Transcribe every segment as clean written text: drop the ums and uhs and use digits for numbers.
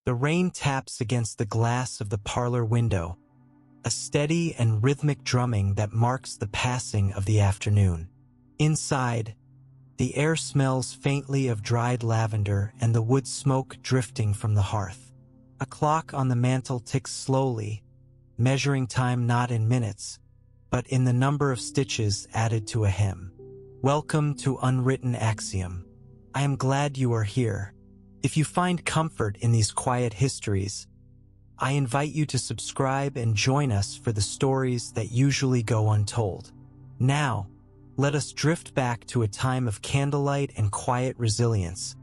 The rain taps against the glass of the parlor window, a steady and rhythmic drumming that marks the passing of the afternoon. Inside, the air smells faintly of dried lavender and the wood smoke drifting from the hearth. A clock on the mantel ticks slowly, measuring time not in minutes, but in the number of stitches added to a hem. Welcome to Unwritten Axiom. I am glad you are here. If you find comfort in these quiet histories, I invite you to subscribe and join us for the stories that usually go untold. Now, let us drift back to a time of candlelight and quiet resilience,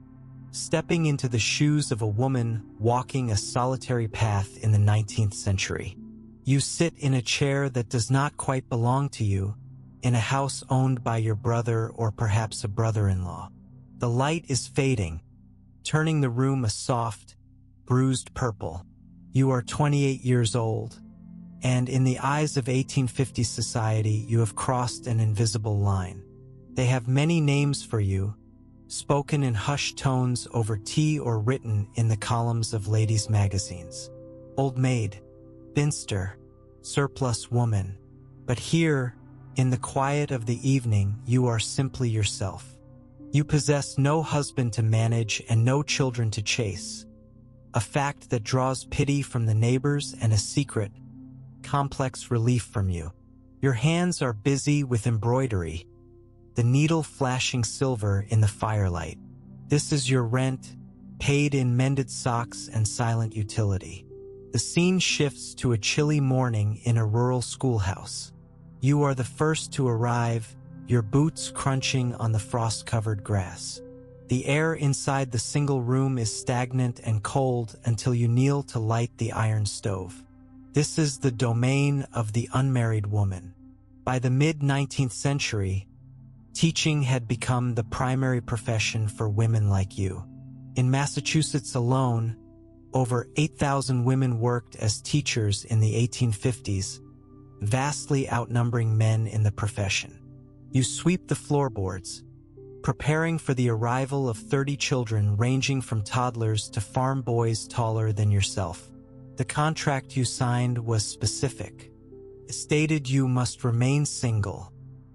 stepping into the shoes of a woman walking a solitary path in the 19th century. You sit in a chair that does not quite belong to you, in a house owned by your brother or perhaps a brother-in-law. The light is fading, turning the room a soft, bruised purple. You are 28 years old, and in the eyes of 1850s society, you have crossed an invisible line. They have many names for you, spoken in hushed tones over tea or written in the columns of ladies' magazines. Old maid, spinster, surplus woman. But here, in the quiet of the evening, you are simply yourself. You possess no husband to manage and no children to chase, a fact that draws pity from the neighbors and a secret, complex relief from you. Your hands are busy with embroidery, the needle flashing silver in the firelight. This is your rent, paid in mended socks and silent utility. The scene shifts to a chilly morning in a rural schoolhouse. You are the first to arrive, your boots crunching on the frost-covered grass. The air inside the single room is stagnant and cold until you kneel to light the iron stove. This is the domain of the unmarried woman. By the mid-19th century, teaching had become the primary profession for women like you. In Massachusetts alone, over 8,000 women worked as teachers in the 1850s, vastly outnumbering men in the profession. You sweep the floorboards, preparing for the arrival of 30 children ranging from toddlers to farm boys taller than yourself. The contract you signed was specific. It stated you must remain single.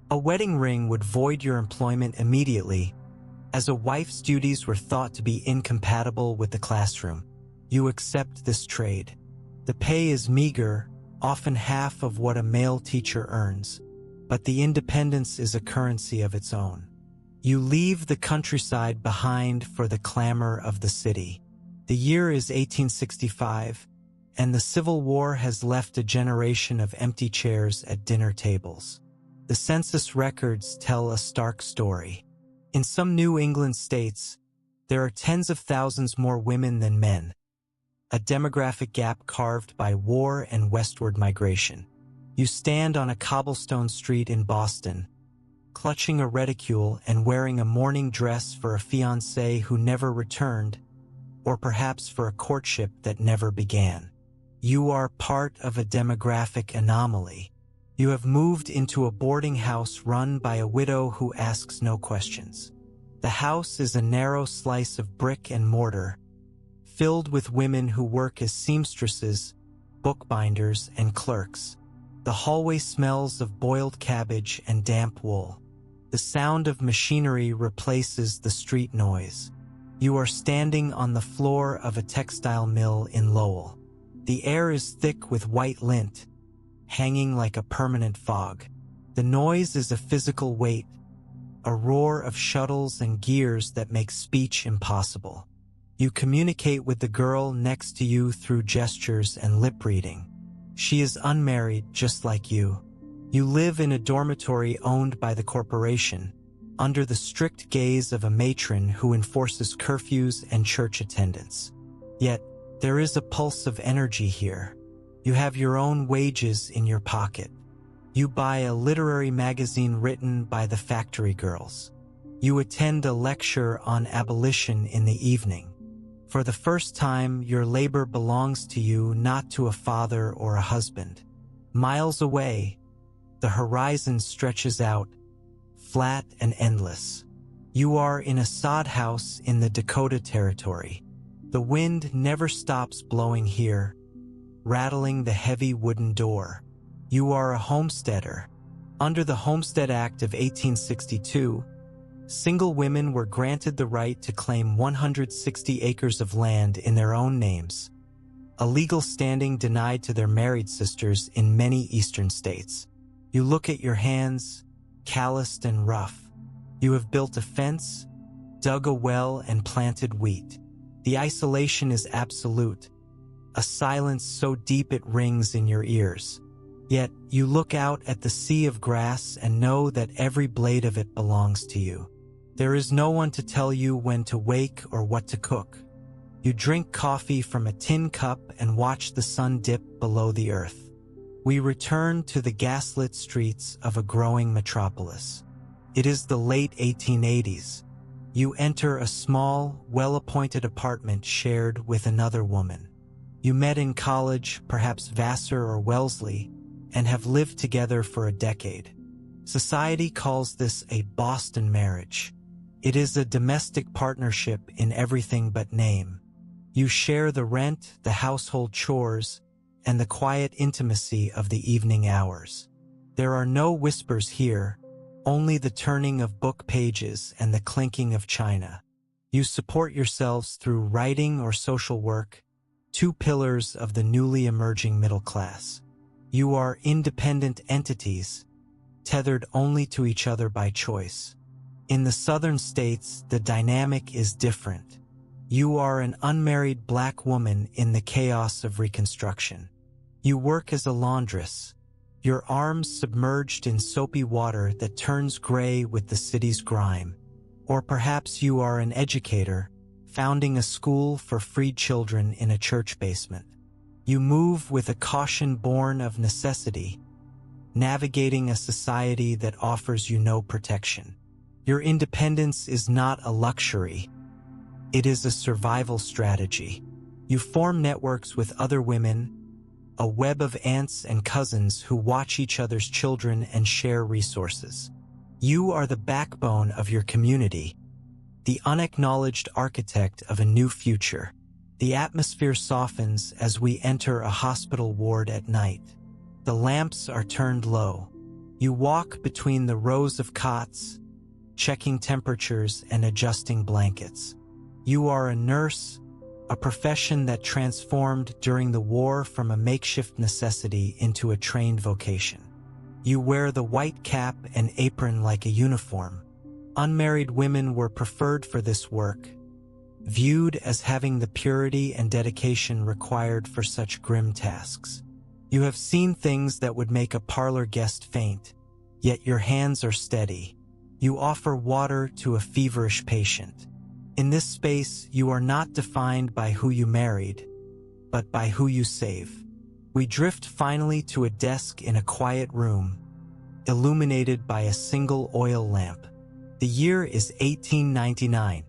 A wedding ring would void your employment immediately, as a wife's duties were thought to be incompatible with the classroom. You accept this trade. The pay is meager, often half of what a male teacher earns, but the independence is a currency of its own. You leave the countryside behind for the clamor of the city. The year is 1865, and the Civil War has left a generation of empty chairs at dinner tables. The census records tell a stark story. In some New England states, there are tens of thousands more women than men, a demographic gap carved by war and westward migration. You stand on a cobblestone street in Boston, clutching a reticule and wearing a morning dress for a fiancé who never returned, or perhaps for a courtship that never began. You are part of a demographic anomaly. You have moved into a boarding house run by a widow who asks no questions. The house is a narrow slice of brick and mortar, filled with women who work as seamstresses, bookbinders, and clerks. The hallway smells of boiled cabbage and damp wool. The sound of machinery replaces the street noise. You are standing on the floor of a textile mill in Lowell. The air is thick with white lint, hanging like a permanent fog. The noise is a physical weight, a roar of shuttles and gears that makes speech impossible. You communicate with the girl next to you through gestures and lip reading. She is unmarried, just like you. You live in a dormitory owned by the corporation, under the strict gaze of a matron who enforces curfews and church attendance. Yet, there is a pulse of energy here. You have your own wages in your pocket. You buy a literary magazine written by the factory girls. You attend a lecture on abolition in the evening. For the first time, your labor belongs to you, not to a father or a husband. Miles away, the horizon stretches out, flat and endless. You are in a sod house in the Dakota Territory. The wind never stops blowing here, rattling the heavy wooden door. You are a homesteader. Under the Homestead Act of 1862, single women were granted the right to claim 160 acres of land in their own names, a legal standing denied to their married sisters in many eastern states. You look at your hands, calloused and rough. You have built a fence, dug a well, and planted wheat. The isolation is absolute, a silence so deep it rings in your ears. Yet you look out at the sea of grass and know that every blade of it belongs to you. There is no one to tell you when to wake or what to cook. You drink coffee from a tin cup and watch the sun dip below the earth. We return to the gaslit streets of a growing metropolis. It is the late 1880s. You enter a small, well-appointed apartment shared with another woman. You met in college, perhaps Vassar or Wellesley, and have lived together for a decade. Society calls this a Boston marriage. It is a domestic partnership in everything but name. You share the rent, the household chores, and the quiet intimacy of the evening hours. There are no whispers here, only the turning of book pages and the clinking of china. You support yourselves through writing or social work, two pillars of the newly emerging middle class. You are independent entities, tethered only to each other by choice. In the southern states, the dynamic is different. You are an unmarried black woman in the chaos of Reconstruction. You work as a laundress, your arms submerged in soapy water that turns gray with the city's grime. Or perhaps you are an educator, founding a school for freed children in a church basement. You move with a caution born of necessity, navigating a society that offers you no protection. Your independence is not a luxury. It is a survival strategy. You form networks with other women, a web of aunts and cousins who watch each other's children and share resources. You are the backbone of your community, the unacknowledged architect of a new future. The atmosphere softens as we enter a hospital ward at night. The lamps are turned low. You walk between the rows of cots, checking temperatures and adjusting blankets. You are a nurse, a profession that transformed during the war from a makeshift necessity into a trained vocation. You wear the white cap and apron like a uniform. Unmarried women were preferred for this work, viewed as having the purity and dedication required for such grim tasks. You have seen things that would make a parlor guest faint, yet your hands are steady. You offer water to a feverish patient. In this space, you are not defined by who you married, but by who you save. We drift finally to a desk in a quiet room, illuminated by a single oil lamp. The year is 1899.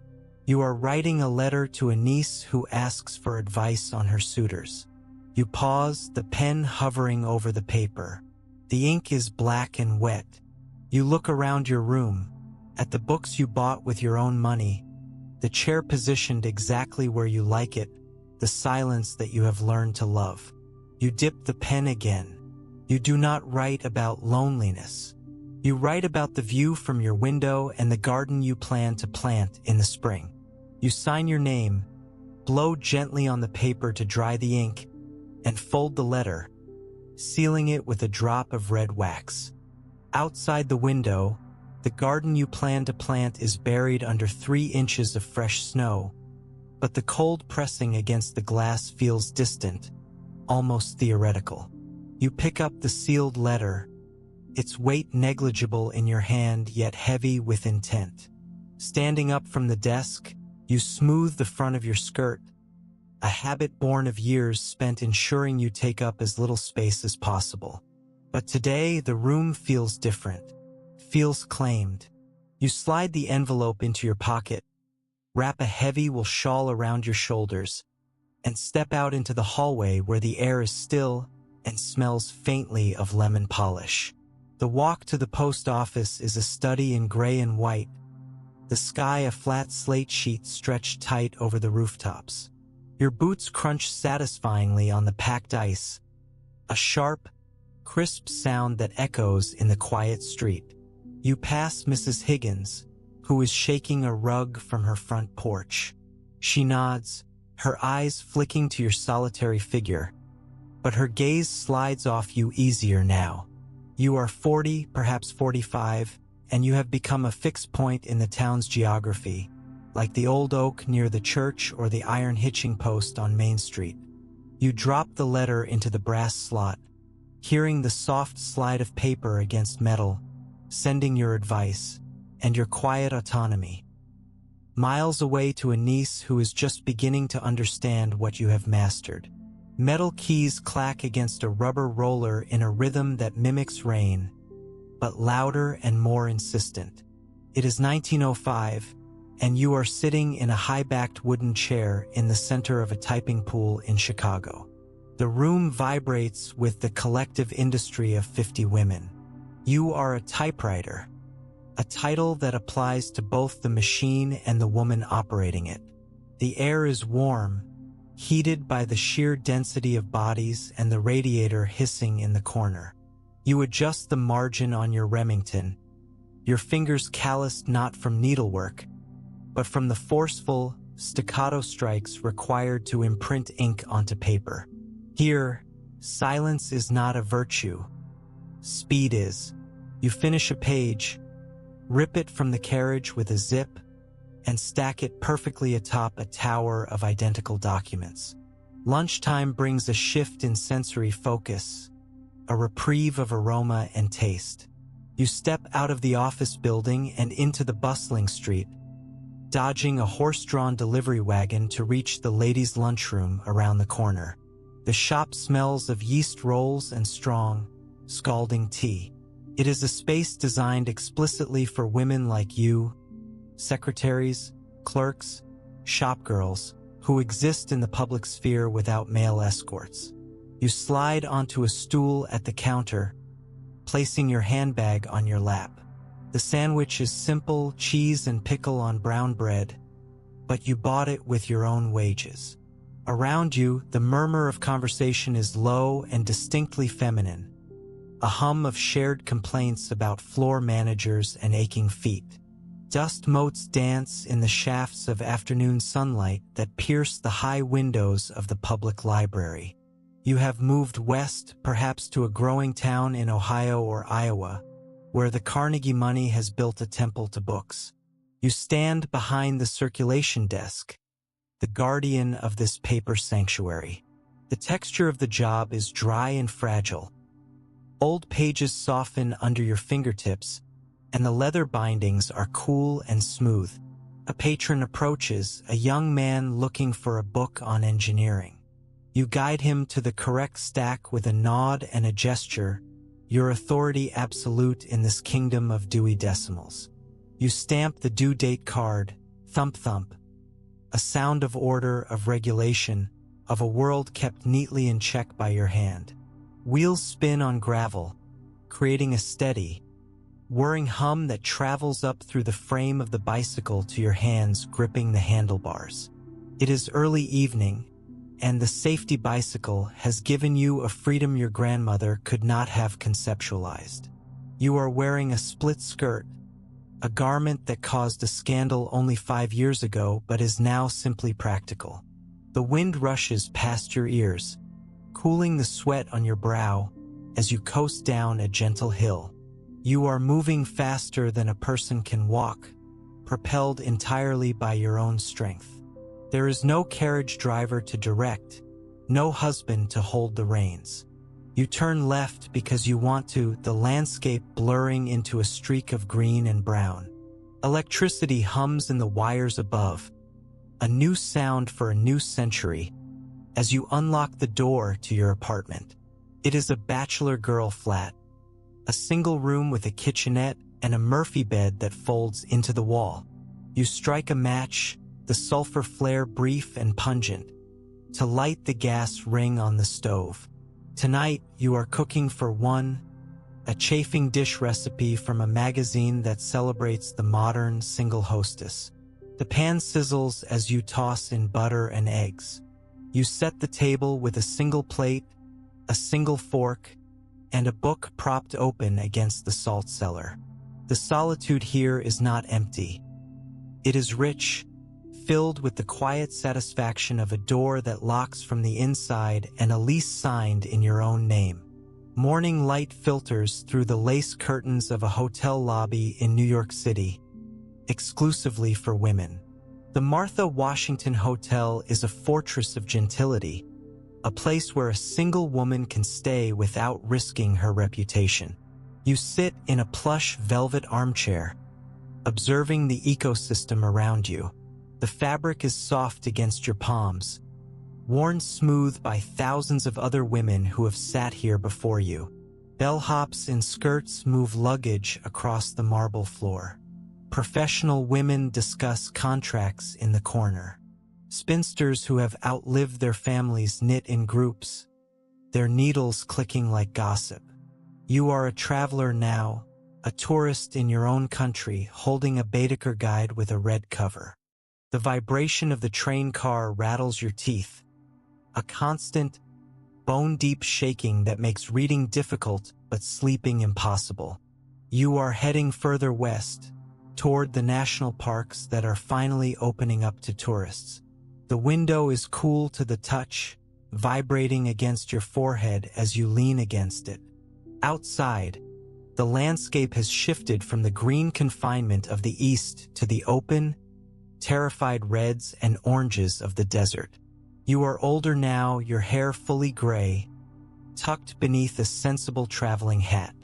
You are writing a letter to a niece who asks for advice on her suitors. You pause, the pen hovering over the paper. The ink is black and wet. You look around your room, at the books you bought with your own money, the chair positioned exactly where you like it, the silence that you have learned to love. You dip the pen again. You do not write about loneliness. You write about the view from your window and the garden you plan to plant in the spring. You sign your name, blow gently on the paper to dry the ink, and fold the letter, sealing it with a drop of red wax. Outside the window, the garden you plan to plant is buried under 3 inches of fresh snow, but the cold pressing against the glass feels distant, almost theoretical. You pick up the sealed letter, its weight negligible in your hand yet heavy with intent. Standing up from the desk, you smooth the front of your skirt, a habit born of years spent ensuring you take up as little space as possible. But today, the room feels different, feels claimed. You slide the envelope into your pocket, wrap a heavy wool shawl around your shoulders, and step out into the hallway where the air is still and smells faintly of lemon polish. The walk to the post office is a study in gray and white, the sky a flat slate sheet stretched tight over the rooftops. Your boots crunch satisfyingly on the packed ice, a sharp, crisp sound that echoes in the quiet street. You pass Mrs. Higgins, who is shaking a rug from her front porch. She nods, her eyes flicking to your solitary figure, but her gaze slides off you easier now. You are 40, perhaps 45, and you have become a fixed point in the town's geography, like the old oak near the church or the iron hitching post on Main Street. You drop the letter into the brass slot, hearing the soft slide of paper against metal, sending your advice and your quiet autonomy, miles away to a niece who is just beginning to understand what you have mastered. Metal keys clack against a rubber roller in a rhythm that mimics rain, but louder and more insistent. It is 1905, and you are sitting in a high-backed wooden chair in the center of a typing pool in Chicago. The room vibrates with the collective industry of 50 women. You are a typewriter, a title that applies to both the machine and the woman operating it. The air is warm, heated by the sheer density of bodies and the radiator hissing in the corner. You adjust the margin on your Remington, your fingers calloused not from needlework, but from the forceful, staccato strikes required to imprint ink onto paper. Here, silence is not a virtue. Speed is. You finish a page, rip it from the carriage with a zip, and stack it perfectly atop a tower of identical documents. Lunchtime brings a shift in sensory focus, a reprieve of aroma and taste. You step out of the office building and into the bustling street, dodging a horse-drawn delivery wagon to reach the ladies' lunchroom around the corner. The shop smells of yeast rolls and strong, scalding tea. It is a space designed explicitly for women like you, secretaries, clerks, shopgirls, who exist in the public sphere without male escorts. You slide onto a stool at the counter, placing your handbag on your lap. The sandwich is simple, cheese and pickle on brown bread, but you bought it with your own wages. Around you, the murmur of conversation is low and distinctly feminine, a hum of shared complaints about floor managers and aching feet. Dust motes dance in the shafts of afternoon sunlight that pierce the high windows of the public library. You have moved west, perhaps to a growing town in Ohio or Iowa, where the Carnegie money has built a temple to books. You stand behind the circulation desk, the guardian of this paper sanctuary. The texture of the job is dry and fragile. Old pages soften under your fingertips, and the leather bindings are cool and smooth. A patron approaches, a young man looking for a book on engineering. You guide him to the correct stack with a nod and a gesture, your authority absolute in this kingdom of Dewey Decimals. You stamp the due date card, thump thump, a sound of order, of regulation, of a world kept neatly in check by your hand. Wheels spin on gravel, creating a steady, whirring hum that travels up through the frame of the bicycle to your hands gripping the handlebars. It is early evening, and the safety bicycle has given you a freedom your grandmother could not have conceptualized. You are wearing a split skirt, a garment that caused a scandal only 5 years ago but is now simply practical. The wind rushes past your ears, cooling the sweat on your brow as you coast down a gentle hill. You are moving faster than a person can walk, propelled entirely by your own strength. There is no carriage driver to direct, no husband to hold the reins. You turn left because you want to, the landscape blurring into a streak of green and brown. Electricity hums in the wires above, a new sound for a new century, as you unlock the door to your apartment. It is a bachelor girl flat, a single room with a kitchenette and a Murphy bed that folds into the wall. You strike a match, the sulfur flare brief and pungent, to light the gas ring on the stove. Tonight, you are cooking for one, a chafing dish recipe from a magazine that celebrates the modern single hostess. The pan sizzles as you toss in butter and eggs. You set the table with a single plate, a single fork, and a book propped open against the salt cellar. The solitude here is not empty. It is rich, filled with the quiet satisfaction of a door that locks from the inside and a lease signed in your own name. Morning light filters through the lace curtains of a hotel lobby in New York City, exclusively for women. The Martha Washington Hotel is a fortress of gentility, a place where a single woman can stay without risking her reputation. You sit in a plush velvet armchair, observing the ecosystem around you. The fabric is soft against your palms, worn smooth by thousands of other women who have sat here before you. Bellhops in skirts move luggage across the marble floor. Professional women discuss contracts in the corner. Spinsters who have outlived their families knit in groups, their needles clicking like gossip. You are a traveler now, a tourist in your own country holding a Baedeker guide with a red cover. The vibration of the train car rattles your teeth, a constant, bone-deep shaking that makes reading difficult but sleeping impossible. You are heading further west, toward the national parks that are finally opening up to tourists. The window is cool to the touch, vibrating against your forehead as you lean against it. Outside, the landscape has shifted from the green confinement of the east to the open, terrified reds and oranges of the desert. You are older now, your hair fully gray, tucked beneath a sensible traveling hat.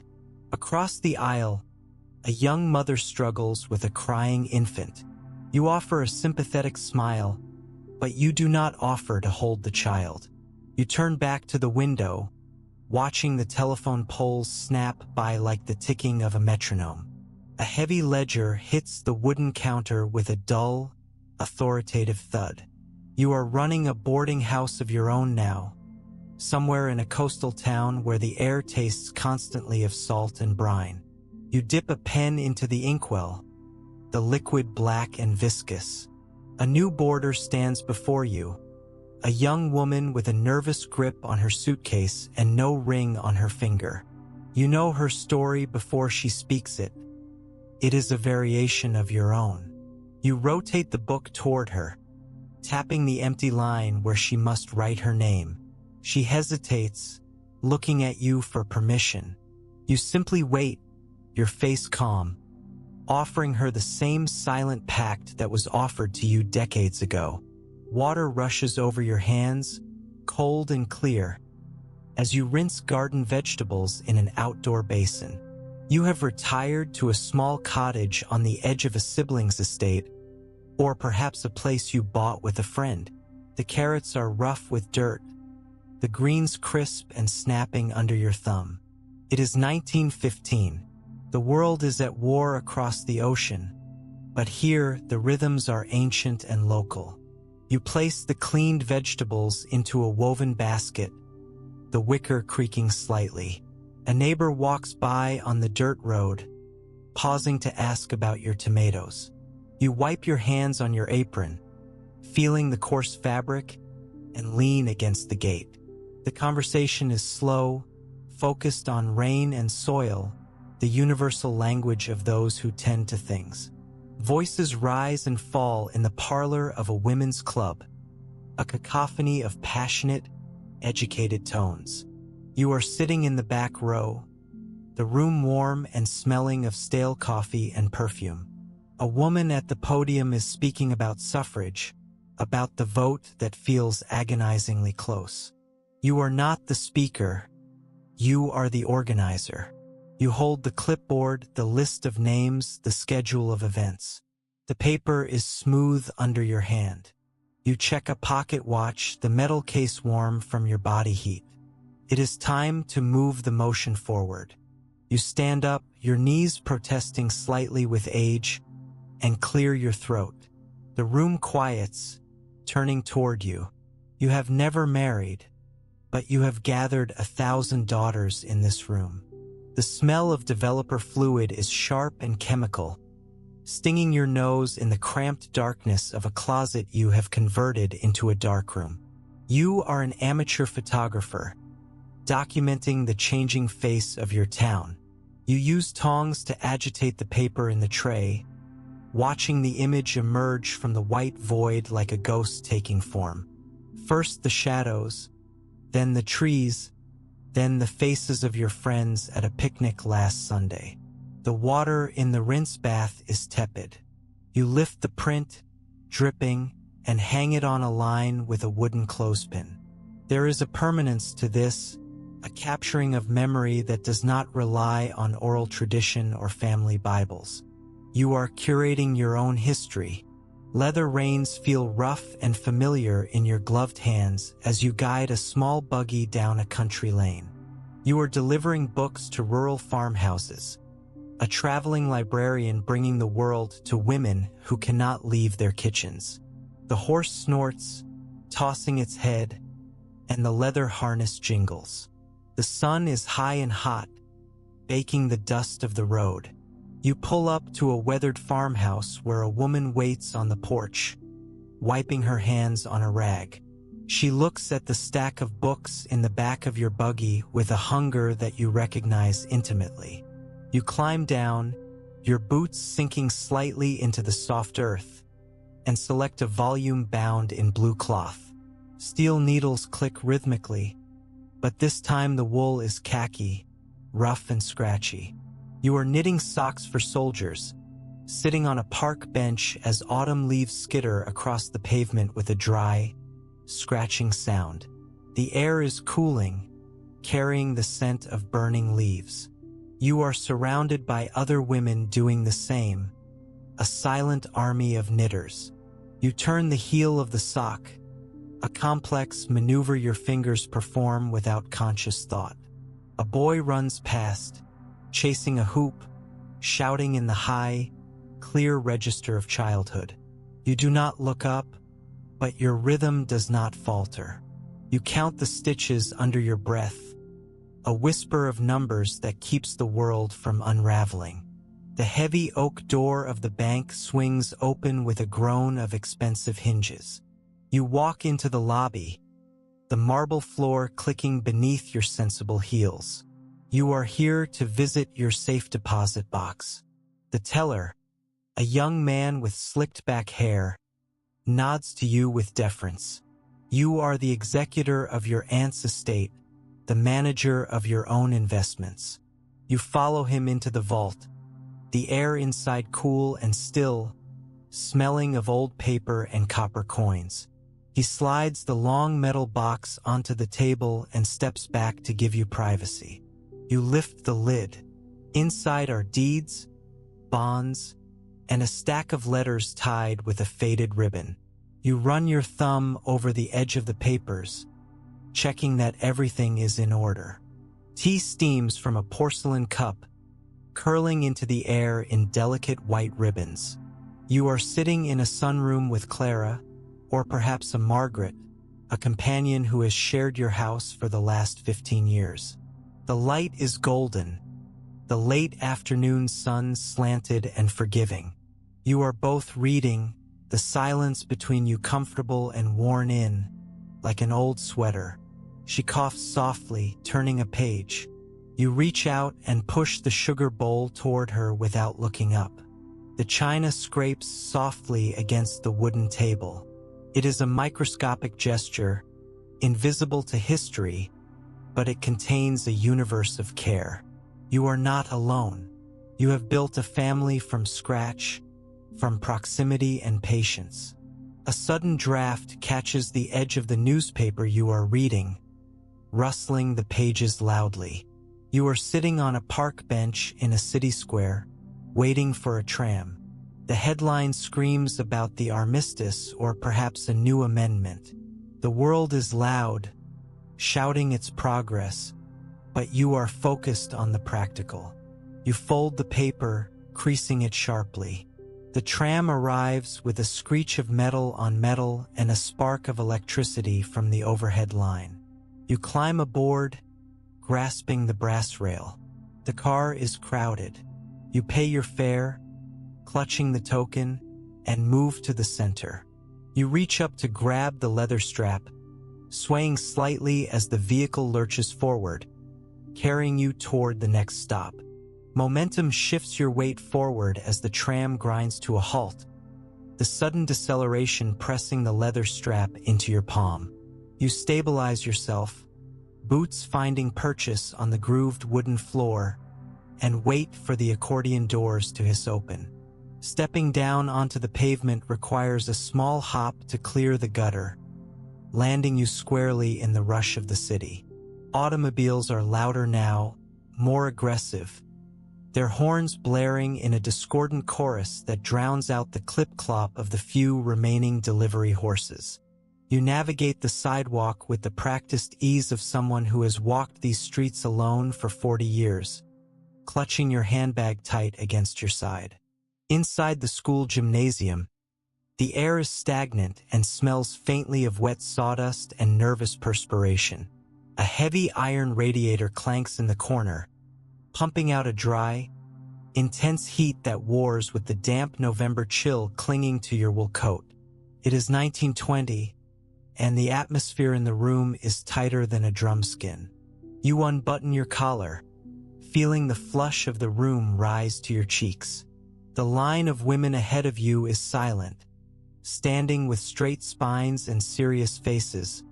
Across the aisle, a young mother struggles with a crying infant. You offer a sympathetic smile, but you do not offer to hold the child. You turn back to the window, watching the telephone poles snap by like the ticking of a metronome. A heavy ledger hits the wooden counter with a dull, authoritative thud. You are running a boarding house of your own now, somewhere in a coastal town where the air tastes constantly of salt and brine. You dip a pen into the inkwell, the liquid black and viscous. A new boarder stands before you, a young woman with a nervous grip on her suitcase and no ring on her finger. You know her story before she speaks it. It is a variation of your own. You rotate the book toward her, tapping the empty line where she must write her name. She hesitates, looking at you for permission. You simply wait, your face calm, offering her the same silent pact that was offered to you decades ago. Water rushes over your hands, cold and clear, as you rinse garden vegetables in an outdoor basin. You have retired to a small cottage on the edge of a sibling's estate, or perhaps a place you bought with a friend. The carrots are rough with dirt, the greens crisp and snapping under your thumb. It is 1915. The world is at war across the ocean, but here the rhythms are ancient and local. You place the cleaned vegetables into a woven basket, the wicker creaking slightly. A neighbor walks by on the dirt road, pausing to ask about your tomatoes. You wipe your hands on your apron, feeling the coarse fabric, and lean against the gate. The conversation is slow, focused on rain and soil, the universal language of those who tend to things. Voices rise and fall in the parlor of a women's club, a cacophony of passionate, educated tones. You are sitting in the back row, the room warm and smelling of stale coffee and perfume. A woman at the podium is speaking about suffrage, about the vote that feels agonizingly close. You are not the speaker, you are the organizer. You hold the clipboard, the list of names, the schedule of events. The paper is smooth under your hand. You check a pocket watch, the metal case warm from your body heat. It is time to move the motion forward. You stand up, your knees protesting slightly with age, and clear your throat. The room quiets, turning toward you. You have never married, but you have gathered 1,000 daughters in this room. The smell of developer fluid is sharp and chemical, stinging your nose in the cramped darkness of a closet you have converted into a darkroom. You are an amateur photographer, documenting the changing face of your town. You use tongs to agitate the paper in the tray, watching the image emerge from the white void like a ghost taking form. First the shadows, then the trees, then the faces of your friends at a picnic last Sunday. The water in the rinse bath is tepid. You lift the print, dripping, and hang it on a line with a wooden clothespin. There is a permanence to this, a capturing of memory that does not rely on oral tradition or family Bibles. You are curating your own history. Leather reins feel rough and familiar in your gloved hands as you guide a small buggy down a country lane. You are delivering books to rural farmhouses, a traveling librarian bringing the world to women who cannot leave their kitchens. The horse snorts, tossing its head, and the leather harness jingles. The sun is high and hot, baking the dust of the road. You pull up to a weathered farmhouse where a woman waits on the porch, wiping her hands on a rag. She looks at the stack of books in the back of your buggy with a hunger that you recognize intimately. You climb down, your boots sinking slightly into the soft earth, and select a volume bound in blue cloth. Steel needles click rhythmically, but this time the wool is khaki, rough and scratchy. You are knitting socks for soldiers, sitting on a park bench as autumn leaves skitter across the pavement with a dry, scratching sound. The air is cooling, carrying the scent of burning leaves. You are surrounded by other women doing the same, a silent army of knitters. You turn the heel of the sock, a complex maneuver your fingers perform without conscious thought. A boy runs past, chasing a hoop, shouting in the high, clear register of childhood. You do not look up, but your rhythm does not falter. You count the stitches under your breath, a whisper of numbers that keeps the world from unraveling. The heavy oak door of the bank swings open with a groan of expensive hinges. You walk into the lobby, the marble floor clicking beneath your sensible heels. You are here to visit your safe deposit box. The teller, a young man with slicked back hair, nods to you with deference. You are the executor of your aunt's estate, the manager of your own investments. You follow him into the vault, the air inside cool and still, smelling of old paper and copper coins. He slides the long metal box onto the table and steps back to give you privacy. You lift the lid. Inside are deeds, bonds, and a stack of letters tied with a faded ribbon. You run your thumb over the edge of the papers, checking that everything is in order. Tea steams from a porcelain cup, curling into the air in delicate white ribbons. You are sitting in a sunroom with Clara, or perhaps a Margaret, a companion who has shared your house for the last 15 years. The light is golden, the late afternoon sun slanted and forgiving. You are both reading, the silence between you comfortable and worn in, like an old sweater. She coughs softly, turning a page. You reach out and push the sugar bowl toward her without looking up. The china scrapes softly against the wooden table. It is a microscopic gesture, invisible to history, but it contains a universe of care. You are not alone. You have built a family from scratch, from proximity and patience. A sudden draft catches the edge of the newspaper you are reading, rustling the pages loudly. You are sitting on a park bench in a city square, waiting for a tram. The headline screams about the armistice or perhaps a new amendment. The world is loud, shouting its progress, but you are focused on the practical. You fold the paper, creasing it sharply. The tram arrives with a screech of metal on metal and a spark of electricity from the overhead line. You climb aboard, grasping the brass rail. The car is crowded. You pay your fare, clutching the token, and move to the center. You reach up to grab the leather strap, swaying slightly as the vehicle lurches forward, carrying you toward the next stop. Momentum shifts your weight forward as the tram grinds to a halt, the sudden deceleration pressing the leather strap into your palm. You stabilize yourself, boots finding purchase on the grooved wooden floor, and wait for the accordion doors to hiss open. Stepping down onto the pavement requires a small hop to clear the gutter, landing you squarely in the rush of the city. Automobiles are louder now, more aggressive, their horns blaring in a discordant chorus that drowns out the clip-clop of the few remaining delivery horses. You navigate the sidewalk with the practiced ease of someone who has walked these streets alone for 40 years, clutching your handbag tight against your side. Inside the school gymnasium, the air is stagnant and smells faintly of wet sawdust and nervous perspiration. A heavy iron radiator clanks in the corner, pumping out a dry, intense heat that wars with the damp November chill clinging to your wool coat. It is 1920, and the atmosphere in the room is tighter than a drum skin. You unbutton your collar, feeling the flush of the room rise to your cheeks. The line of women ahead of you is silent, standing with straight spines and serious faces,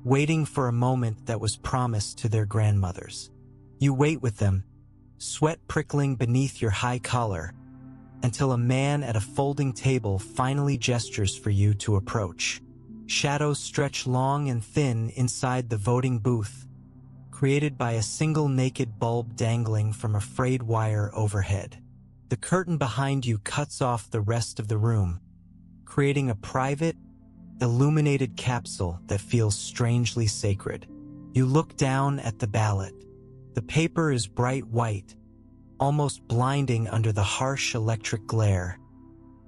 waiting for a moment that was promised to their grandmothers. You wait with them, sweat prickling beneath your high collar, until a man at a folding table finally gestures for you to approach. Shadows stretch long and thin inside the voting booth, created by a single naked bulb dangling from a frayed wire overhead. The curtain behind you cuts off the rest of the room, creating a private, illuminated capsule that feels strangely sacred. You look down at the ballot. The paper is bright white, almost blinding under the harsh electric glare.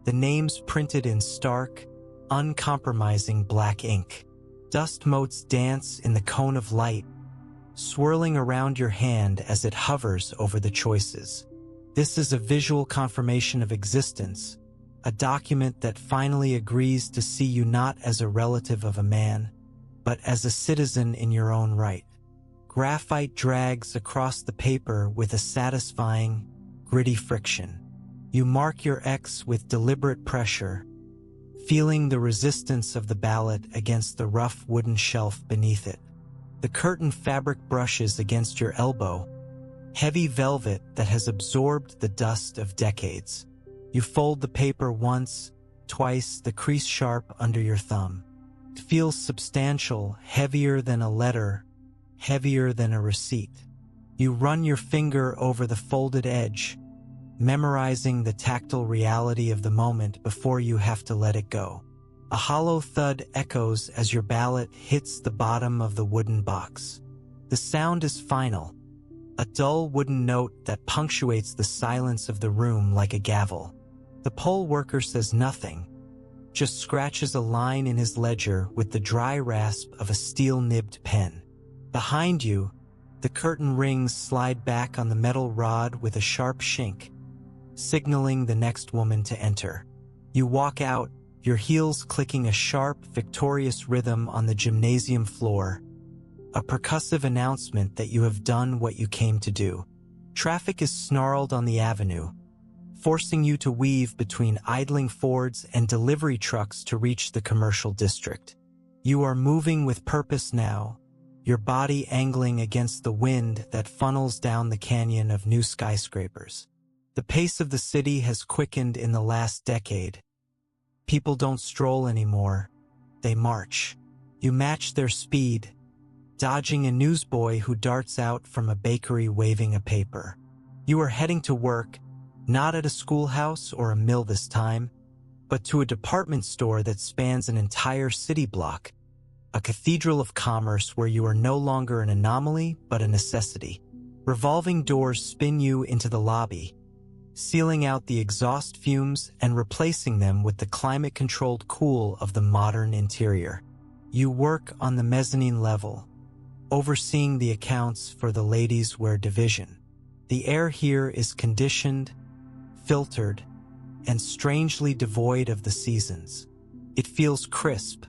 The names printed in stark, uncompromising black ink. Dust motes dance in the cone of light, swirling around your hand as it hovers over the choices. This is a visual confirmation of existence, a document that finally agrees to see you not as a relative of a man, but as a citizen in your own right. Graphite drags across the paper with a satisfying, gritty friction. You mark your X with deliberate pressure, feeling the resistance of the ballot against the rough wooden shelf beneath it. The curtain fabric brushes against your elbow, heavy velvet that has absorbed the dust of decades. You fold the paper once, twice, the crease sharp under your thumb. It feels substantial, heavier than a letter, heavier than a receipt. You run your finger over the folded edge, memorizing the tactile reality of the moment before you have to let it go. A hollow thud echoes as your ballot hits the bottom of the wooden box. The sound is final, a dull wooden note that punctuates the silence of the room like a gavel. The poll worker says nothing, just scratches a line in his ledger with the dry rasp of a steel-nibbed pen. Behind you, the curtain rings slide back on the metal rod with a sharp shink, signaling the next woman to enter. You walk out, your heels clicking a sharp, victorious rhythm on the gymnasium floor, a percussive announcement that you have done what you came to do. Traffic is snarled on the avenue, forcing you to weave between idling Fords and delivery trucks to reach the commercial district. You are moving with purpose now, your body angling against the wind that funnels down the canyon of new skyscrapers. The pace of the city has quickened in the last decade. People don't stroll anymore, they march. You match their speed, dodging a newsboy who darts out from a bakery waving a paper. You are heading to work, not at a schoolhouse or a mill this time, but to a department store that spans an entire city block, a cathedral of commerce where you are no longer an anomaly but a necessity. Revolving doors spin you into the lobby, sealing out the exhaust fumes and replacing them with the climate-controlled cool of the modern interior. You work on the mezzanine level, overseeing the accounts for the ladies' wear division. The air here is conditioned, filtered, and strangely devoid of the seasons. It feels crisp,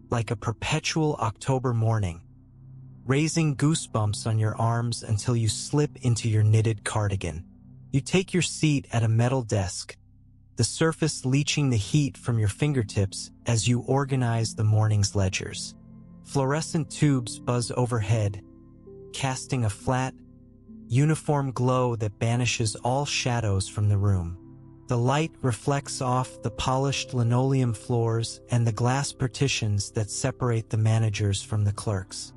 like a perpetual October morning, raising goosebumps on your arms until you slip into your knitted cardigan. You take your seat at a metal desk, the surface leaching the heat from your fingertips as you organize the morning's ledgers. Fluorescent tubes buzz overhead, casting a flat, uniform glow that banishes all shadows from the room. The light reflects off the polished linoleum floors and the glass partitions that separate the managers from the clerks.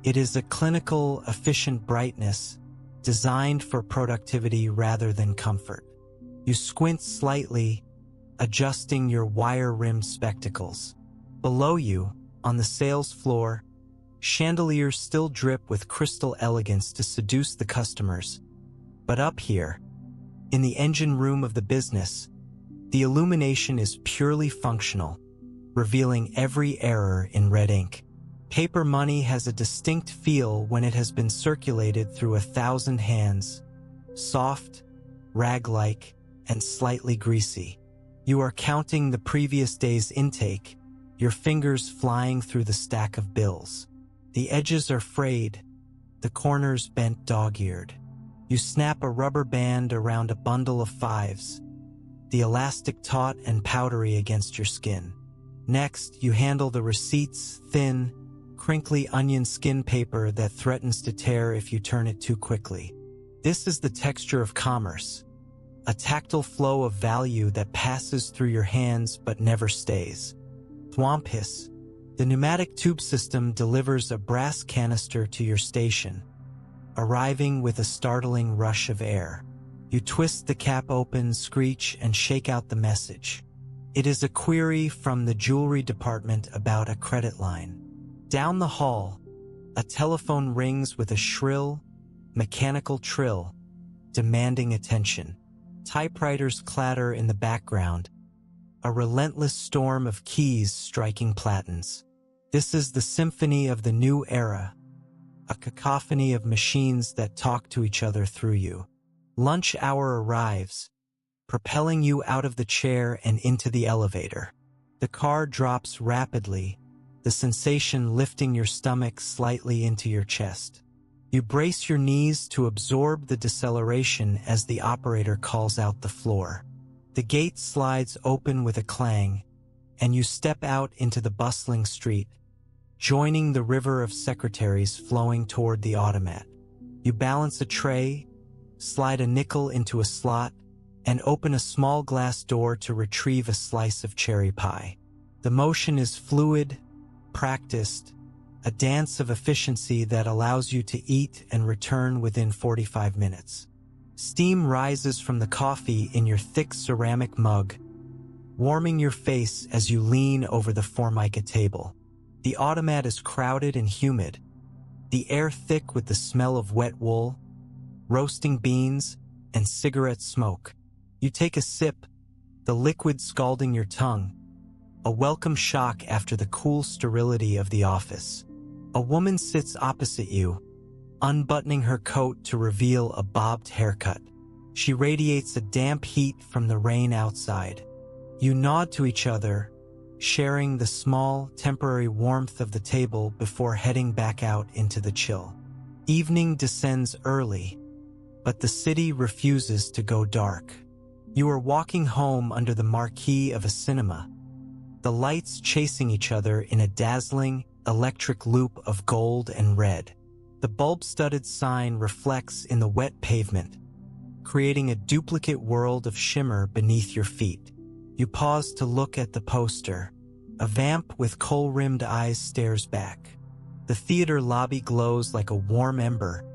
It is a clinical, efficient brightness designed for productivity rather than comfort. You squint slightly, adjusting your wire-rimmed spectacles. Below you, on the sales floor, chandeliers still drip with crystal elegance to seduce the customers. But up here, in the engine room of the business, the illumination is purely functional, revealing every error in red ink. Paper money has a distinct feel when it has been circulated through 1,000 hands, soft, rag-like, and slightly greasy. You are counting the previous day's intake, your fingers flying through the stack of bills. The edges are frayed, the corners bent dog-eared. You snap a rubber band around a bundle of fives, the elastic taut and powdery against your skin. Next, you handle the receipts, thin, crinkly onion skin paper that threatens to tear if you turn it too quickly. This is the texture of commerce, a tactile flow of value that passes through your hands but never stays. Thwompis, the pneumatic tube system, delivers a brass canister to your station, arriving with a startling rush of air. You twist the cap open, screech, and shake out the message. It is a query from the jewelry department about a credit line. Down the hall, a telephone rings with a shrill, mechanical trill, demanding attention. Typewriters clatter in the background, a relentless storm of keys striking platens. This is the symphony of the new era, a cacophony of machines that talk to each other through you. Lunch hour arrives, propelling you out of the chair and into the elevator. The car drops rapidly, the sensation lifting your stomach slightly into your chest. You brace your knees to absorb the deceleration as the operator calls out the floor. The gate slides open with a clang, and you step out into the bustling street, joining the river of secretaries flowing toward the automat. You balance a tray, slide a nickel into a slot, and open a small glass door to retrieve a slice of cherry pie. The motion is fluid, practiced, a dance of efficiency that allows you to eat and return within 45 minutes. Steam rises from the coffee in your thick ceramic mug, warming your face as you lean over the formica table. The automat is crowded and humid, the air thick with the smell of wet wool, roasting beans, and cigarette smoke. You take a sip, the liquid scalding your tongue, a welcome shock after the cool sterility of the office. A woman sits opposite you, unbuttoning her coat to reveal a bobbed haircut. She radiates a damp heat from the rain outside. You nod to each other, sharing the small, temporary warmth of the table before heading back out into the chill. Evening descends early, but the city refuses to go dark. You are walking home under the marquee of a cinema, the lights chasing each other in a dazzling, electric loop of gold and red. The bulb-studded sign reflects in the wet pavement, creating a duplicate world of shimmer beneath your feet. You pause to look at the poster. A vamp with kohl-rimmed eyes stares back. The theater lobby glows like a warm ember,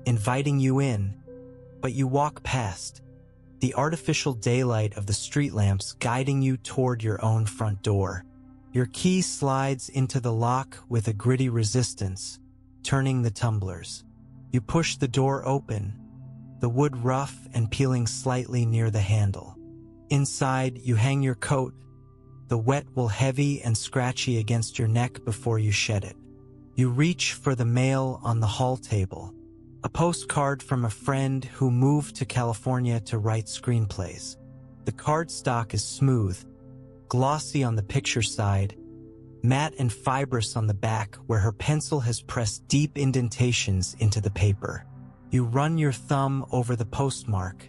inviting you in, but you walk past, the artificial daylight of the street lamps guiding you toward your own front door. Your key slides into the lock with a gritty resistance, turning the tumblers. You push the door open, the wood rough and peeling slightly near the handle. Inside, you hang your coat, the wet wool heavy and scratchy against your neck before you shed it. You reach for the mail on the hall table, a postcard from a friend who moved to California to write screenplays. The cardstock is smooth, glossy on the picture side, matte and fibrous on the back where her pencil has pressed deep indentations into the paper. You run your thumb over the postmark,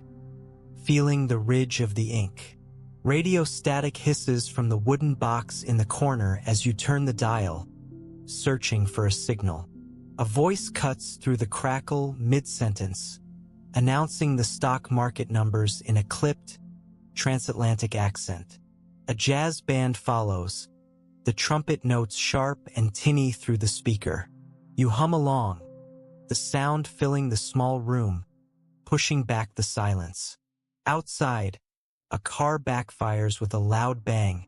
feeling the ridge of the ink. Radio static hisses from the wooden box in the corner as you turn the dial, searching for a signal. A voice cuts through the crackle mid-sentence, announcing the stock market numbers in a clipped, transatlantic accent. A jazz band follows, the trumpet notes sharp and tinny through the speaker. You hum along, the sound filling the small room, pushing back the silence. Outside, a car backfires with a loud bang,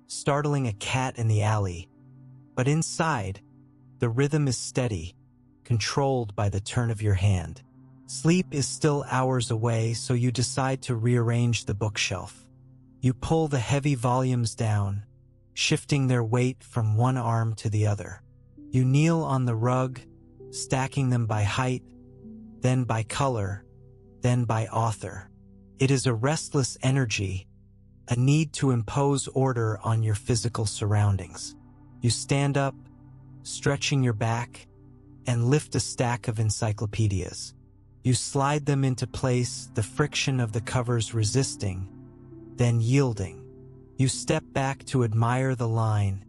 startling a cat in the alley. But inside, the rhythm is steady, controlled by the turn of your hand. Sleep is still hours away, so you decide to rearrange the bookshelf. You pull the heavy volumes down, shifting their weight from one arm to the other. You kneel on the rug, stacking them by height, then by color, then by author. It is a restless energy, a need to impose order on your physical surroundings. You stand up, stretching your back, and lift a stack of encyclopedias. You slide them into place, the friction of the covers resisting, then yielding. You step back to admire the line,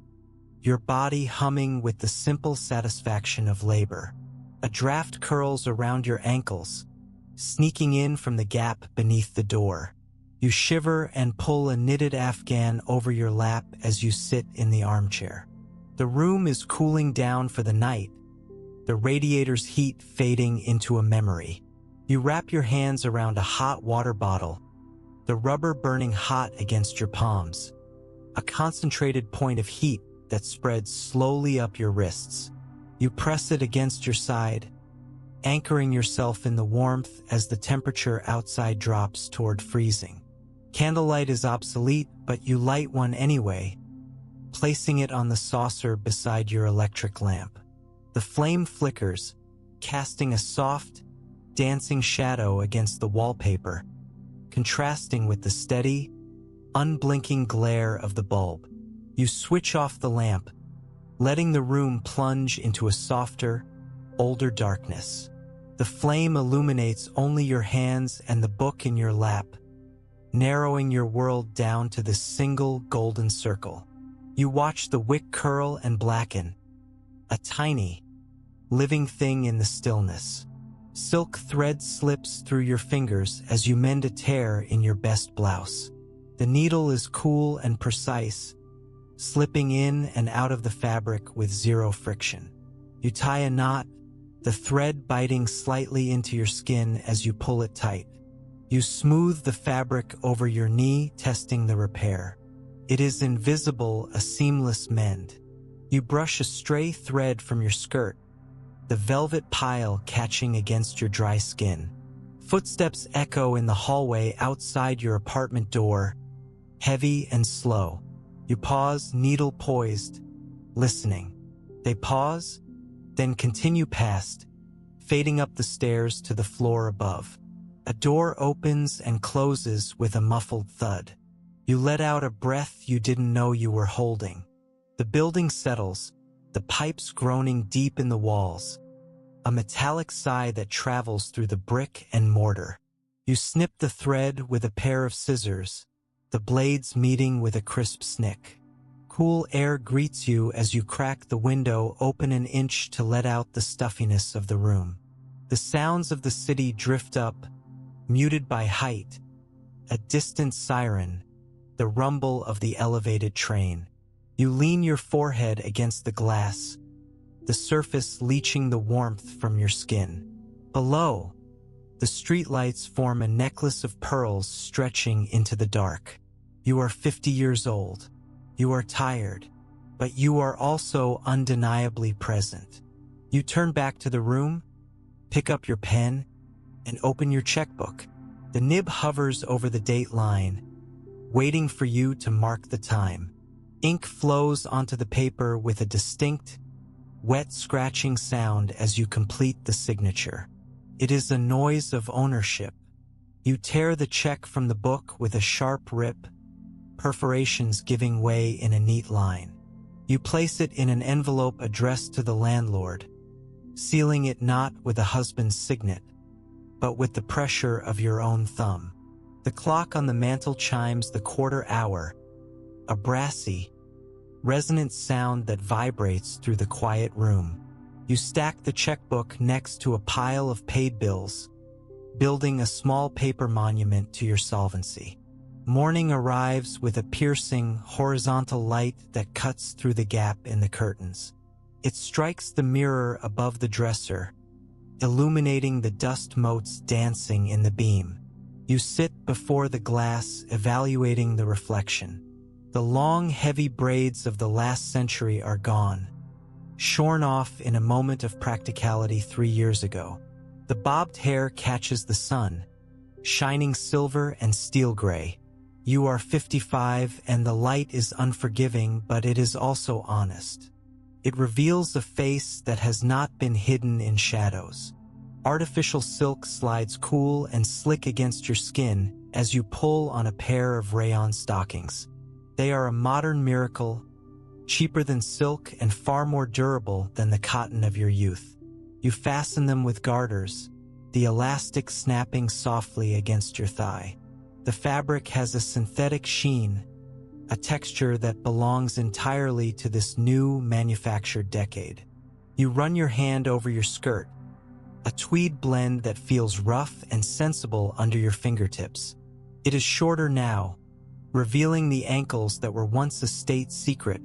your body humming with the simple satisfaction of labor. A draft curls around your ankles, sneaking in from the gap beneath the door. You shiver and pull a knitted afghan over your lap as you sit in the armchair. The room is cooling down for the night, the radiator's heat fading into a memory. You wrap your hands around a hot water bottle, the rubber burning hot against your palms, a concentrated point of heat that spreads slowly up your wrists. You press it against your side, anchoring yourself in the warmth as the temperature outside drops toward freezing. Candlelight is obsolete, but you light one anyway, placing it on the saucer beside your electric lamp. The flame flickers, casting a soft, dancing shadow against the wallpaper, contrasting with the steady, unblinking glare of the bulb. You switch off the lamp, letting the room plunge into a softer, older darkness. The flame illuminates only your hands and the book in your lap, narrowing your world down to this single golden circle. You watch the wick curl and blacken, a tiny, living thing in the stillness. Silk thread slips through your fingers as you mend a tear in your best blouse. The needle is cool and precise, slipping in and out of the fabric with zero friction. You tie a knot, the thread biting slightly into your skin as you pull it tight. You smooth the fabric over your knee, testing the repair. It is invisible, a seamless mend. You brush a stray thread from your skirt, the velvet pile catching against your dry skin. Footsteps echo in the hallway outside your apartment door, heavy and slow. You pause, needle poised, listening. They pause, then continue past, fading up the stairs to the floor above. A door opens and closes with a muffled thud. You let out a breath you didn't know you were holding. The building settles, the pipes groaning deep in the walls, a metallic sigh that travels through the brick and mortar. You snip the thread with a pair of scissors, the blades meeting with a crisp snick. Cool air greets you as you crack the window open an inch to let out the stuffiness of the room. The sounds of the city drift up, muted by height, a distant siren, the rumble of the elevated train. You lean your forehead against the glass, the surface leaching the warmth from your skin. Below, the streetlights form a necklace of pearls stretching into the dark. You are 50 years old. You are tired, but you are also undeniably present. You turn back to the room, pick up your pen, and open your checkbook. The nib hovers over the date line, waiting for you to mark the time. Ink flows onto the paper with a distinct, wet scratching sound as you complete the signature. It is a noise of ownership. You tear the check from the book with a sharp rip, perforations giving way in a neat line. You place it in an envelope addressed to the landlord, sealing it not with a husband's signet, but with the pressure of your own thumb. The clock on the mantel chimes the quarter hour, a brassy, resonant sound that vibrates through the quiet room. You stack the checkbook next to a pile of paid bills, building a small paper monument to your solvency. Morning arrives with a piercing, horizontal light that cuts through the gap in the curtains. It strikes the mirror above the dresser, illuminating the dust motes dancing in the beam. You sit before the glass, evaluating the reflection. The long, heavy braids of the last century are gone, shorn off in a moment of practicality 3 years ago. The bobbed hair catches the sun, shining silver and steel gray. You are 55 and the light is unforgiving, but it is also honest. It reveals a face that has not been hidden in shadows. Artificial silk slides cool and slick against your skin as you pull on a pair of rayon stockings. They are a modern miracle, cheaper than silk and far more durable than the cotton of your youth. You fasten them with garters, the elastic snapping softly against your thigh. The fabric has a synthetic sheen, a texture that belongs entirely to this new manufactured decade. You run your hand over your skirt, a tweed blend that feels rough and sensible under your fingertips. It is shorter now, revealing the ankles that were once a state secret,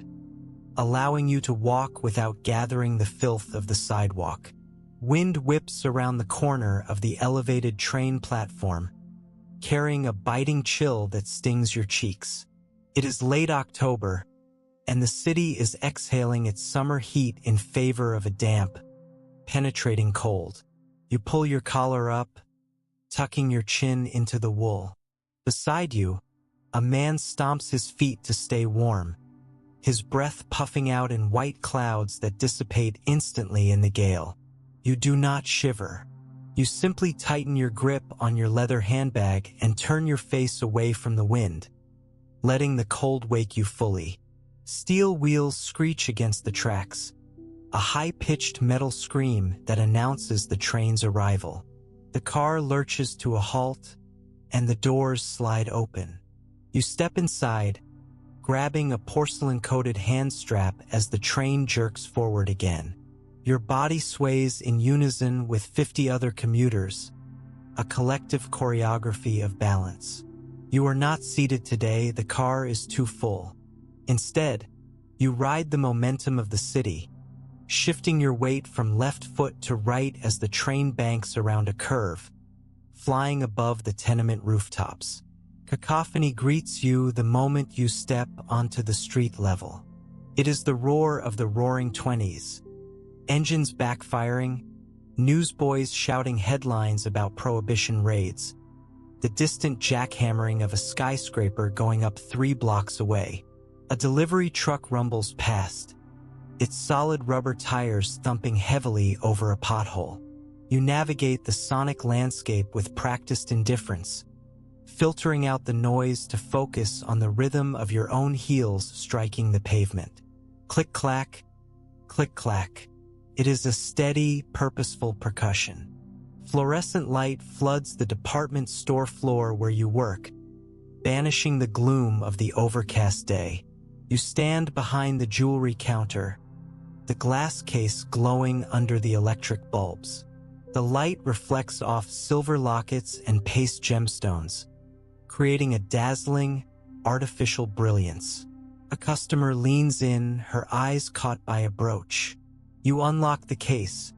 allowing you to walk without gathering the filth of the sidewalk. Wind whips around the corner of the elevated train platform, carrying a biting chill that stings your cheeks. It is late October, and the city is exhaling its summer heat in favor of a damp, penetrating cold. You pull your collar up, tucking your chin into the wool. Beside you, a man stomps his feet to stay warm, his breath puffing out in white clouds that dissipate instantly in the gale. You do not shiver. You simply tighten your grip on your leather handbag and turn your face away from the wind, letting the cold wake you fully. Steel wheels screech against the tracks, a high-pitched metal scream that announces the train's arrival. The car lurches to a halt, and the doors slide open. You step inside, grabbing a porcelain-coated hand strap as the train jerks forward again. Your body sways in unison with 50 other commuters, a collective choreography of balance. You are not seated today, the car is too full. Instead, you ride the momentum of the city, shifting your weight from left foot to right as the train banks around a curve, flying above the tenement rooftops. Cacophony greets you the moment you step onto the street level. It is the roar of the roaring 20s. Engines backfiring, newsboys shouting headlines about prohibition raids, the distant jackhammering of a skyscraper going up 3 blocks away. A delivery truck rumbles past, its solid rubber tires thumping heavily over a pothole. You navigate the sonic landscape with practiced indifference, filtering out the noise to focus on the rhythm of your own heels striking the pavement. Click-clack, click-clack. It is a steady, purposeful percussion. Fluorescent light floods the department store floor where you work, banishing the gloom of the overcast day. You stand behind the jewelry counter, the glass case glowing under the electric bulbs. The light reflects off silver lockets and paste gemstones, creating a dazzling, artificial brilliance. A customer leans in, her eyes caught by a brooch. You unlock the case,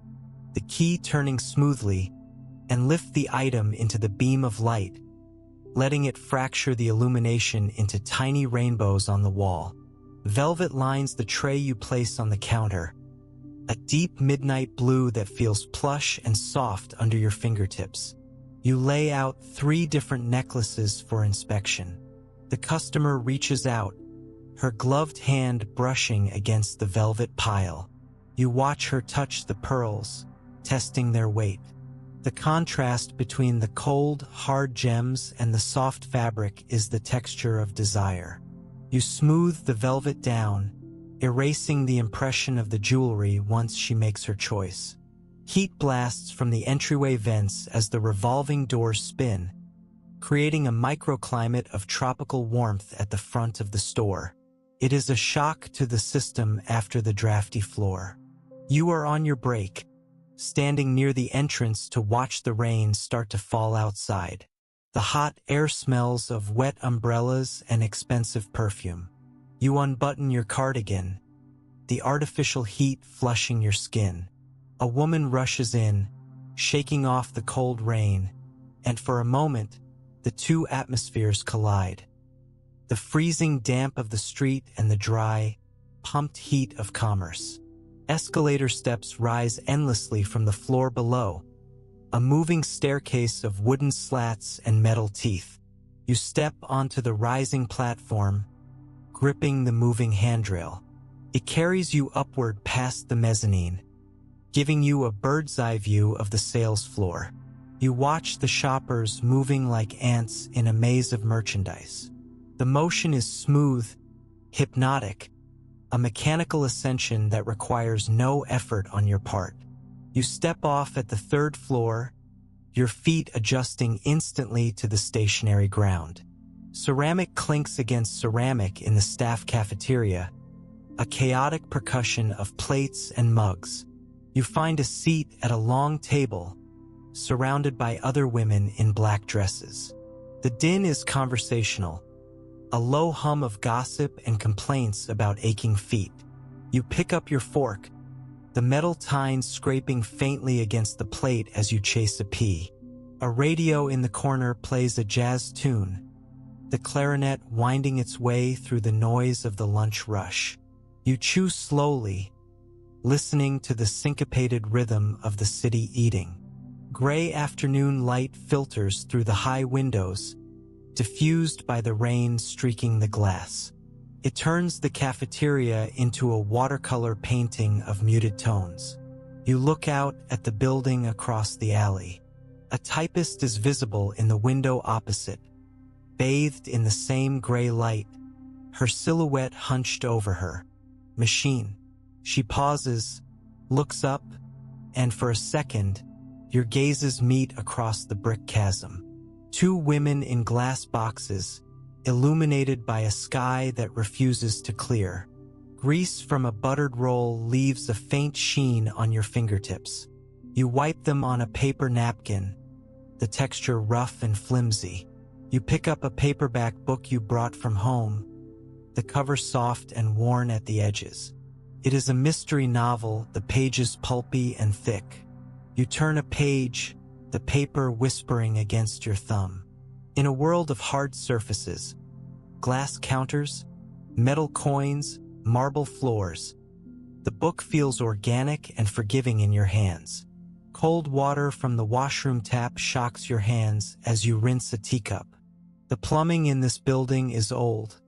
the key turning smoothly, and lift the item into the beam of light, letting it fracture the illumination into tiny rainbows on the wall. Velvet lines the tray you place on the counter, a deep midnight blue that feels plush and soft under your fingertips. You lay out 3 different necklaces for inspection. The customer reaches out, her gloved hand brushing against the velvet pile. You watch her touch the pearls, testing their weight. The contrast between the cold, hard gems and the soft fabric is the texture of desire. You smooth the velvet down, erasing the impression of the jewelry once she makes her choice. Heat blasts from the entryway vents as the revolving doors spin, creating a microclimate of tropical warmth at the front of the store. It is a shock to the system after the drafty floor. You are on your break, standing near the entrance to watch the rain start to fall outside. The hot air smells of wet umbrellas and expensive perfume. You unbutton your cardigan, the artificial heat flushing your skin. A woman rushes in, shaking off the cold rain, and for a moment, the two atmospheres collide. The freezing damp of the street and the dry, pumped heat of commerce. Escalator steps rise endlessly from the floor below, a moving staircase of wooden slats and metal teeth. You step onto the rising platform, gripping the moving handrail. It carries you upward past the mezzanine, giving you a bird's-eye view of the sales floor. You watch the shoppers moving like ants in a maze of merchandise. The motion is smooth, hypnotic, a mechanical ascension that requires no effort on your part. You step off at the third floor, your feet adjusting instantly to the stationary ground. Ceramic clinks against ceramic in the staff cafeteria, a chaotic percussion of plates and mugs. You find a seat at a long table, surrounded by other women in black dresses. The din is conversational, a low hum of gossip and complaints about aching feet. You pick up your fork, the metal tines scraping faintly against the plate as you chase a pea. A radio in the corner plays a jazz tune, the clarinet winding its way through the noise of the lunch rush. You chew slowly, listening to the syncopated rhythm of the city eating. Gray afternoon light filters through the high windows, diffused by the rain streaking the glass. It turns the cafeteria into a watercolor painting of muted tones. You look out at the building across the alley. A typist is visible in the window opposite, bathed in the same gray light, her silhouette hunched over her. Machine. She pauses, looks up, and for a second, your gazes meet across the brick chasm. Two women in glass boxes, illuminated by a sky that refuses to clear. Grease from a buttered roll leaves a faint sheen on your fingertips. You wipe them on a paper napkin, the texture rough and flimsy. You pick up a paperback book you brought from home, the cover soft and worn at the edges. It is a mystery novel, the pages pulpy and thick. You turn a page, the paper whispering against your thumb. In a world of hard surfaces, glass counters, metal coins, marble floors, the book feels organic and forgiving in your hands. Cold water from the washroom tap shocks your hands as you rinse a teacup. The plumbing in this building is old,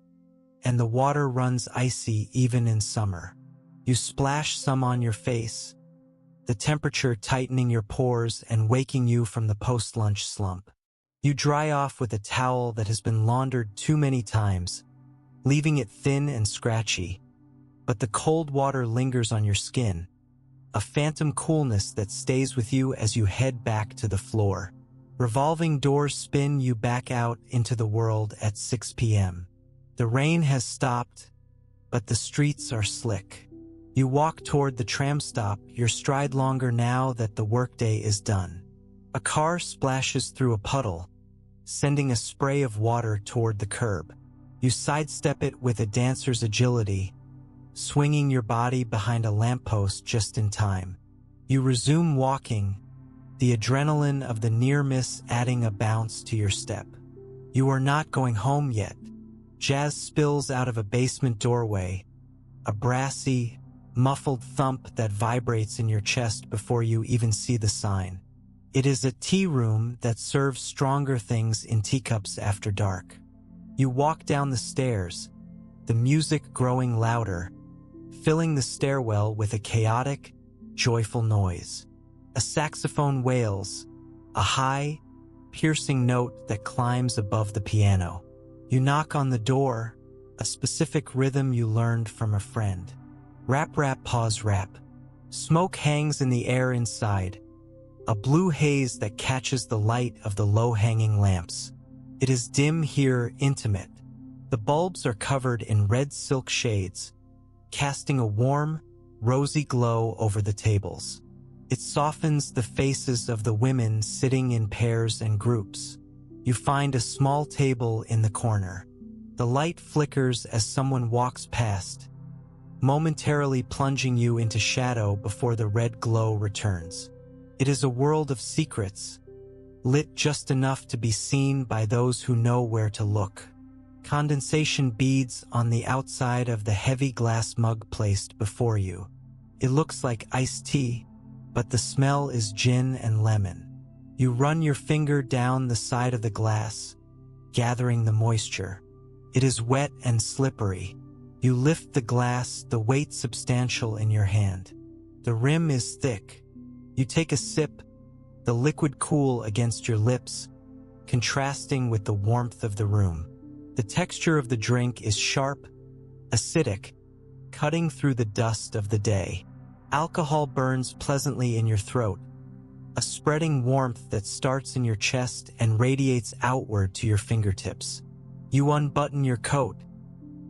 and the water runs icy even in summer. You splash some on your face, the temperature tightening your pores and waking you from the post-lunch slump. You dry off with a towel that has been laundered too many times, leaving it thin and scratchy, but the cold water lingers on your skin, a phantom coolness that stays with you as you head back to the floor. Revolving doors spin you back out into the world at 6 p.m. The rain has stopped, but the streets are slick. You walk toward the tram stop, your stride longer now that the workday is done. A car splashes through a puddle, sending a spray of water toward the curb. You sidestep it with a dancer's agility, swinging your body behind a lamppost just in time. You resume walking, the adrenaline of the near miss adding a bounce to your step. You are not going home yet. Jazz spills out of a basement doorway, a brassy, muffled thump that vibrates in your chest before you even see the sign. It is a tea room that serves stronger things in teacups after dark. You walk down the stairs, the music growing louder, filling the stairwell with a chaotic, joyful noise. A saxophone wails, a high, piercing note that climbs above the piano. You knock on the door, a specific rhythm you learned from a friend. Rap, rap, pause, rap. Smoke hangs in the air inside, a blue haze that catches the light of the low-hanging lamps. It is dim here, intimate. The bulbs are covered in red silk shades, casting a warm, rosy glow over the tables. It softens the faces of the women sitting in pairs and groups. You find a small table in the corner. The light flickers as someone walks past, momentarily plunging you into shadow before the red glow returns. It is a world of secrets, lit just enough to be seen by those who know where to look. Condensation beads on the outside of the heavy glass mug placed before you. It looks like iced tea, but the smell is gin and lemon. You run your finger down the side of the glass, gathering the moisture. It is wet and slippery. You lift the glass, the weight substantial in your hand. The rim is thick. You take a sip, the liquid cool against your lips, contrasting with the warmth of the room. The texture of the drink is sharp, acidic, cutting through the dust of the day. Alcohol burns pleasantly in your throat, a spreading warmth that starts in your chest and radiates outward to your fingertips. You unbutton your coat,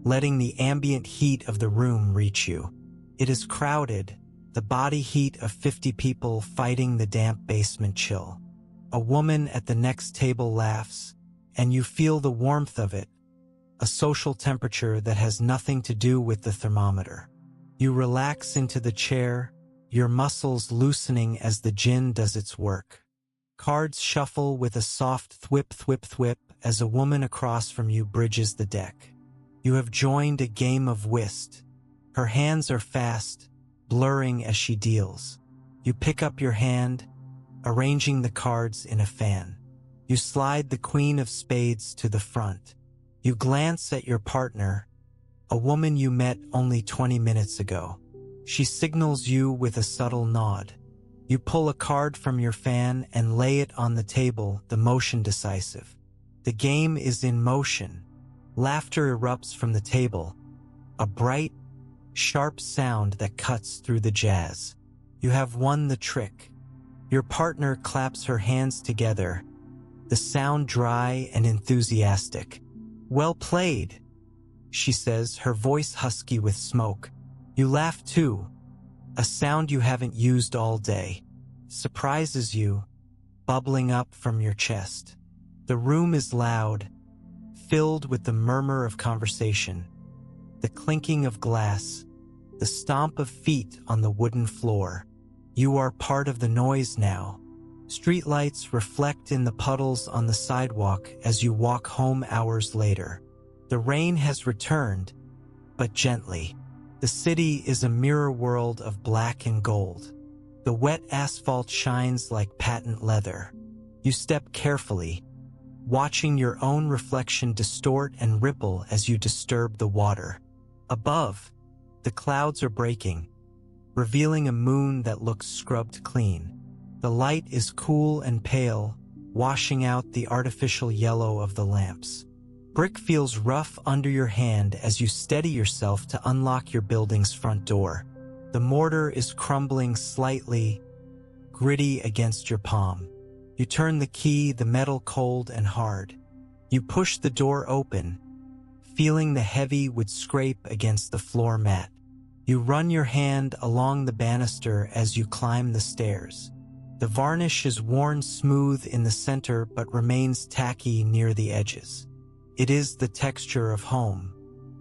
letting the ambient heat of the room reach you. It is crowded, the body heat of 50 people fighting the damp basement chill. A woman at the next table laughs, and you feel the warmth of it, a social temperature that has nothing to do with the thermometer. You relax into the chair, your muscles loosening as the gin does its work. Cards shuffle with a soft thwip thwip thwip as a woman across from you bridges the deck. You have joined a game of whist. Her hands are fast, blurring as she deals. You pick up your hand, arranging the cards in a fan. You slide the queen of spades to the front. You glance at your partner, a woman you met only 20 minutes ago. She signals you with a subtle nod. You pull a card from your fan and lay it on the table, the motion decisive. The game is in motion. Laughter erupts from the table, a bright, sharp sound that cuts through the jazz. You have won the trick. Your partner claps her hands together, the sound dry and enthusiastic. "Well played," she says, her voice husky with smoke. You laugh too, a sound you haven't used all day. Surprises you, bubbling up from your chest. The room is loud, filled with the murmur of conversation, the clinking of glass, the stomp of feet on the wooden floor. You are part of the noise now. Streetlights reflect in the puddles on the sidewalk as you walk home hours later. The rain has returned, but gently. The city is a mirror world of black and gold. The wet asphalt shines like patent leather. You step carefully, watching your own reflection distort and ripple as you disturb the water. Above, the clouds are breaking, revealing a moon that looks scrubbed clean. The light is cool and pale, washing out the artificial yellow of the lamps. Brick feels rough under your hand as you steady yourself to unlock your building's front door. The mortar is crumbling slightly, gritty against your palm. You turn the key, the metal cold and hard. You push the door open, feeling the heavy wood scrape against the floor mat. You run your hand along the banister as you climb the stairs. The varnish is worn smooth in the center but remains tacky near the edges. It is the texture of home.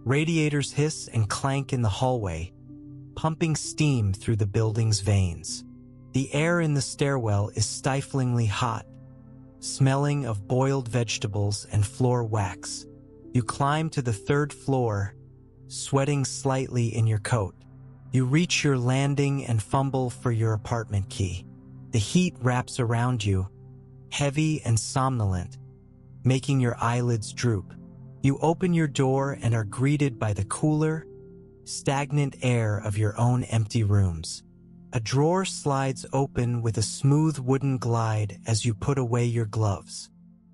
Radiators hiss and clank in the hallway, pumping steam through the building's veins. The air in the stairwell is stiflingly hot, smelling of boiled vegetables and floor wax. You climb to the third floor, sweating slightly in your coat. You reach your landing and fumble for your apartment key. The heat wraps around you, heavy and somnolent, making your eyelids droop. You open your door and are greeted by the cooler, stagnant air of your own empty rooms. A drawer slides open with a smooth wooden glide as you put away your gloves.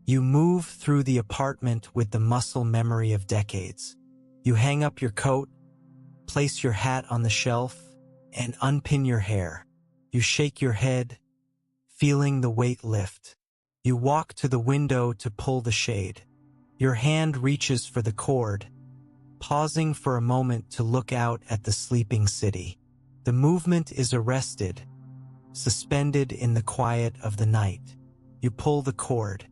You move through the apartment with the muscle memory of decades. You hang up your coat, place your hat on the shelf, and unpin your hair. You shake your head, feeling the weight lift. You walk to the window to pull the shade. Your hand reaches for the cord, pausing for a moment to look out at the sleeping city. The movement is arrested, suspended in the quiet of the night. You pull the cord.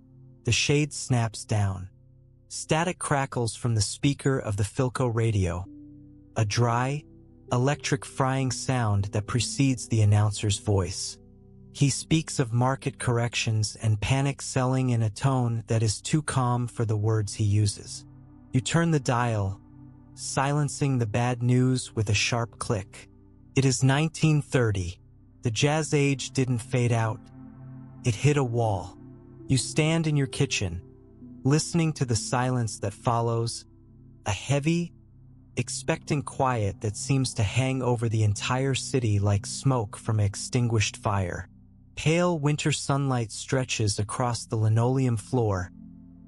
The shade snaps down. Static crackles from the speaker of the Philco radio, a dry, electric frying sound that precedes the announcer's voice. He speaks of market corrections and panic selling in a tone that is too calm for the words he uses. You turn the dial, silencing the bad news with a sharp click. It is 1930. The jazz age didn't fade out. It hit a wall. You stand in your kitchen, listening to the silence that follows, a heavy, expectant quiet that seems to hang over the entire city like smoke from an extinguished fire. Pale winter sunlight stretches across the linoleum floor,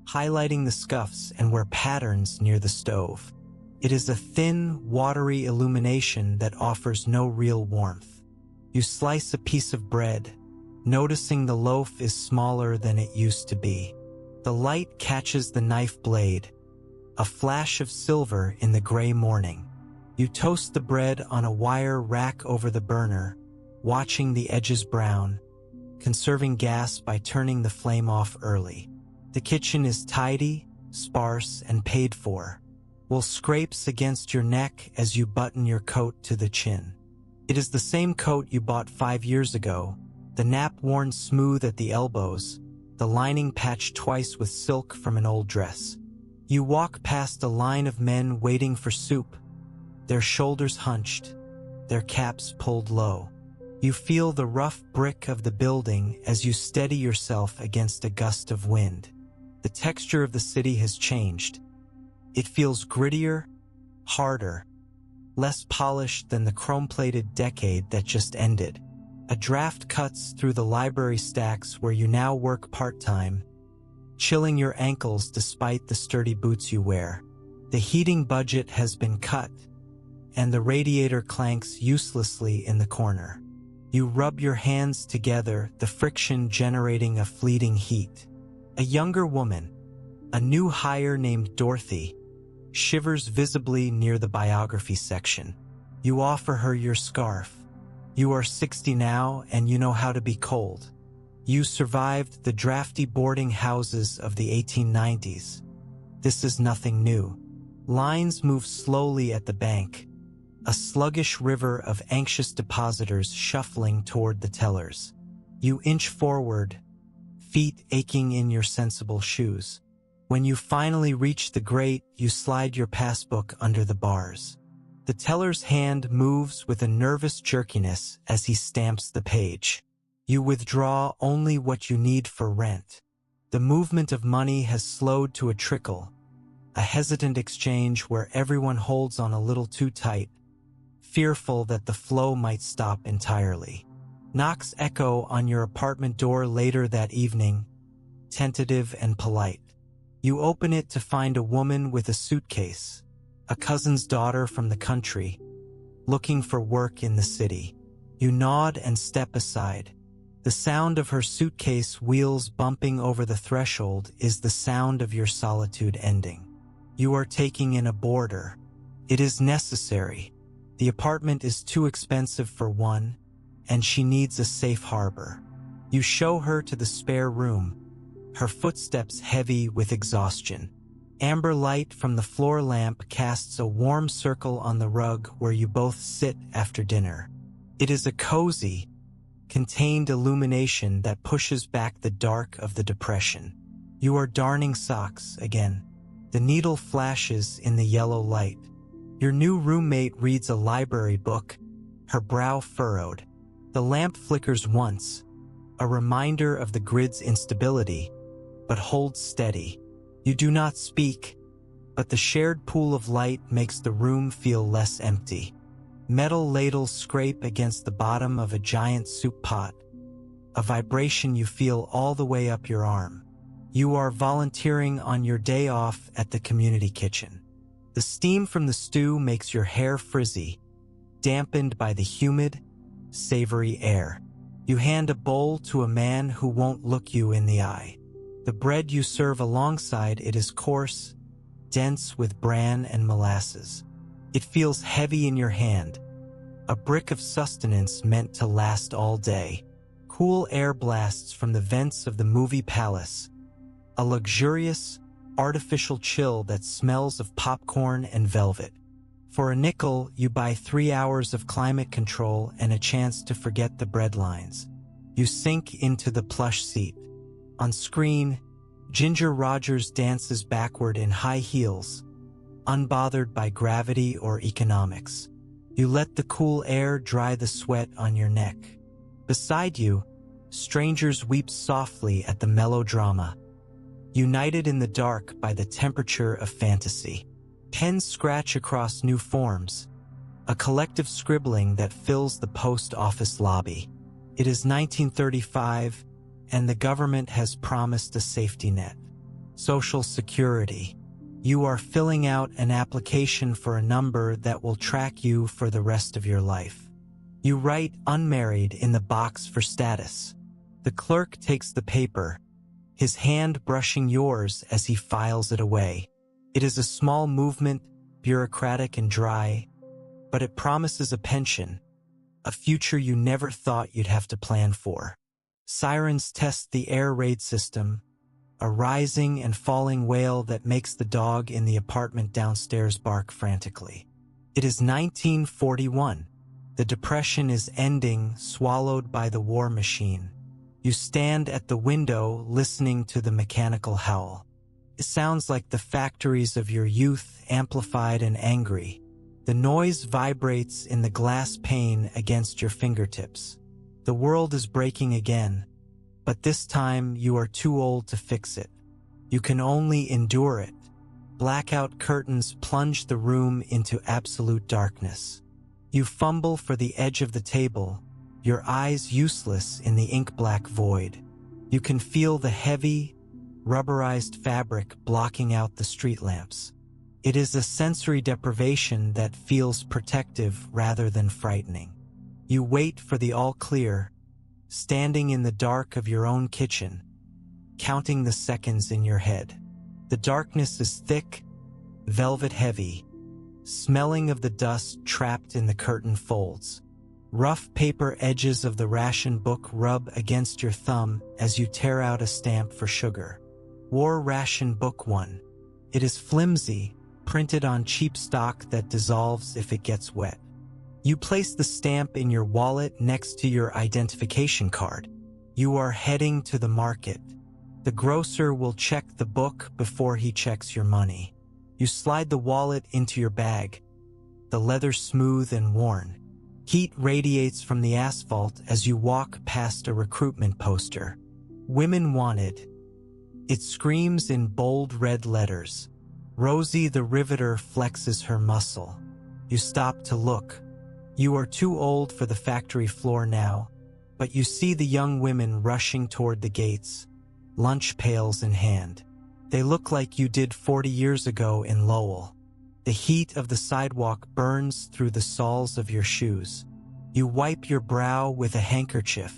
highlighting the scuffs and wear patterns near the stove. It is a thin, watery illumination that offers no real warmth. You slice a piece of bread, noticing the loaf is smaller than it used to be. The light catches the knife blade, a flash of silver in the gray morning. You toast the bread on a wire rack over the burner, watching the edges brown, conserving gas by turning the flame off early. The kitchen is tidy, sparse, and paid for. Wool scrapes against your neck as you button your coat to the chin. It is the same coat you bought 5 years ago, the nap worn smooth at the elbows, the lining patched twice with silk from an old dress. You walk past a line of men waiting for soup, their shoulders hunched, their caps pulled low. You feel the rough brick of the building as you steady yourself against a gust of wind. The texture of the city has changed. It feels grittier, harder, less polished than the chrome-plated decade that just ended. A draft cuts through the library stacks where you now work part-time, chilling your ankles despite the sturdy boots you wear. The heating budget has been cut, and the radiator clanks uselessly in the corner. You rub your hands together, the friction generating a fleeting heat. A younger woman, a new hire named Dorothy, shivers visibly near the biography section. You offer her your scarf. You are 60 now, and you know how to be cold. You survived the drafty boarding houses of the 1890s. This is nothing new. Lines move slowly at the bank, a sluggish river of anxious depositors shuffling toward the tellers. You inch forward, feet aching in your sensible shoes. When you finally reach the grate, you slide your passbook under the bars. The teller's hand moves with a nervous jerkiness as he stamps the page. You withdraw only what you need for rent. The movement of money has slowed to a trickle, a hesitant exchange where everyone holds on a little too tight, fearful that the flow might stop entirely. Knocks echo on your apartment door later that evening, tentative and polite. You open it to find a woman with a suitcase, a cousin's daughter from the country, looking for work in the city. You nod and step aside. The sound of her suitcase wheels bumping over the threshold is the sound of your solitude ending. You are taking in a boarder. It is necessary. The apartment is too expensive for one, and she needs a safe harbor. You show her to the spare room, her footsteps heavy with exhaustion. Amber light from the floor lamp casts a warm circle on the rug where you both sit after dinner. It is a cozy, contained illumination that pushes back the dark of the depression. You are darning socks again. The needle flashes in the yellow light. Your new roommate reads a library book, her brow furrowed. The lamp flickers once, a reminder of the grid's instability, but holds steady. You do not speak, but the shared pool of light makes the room feel less empty. Metal ladles scrape against the bottom of a giant soup pot, a vibration you feel all the way up your arm. You are volunteering on your day off at the community kitchen. The steam from the stew makes your hair frizzy, dampened by the humid, savory air. You hand a bowl to a man who won't look you in the eye. The bread you serve alongside it is coarse, dense with bran and molasses. It feels heavy in your hand, a brick of sustenance meant to last all day. Cool air blasts from the vents of the movie palace, a luxurious, artificial chill that smells of popcorn and velvet. For a nickel, you buy 3 hours of climate control and a chance to forget the breadlines. You sink into the plush seat. On screen, Ginger Rogers dances backward in high heels, unbothered by gravity or economics. You let the cool air dry the sweat on your neck. Beside you, strangers weep softly at the melodrama, united in the dark by the temperature of fantasy. Pens scratch across new forms, a collective scribbling that fills the post office lobby. It is 1935, and the government has promised a safety net. Social Security. You are filling out an application for a number that will track you for the rest of your life. You write unmarried in the box for status. The clerk takes the paper, his hand brushing yours as he files it away. It is a small movement, bureaucratic and dry, but it promises a pension, a future you never thought you'd have to plan for. Sirens test the air raid system, a rising and falling wail that makes the dog in the apartment downstairs bark frantically. It is 1941. The Depression is ending, swallowed by the war machine. You stand at the window listening to the mechanical howl. It sounds like the factories of your youth, amplified and angry. The noise vibrates in the glass pane against your fingertips. The world is breaking again, but this time you are too old to fix it. You can only endure it. Blackout curtains plunge the room into absolute darkness. You fumble for the edge of the table, your eyes useless in the ink-black void. You can feel the heavy, rubberized fabric blocking out the street lamps. It is a sensory deprivation that feels protective rather than frightening. You wait for the all-clear, standing in the dark of your own kitchen, counting the seconds in your head. The darkness is thick, velvet-heavy, smelling of the dust trapped in the curtain folds. Rough paper edges of the ration book rub against your thumb as you tear out a stamp for sugar. War Ration Book 1. It is flimsy, printed on cheap stock that dissolves if it gets wet. You place the stamp in your wallet next to your identification card. You are heading to the market. The grocer will check the book before he checks your money. You slide the wallet into your bag, the leather smooth and worn. Heat radiates from the asphalt as you walk past a recruitment poster. Women Wanted. It screams in bold red letters. Rosie the Riveter flexes her muscle. You stop to look. You are too old for the factory floor now, but you see the young women rushing toward the gates, lunch pails in hand. They look like you did 40 years ago in Lowell. The heat of the sidewalk burns through the soles of your shoes. You wipe your brow with a handkerchief.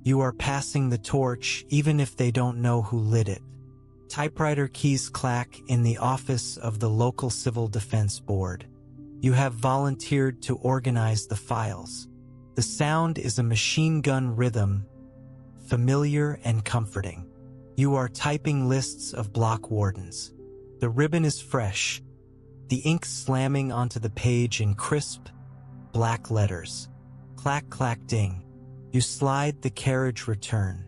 You are passing the torch even if they don't know who lit it. Typewriter keys clack in the office of the local civil defense board. You have volunteered to organize the files. The sound is a machine gun rhythm, familiar and comforting. You are typing lists of block wardens. The ribbon is fresh, the ink slamming onto the page in crisp, black letters. Clack, clack, ding. You slide the carriage return.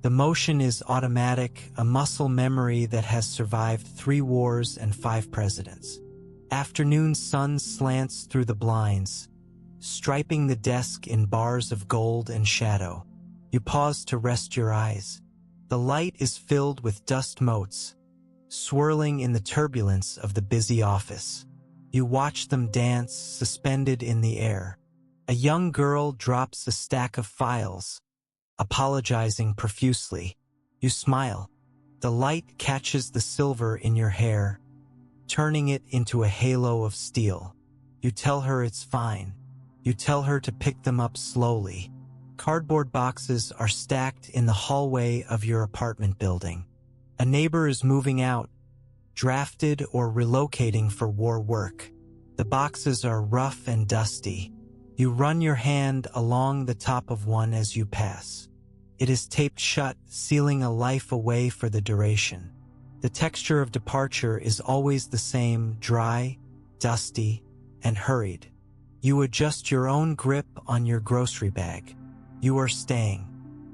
The motion is automatic, a muscle memory that has survived 3 wars and 5 presidents. Afternoon sun slants through the blinds, striping the desk in bars of gold and shadow. You pause to rest your eyes. The light is filled with dust motes, swirling in the turbulence of the busy office. You watch them dance, suspended in the air. A young girl drops a stack of files, apologizing profusely. You smile. The light catches the silver in your hair, turning it into a halo of steel. You tell her it's fine. You tell her to pick them up slowly. Cardboard boxes are stacked in the hallway of your apartment building. A neighbor is moving out, drafted or relocating for war work. The boxes are rough and dusty. You run your hand along the top of one as you pass. It is taped shut, sealing a life away for the duration. The texture of departure is always the same, dry, dusty, and hurried. You adjust your own grip on your grocery bag. You are staying.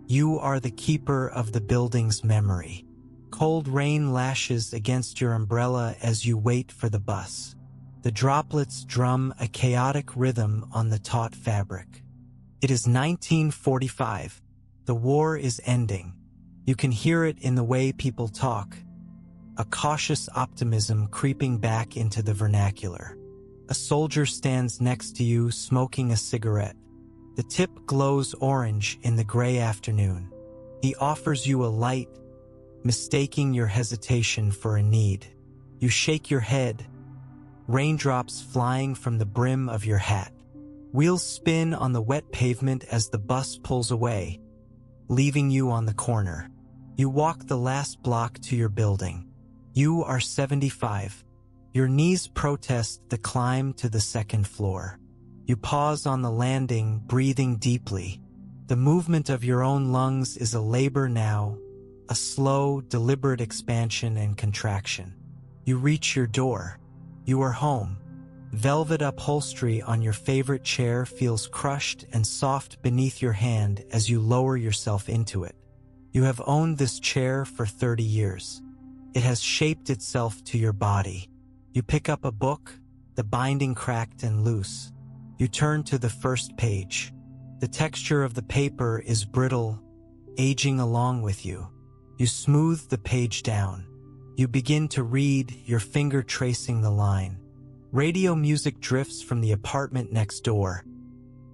You are the keeper of the building's memory. Cold rain lashes against your umbrella as you wait for the bus. The droplets drum a chaotic rhythm on the taut fabric. It is 1945. The war is ending. You can hear it in the way people talk. A cautious optimism creeping back into the vernacular. A soldier stands next to you, smoking a cigarette. The tip glows orange in the gray afternoon. He offers you a light, mistaking your hesitation for a need. You shake your head, raindrops flying from the brim of your hat. Wheels spin on the wet pavement as the bus pulls away, leaving you on the corner. You walk the last block to your building. You are 75. Your knees protest the climb to the second floor. You pause on the landing, breathing deeply. The movement of your own lungs is a labor now, a slow, deliberate expansion and contraction. You reach your door. You are home. Velvet upholstery on your favorite chair feels crushed and soft beneath your hand as you lower yourself into it. You have owned this chair for 30 years. It has shaped itself to your body. You pick up a book, the binding cracked and loose. You turn to the first page. The texture of the paper is brittle, aging along with you. You smooth the page down. You begin to read, your finger tracing the line. Radio music drifts from the apartment next door.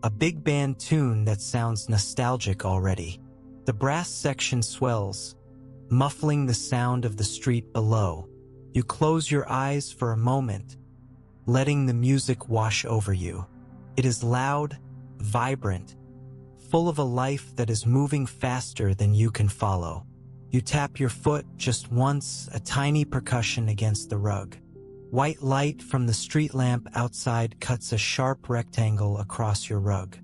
A big band tune that sounds nostalgic already. The brass section swells, muffling the sound of the street below. You close your eyes for a moment, letting the music wash over you. It is loud, vibrant, full of a life that is moving faster than you can follow. You tap your foot just once, a tiny percussion against the rug. White light from the street lamp outside cuts a sharp rectangle across your rug.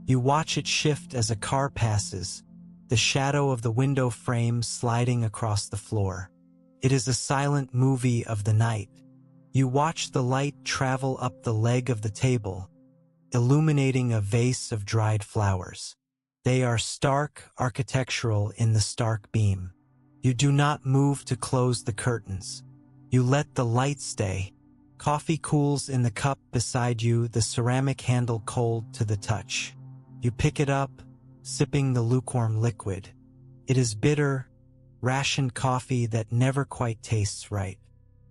You watch it shift as a car passes, the shadow of the window frame sliding across the floor. It is a silent movie of the night. You watch the light travel up the leg of the table, illuminating a vase of dried flowers. They are stark, architectural in the stark beam. You do not move to close the curtains. You let the light stay. Coffee cools in the cup beside you, the ceramic handle cold to the touch. You pick it up, sipping the lukewarm liquid. It is bitter, rationed coffee that never quite tastes right.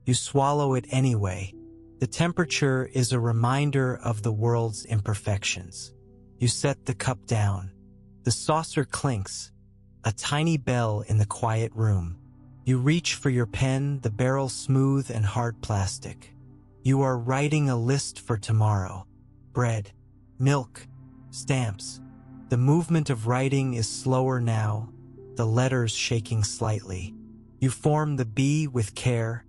You swallow it anyway. The temperature is a reminder of the world's imperfections. You set the cup down. The saucer clinks, a tiny bell in the quiet room. You reach for your pen, the barrel smooth and hard plastic. You are writing a list for tomorrow. Bread, milk, stamps. The movement of writing is slower now, the letters shaking slightly. You form the B with care,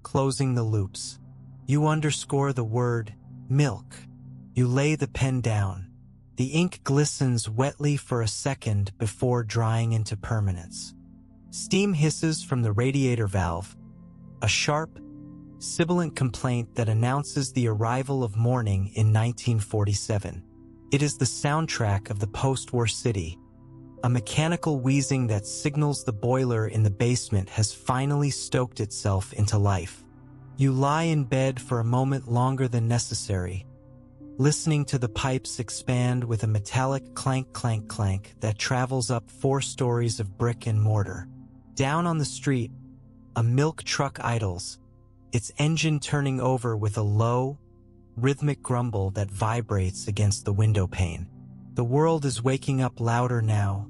closing the loops. You underscore the word milk. You lay the pen down. The ink glistens wetly for a second before drying into permanence. Steam hisses from the radiator valve, a sharp, sibilant complaint that announces the arrival of morning in 1947. It is the soundtrack of the post-war city, a mechanical wheezing that signals the boiler in the basement has finally stoked itself into life. You lie in bed for a moment longer than necessary, listening to the pipes expand with a metallic clank clank clank that travels up 4 stories of brick and mortar. Down on the street, a milk truck idles, its engine turning over with a low, rhythmic grumble that vibrates against the window pane. The world is waking up louder now,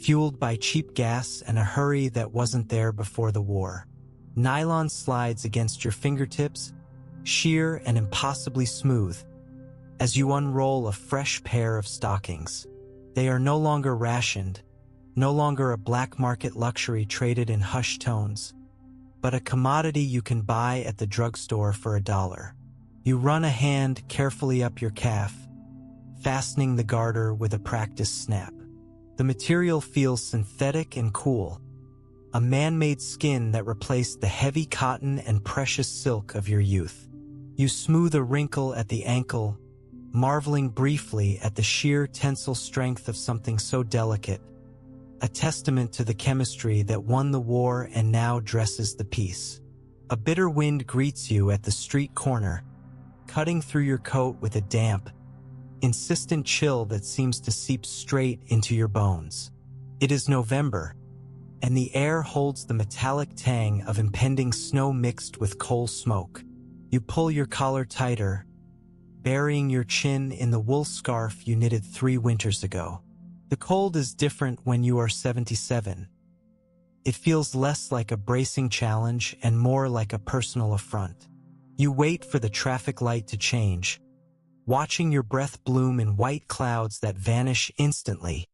fueled by cheap gas and a hurry that wasn't there before the war. Nylon slides against your fingertips, sheer and impossibly smooth, as you unroll a fresh pair of stockings. They are no longer rationed, no longer a black market luxury traded in hushed tones, but a commodity you can buy at the drugstore for $1. You run a hand carefully up your calf, fastening the garter with a practiced snap. The material feels synthetic and cool, a man-made skin that replaced the heavy cotton and precious silk of your youth. You smooth a wrinkle at the ankle, marveling briefly at the sheer tensile strength of something so delicate, a testament to the chemistry that won the war and now dresses the peace. A bitter wind greets you at the street corner, cutting through your coat with a damp, insistent chill that seems to seep straight into your bones. It is November, and the air holds the metallic tang of impending snow mixed with coal smoke. You pull your collar tighter, burying your chin in the wool scarf you knitted 3 winters ago. The cold is different when you are 77. It feels less like a bracing challenge and more like a personal affront. You wait for the traffic light to change, watching your breath bloom in white clouds that vanish instantly,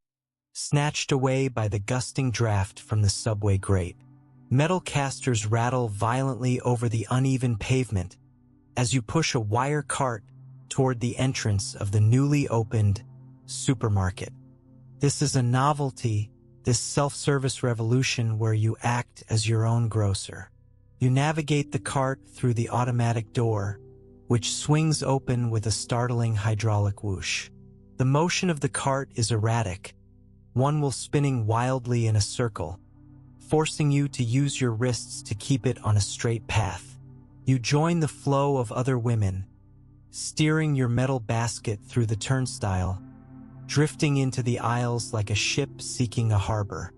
snatched away by the gusting draft from the subway grate. Metal casters rattle violently over the uneven pavement as you push a wire cart toward the entrance of the newly opened supermarket. This is a novelty, this self-service revolution where you act as your own grocer. You navigate the cart through the automatic door, which swings open with a startling hydraulic whoosh. The motion of the cart is erratic, one wheel spinning wildly in a circle, forcing you to use your wrists to keep it on a straight path. You join the flow of other women, steering your metal basket through the turnstile, drifting into the aisles like a ship seeking a harbor.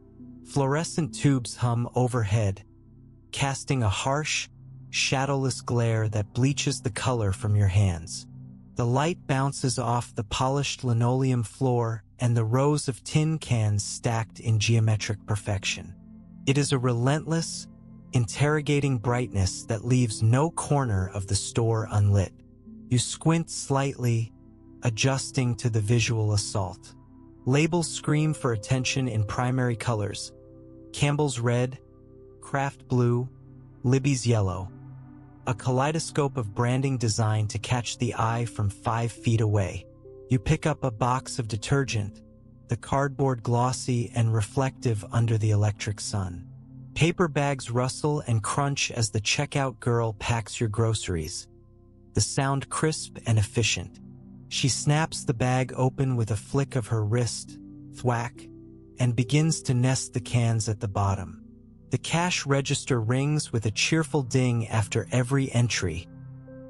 Fluorescent tubes hum overhead, casting a harsh, shadowless glare that bleaches the color from your hands. The light bounces off the polished linoleum floor and the rows of tin cans stacked in geometric perfection. It is a relentless, interrogating brightness that leaves no corner of the store unlit. You squint slightly, adjusting to the visual assault. Labels scream for attention in primary colors: Campbell's red, Kraft blue, Libby's yellow. A kaleidoscope of branding designed to catch the eye from 5 feet away. You pick up a box of detergent, the cardboard glossy and reflective under the electric sun. Paper bags rustle and crunch as the checkout girl packs your groceries, the sound crisp and efficient. She snaps the bag open with a flick of her wrist, thwack, and begins to nest the cans at the bottom. The cash register rings with a cheerful ding after every entry,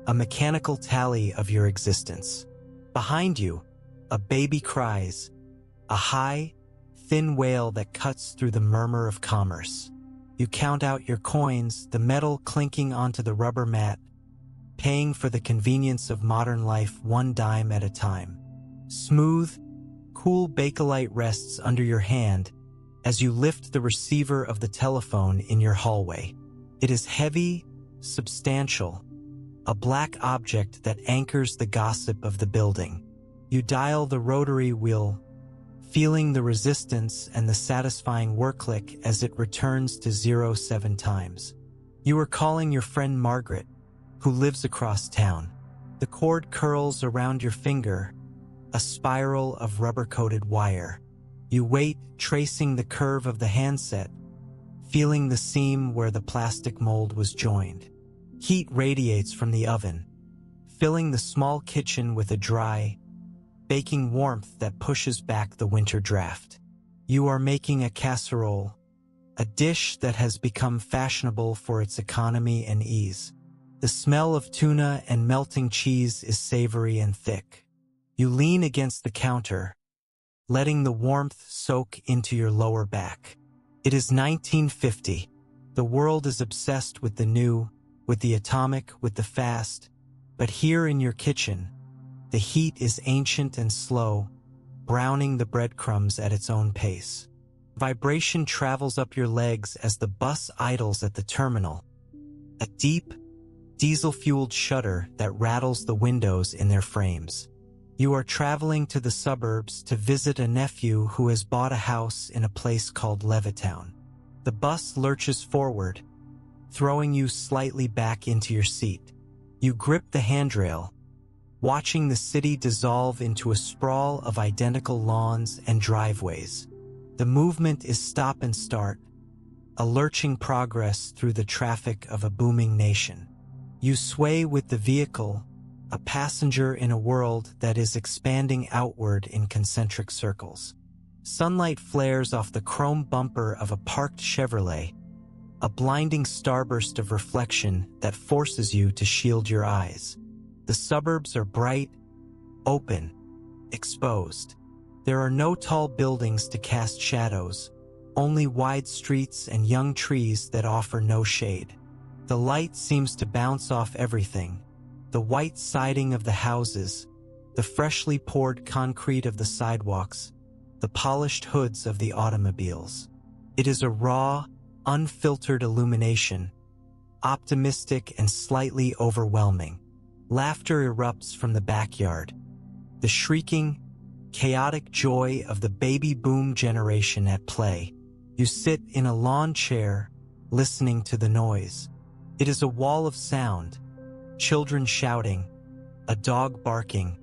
a mechanical tally of your existence. Behind you, a baby cries, a high, thin wail that cuts through the murmur of commerce. You count out your coins, the metal clinking onto the rubber mat, paying for the convenience of modern life 1 dime at a time. Smooth, cool Bakelite rests under your hand as you lift the receiver of the telephone in your hallway. It is heavy, substantial, a black object that anchors the gossip of the building. You dial the rotary wheel, feeling the resistance and the satisfying work click as it returns to 0 7 times. You are calling your friend Margaret, who lives across town. The cord curls around your finger, a spiral of rubber-coated wire. You wait, tracing the curve of the handset, feeling the seam where the plastic mold was joined. Heat radiates from the oven, filling the small kitchen with a dry, baking warmth that pushes back the winter draft. You are making a casserole, a dish that has become fashionable for its economy and ease. The smell of tuna and melting cheese is savory and thick. You lean against the counter, letting the warmth soak into your lower back. It is 1950. The world is obsessed with the new, with the atomic, with the fast. But here in your kitchen, the heat is ancient and slow, browning the breadcrumbs at its own pace. Vibration travels up your legs as the bus idles at the terminal, a deep, diesel-fueled shudder that rattles the windows in their frames. You are traveling to the suburbs to visit a nephew who has bought a house in a place called Levittown. The bus lurches forward, throwing you slightly back into your seat. You grip the handrail, watching the city dissolve into a sprawl of identical lawns and driveways. The movement is stop and start, a lurching progress through the traffic of a booming nation. You sway with the vehicle, a passenger in a world that is expanding outward in concentric circles. Sunlight flares off the chrome bumper of a parked Chevrolet, a blinding starburst of reflection that forces you to shield your eyes. The suburbs are bright, open, exposed. There are no tall buildings to cast shadows, only wide streets and young trees that offer no shade. The light seems to bounce off everything: the white siding of the houses, the freshly poured concrete of the sidewalks, the polished hoods of the automobiles. It is a raw, unfiltered illumination, optimistic and slightly overwhelming. Laughter erupts from the backyard, the shrieking, chaotic joy of the baby boom generation at play. You sit in a lawn chair, listening to the noise. It is a wall of sound: children shouting, a dog barking,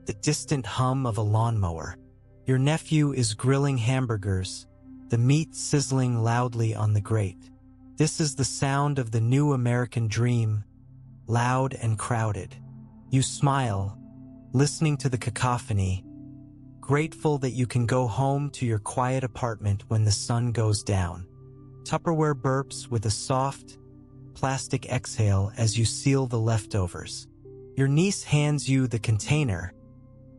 the distant hum of a lawnmower. Your nephew is grilling hamburgers, the meat sizzling loudly on the grate. This is the sound of the new American dream, loud and crowded. You smile, listening to the cacophony, grateful that you can go home to your quiet apartment when the sun goes down. Tupperware burps with a soft, plastic exhale as you seal the leftovers. Your niece hands you the container,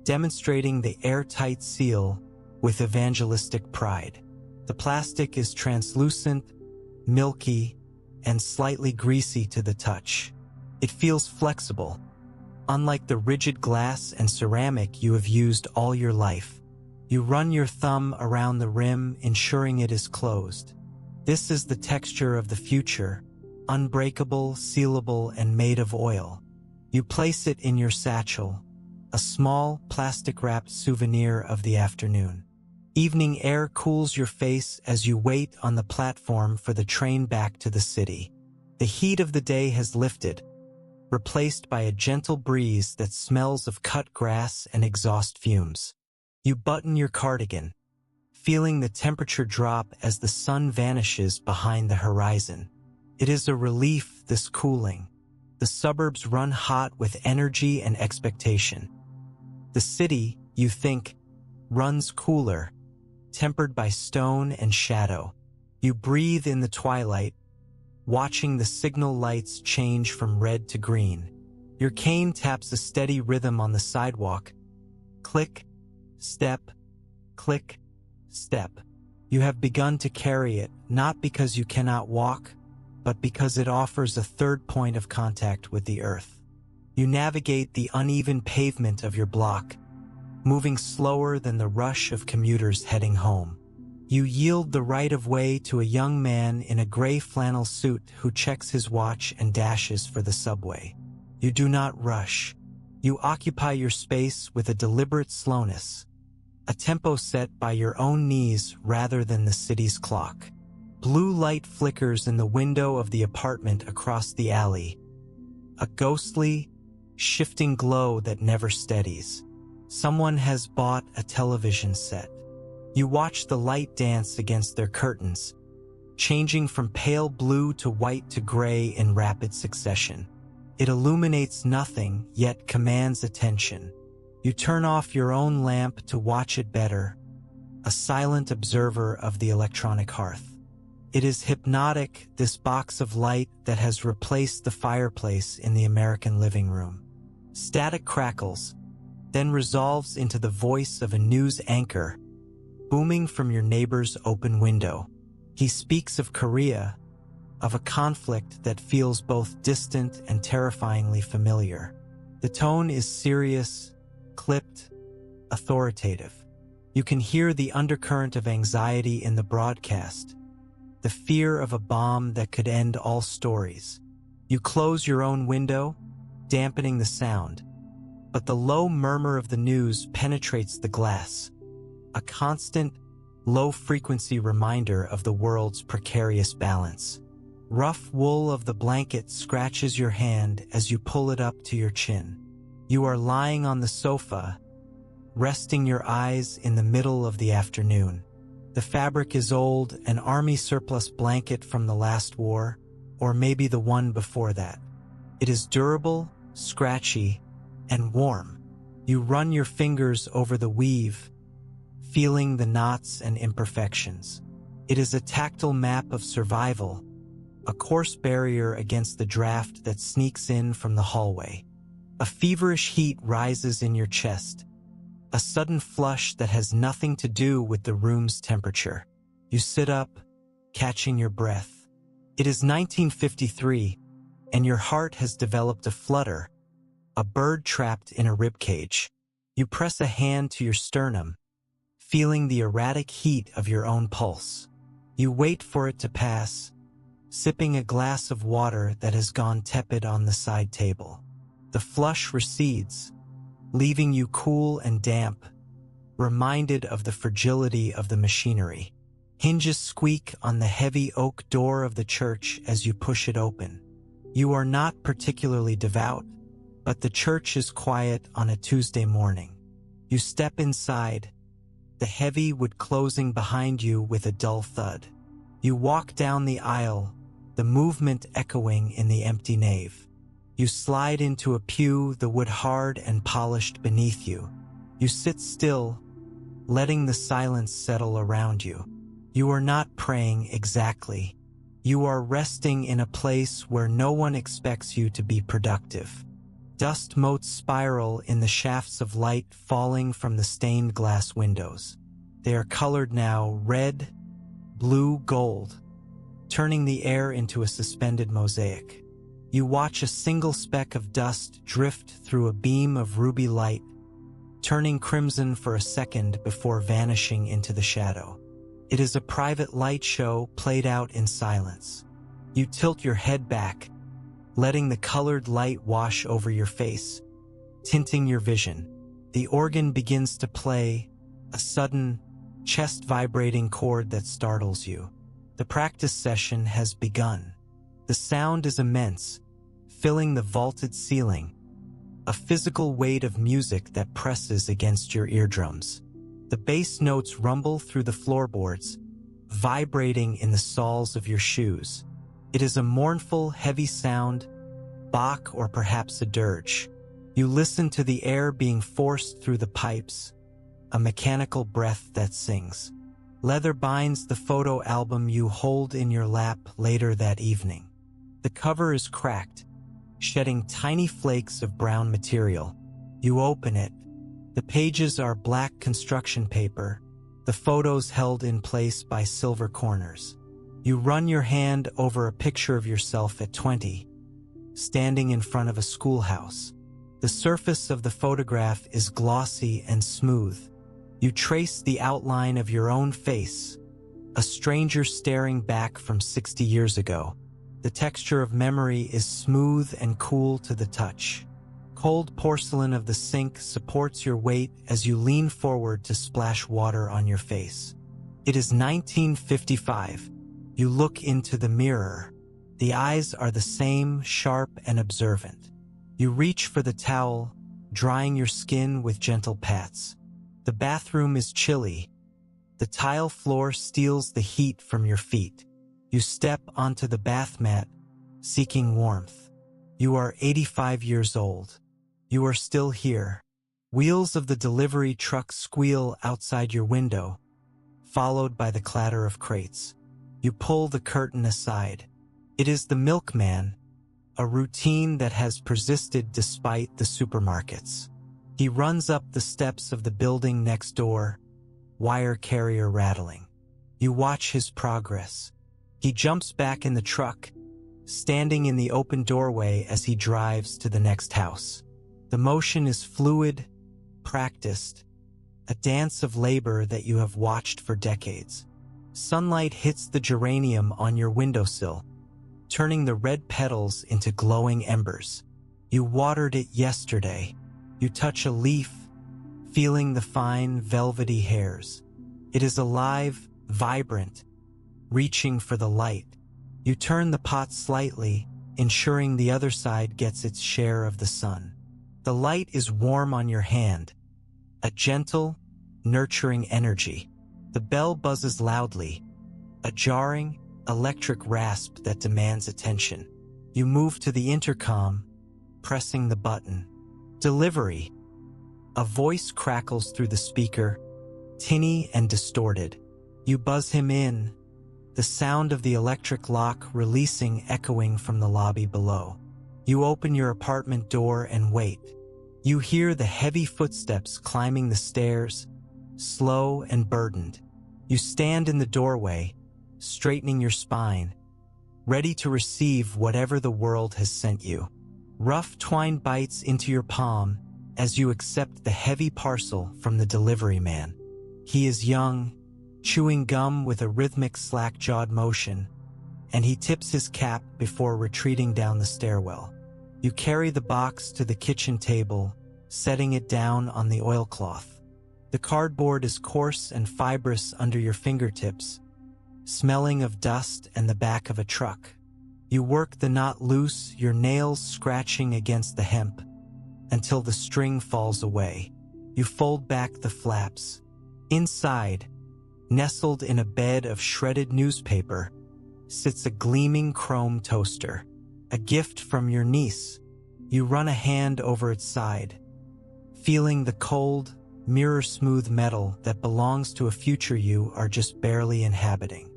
demonstrating the airtight seal with evangelistic pride. The plastic is translucent, milky, and slightly greasy to the touch. It feels flexible, unlike the rigid glass and ceramic you have used all your life. You run your thumb around the rim, ensuring it is closed. This is the texture of the future: unbreakable, sealable, and made of oil. You place it in your satchel, a small, plastic-wrapped souvenir of the afternoon. Evening air cools your face as you wait on the platform for the train back to the city. The heat of the day has lifted, replaced by a gentle breeze that smells of cut grass and exhaust fumes. You button your cardigan, feeling the temperature drop as the sun vanishes behind the horizon. It is a relief, this cooling. The suburbs run hot with energy and expectation. The city, you think, runs cooler, tempered by stone and shadow. You breathe in the twilight, watching the signal lights change from red to green. Your cane taps a steady rhythm on the sidewalk. Click, step, click, step. You have begun to carry it, not because you cannot walk, but because it offers a third point of contact with the earth. You navigate the uneven pavement of your block, moving slower than the rush of commuters heading home. You yield the right of way to a young man in a gray flannel suit who checks his watch and dashes for the subway. You do not rush. You occupy your space with a deliberate slowness, a tempo set by your own knees rather than the city's clock. Blue light flickers in the window of the apartment across the alley, a ghostly, shifting glow that never steadies. Someone has bought a television set. You watch the light dance against their curtains, changing from pale blue to white to gray in rapid succession. It illuminates nothing, yet commands attention. You turn off your own lamp to watch it better, a silent observer of the electronic hearth. It is hypnotic, this box of light that has replaced the fireplace in the American living room. Static crackles, then resolves into the voice of a news anchor, booming from your neighbor's open window. He speaks of Korea, of a conflict that feels both distant and terrifyingly familiar. The tone is serious, clipped, authoritative. You can hear the undercurrent of anxiety in the broadcast, the fear of a bomb that could end all stories. You close your own window, dampening the sound, but the low murmur of the news penetrates the glass, a constant, low-frequency reminder of the world's precarious balance. Rough wool of the blanket scratches your hand as you pull it up to your chin. You are lying on the sofa, resting your eyes in the middle of the afternoon. The fabric is old, an army surplus blanket from the last war, or maybe the one before that. It is durable, scratchy, and warm. You run your fingers over the weave, feeling the knots and imperfections. It is a tactile map of survival, a coarse barrier against the draft that sneaks in from the hallway. A feverish heat rises in your chest, a sudden flush that has nothing to do with the room's temperature. You sit up, catching your breath. It is 1953, and your heart has developed a flutter, a bird trapped in a ribcage. You press a hand to your sternum, feeling the erratic heat of your own pulse. You wait for it to pass, sipping a glass of water that has gone tepid on the side table. The flush recedes, leaving you cool and damp, reminded of the fragility of the machinery. Hinges squeak on the heavy oak door of the church as you push it open. You are not particularly devout, but the church is quiet on a Tuesday morning. You step inside, the heavy wood closing behind you with a dull thud. You walk down the aisle, the movement echoing in the empty nave. You slide into a pew, the wood hard and polished beneath you. You sit still, letting the silence settle around you. You are not praying exactly. You are resting in a place where no one expects you to be productive. Dust motes spiral in the shafts of light falling from the stained glass windows. They are colored now red, blue, gold, turning the air into a suspended mosaic. You watch a single speck of dust drift through a beam of ruby light, turning crimson for a second before vanishing into the shadow. It is a private light show played out in silence. You tilt your head back, letting the colored light wash over your face, tinting your vision. The organ begins to play, a sudden, chest-vibrating chord that startles you. The practice session has begun. The sound is immense, filling the vaulted ceiling, a physical weight of music that presses against your eardrums. The bass notes rumble through the floorboards, vibrating in the soles of your shoes. It is a mournful, heavy sound, Bach or perhaps a dirge. You listen to the air being forced through the pipes, a mechanical breath that sings. Leather binds the photo album you hold in your lap later that evening. The cover is cracked, shedding tiny flakes of brown material. You open it. The pages are black construction paper, the photos held in place by silver corners. You run your hand over a picture of yourself at 20, standing in front of a schoolhouse. The surface of the photograph is glossy and smooth. You trace the outline of your own face, a stranger staring back from 60 years ago. The texture of memory is smooth and cool to the touch. Cold porcelain of the sink supports your weight as you lean forward to splash water on your face. It is 1955. You look into the mirror. The eyes are the same, sharp and observant. You reach for the towel, drying your skin with gentle pats. The bathroom is chilly. The tile floor steals the heat from your feet. You step onto the bath mat, seeking warmth. You are 85 years old. You are still here. Wheels of the delivery truck squeal outside your window, followed by the clatter of crates. You pull the curtain aside. It is the milkman, a routine that has persisted despite the supermarkets. He runs up the steps of the building next door, wire carrier rattling. You watch his progress. He jumps back in the truck, standing in the open doorway as he drives to the next house. The motion is fluid, practiced, a dance of labor that you have watched for decades. Sunlight hits the geranium on your windowsill, turning the red petals into glowing embers. You watered it yesterday. You touch a leaf, feeling the fine, velvety hairs. It is alive, vibrant, reaching for the light. You turn the pot slightly, ensuring the other side gets its share of the sun. The light is warm on your hand, a gentle, nurturing energy. The bell buzzes loudly, a jarring, electric rasp that demands attention. You move to the intercom, pressing the button. Delivery. A voice crackles through the speaker, tinny and distorted. You buzz him in, the sound of the electric lock releasing echoing from the lobby below. You open your apartment door and wait. You hear the heavy footsteps climbing the stairs, slow and burdened. You stand in the doorway, straightening your spine, ready to receive whatever the world has sent you. Rough twine bites into your palm as you accept the heavy parcel from the delivery man. He is young, chewing gum with a rhythmic slack-jawed motion, and he tips his cap before retreating down the stairwell. You carry the box to the kitchen table, setting it down on the oilcloth. The cardboard is coarse and fibrous under your fingertips, smelling of dust and the back of a truck. You work the knot loose, your nails scratching against the hemp, until the string falls away. You fold back the flaps. Inside, nestled in a bed of shredded newspaper, sits a gleaming chrome toaster, a gift from your niece. You run a hand over its side, feeling the cold, mirror-smooth metal that belongs to a future you are just barely inhabiting.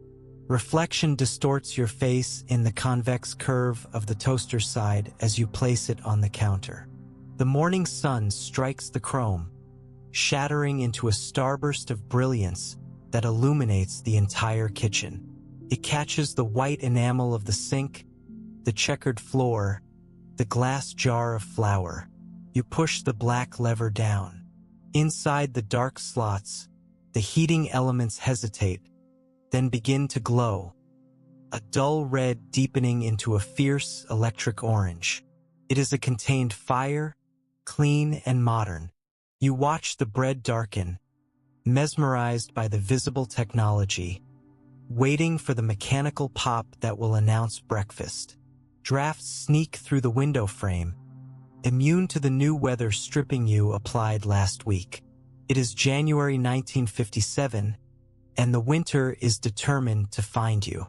Reflection distorts your face in the convex curve of the toaster's side as you place it on the counter. The morning sun strikes the chrome, shattering into a starburst of brilliance that illuminates the entire kitchen. It catches the white enamel of the sink, the checkered floor, the glass jar of flour. You push the black lever down. Inside the dark slots, the heating elements hesitate, then begin to glow, a dull red deepening into a fierce electric orange. It is a contained fire, clean and modern. You watch the bread darken, mesmerized by the visible technology, waiting for the mechanical pop that will announce breakfast. Drafts sneak through the window frame, immune to the new weather stripping you applied last week. It is January 1957, and the winter is determined to find you.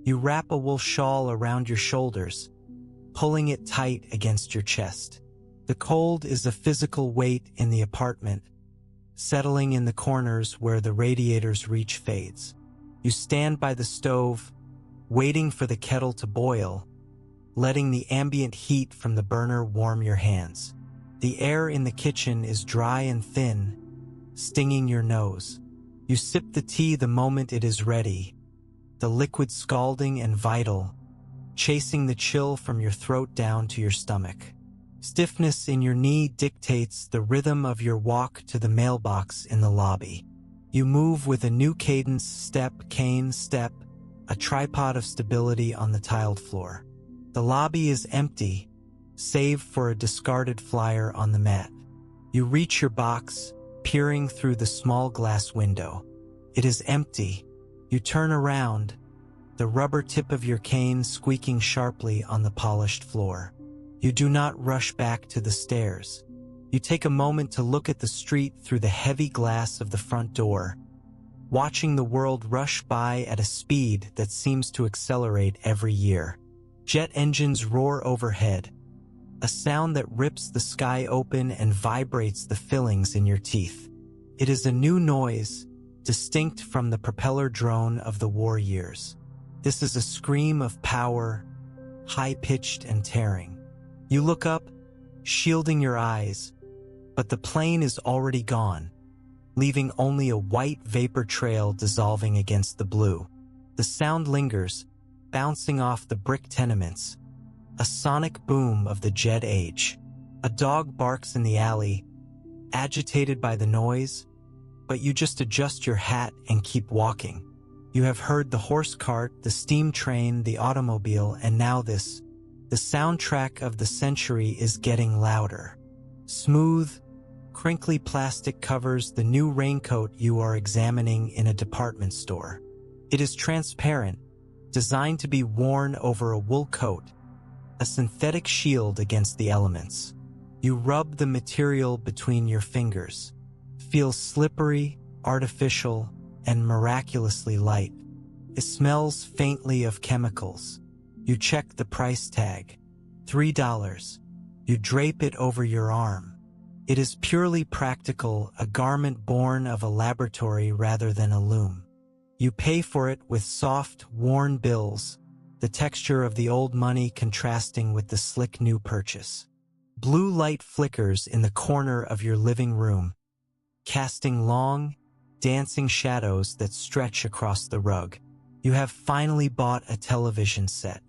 You wrap a wool shawl around your shoulders, pulling it tight against your chest. The cold is a physical weight in the apartment, settling in the corners where the radiator's reach fades. You stand by the stove, waiting for the kettle to boil, letting the ambient heat from the burner warm your hands. The air in the kitchen is dry and thin, stinging your nose. You sip the tea the moment it is ready, the liquid scalding and vital, chasing the chill from your throat down to your stomach. Stiffness in your knee dictates the rhythm of your walk to the mailbox in the lobby. You move with a new cadence, step, cane, step, a tripod of stability on the tiled floor. The lobby is empty, save for a discarded flyer on the mat. You reach your box, peering through the small glass window. It is empty. You turn around, the rubber tip of your cane squeaking sharply on the polished floor. You do not rush back to the stairs. You take a moment to look at the street through the heavy glass of the front door, watching the world rush by at a speed that seems to accelerate every year. Jet engines roar overhead, a sound that rips the sky open and vibrates the fillings in your teeth. It is a new noise, distinct from the propeller drone of the war years. This is a scream of power, high-pitched and tearing. You look up, shielding your eyes, but the plane is already gone, leaving only a white vapor trail dissolving against the blue. The sound lingers, bouncing off the brick tenements, a sonic boom of the jet age. A dog barks in the alley, agitated by the noise, but you just adjust your hat and keep walking. You have heard the horse cart, the steam train, the automobile, and now this. The soundtrack of the century is getting louder. Smooth, crinkly plastic covers the new raincoat you are examining in a department store. It is transparent, designed to be worn over a wool coat, a synthetic shield against the elements. You rub the material between your fingers. Feels slippery, artificial, and miraculously light. It smells faintly of chemicals. You check the price tag. $3. You drape it over your arm. It is purely practical, a garment born of a laboratory rather than a loom. You pay for it with soft, worn bills, the texture of the old money contrasting with the slick new purchase. Blue light flickers in the corner of your living room, casting long, dancing shadows that stretch across the rug. You have finally bought a television set.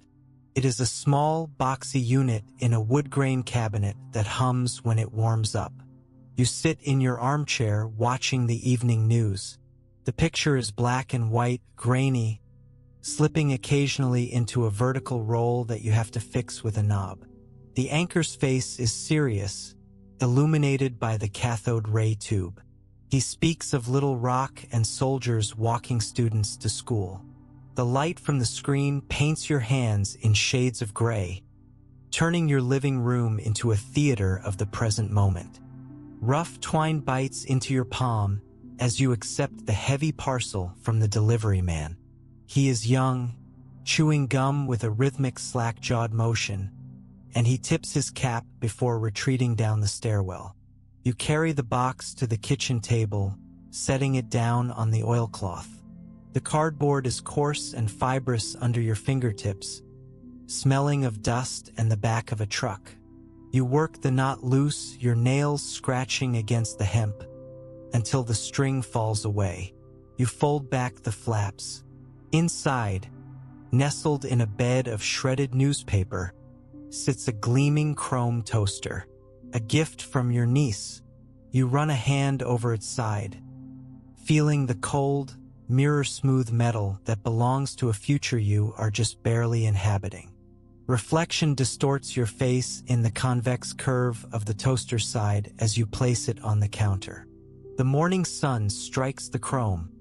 It is a small, boxy unit in a wood-grain cabinet that hums when it warms up. You sit in your armchair watching the evening news. The picture is black and white, grainy, slipping occasionally into a vertical roll that you have to fix with a knob. The anchor's face is serious, illuminated by the cathode ray tube. He speaks of Little Rock and soldiers walking students to school. The light from the screen paints your hands in shades of gray, turning your living room into a theater of the present moment. Rough twine bites into your palm as you accept the heavy parcel from the delivery man. He is young, chewing gum with a rhythmic slack-jawed motion, and he tips his cap before retreating down the stairwell. You carry the box to the kitchen table, setting it down on the oilcloth. The cardboard is coarse and fibrous under your fingertips, smelling of dust and the back of a truck. You work the knot loose, your nails scratching against the hemp, until the string falls away. You fold back the flaps. Inside, nestled in a bed of shredded newspaper, sits a gleaming chrome toaster, a gift from your niece. You run a hand over its side, feeling the cold, mirror-smooth metal that belongs to a future you are just barely inhabiting. Reflection distorts your face in the convex curve of the toaster's side as you place it on the counter. The morning sun strikes the chrome,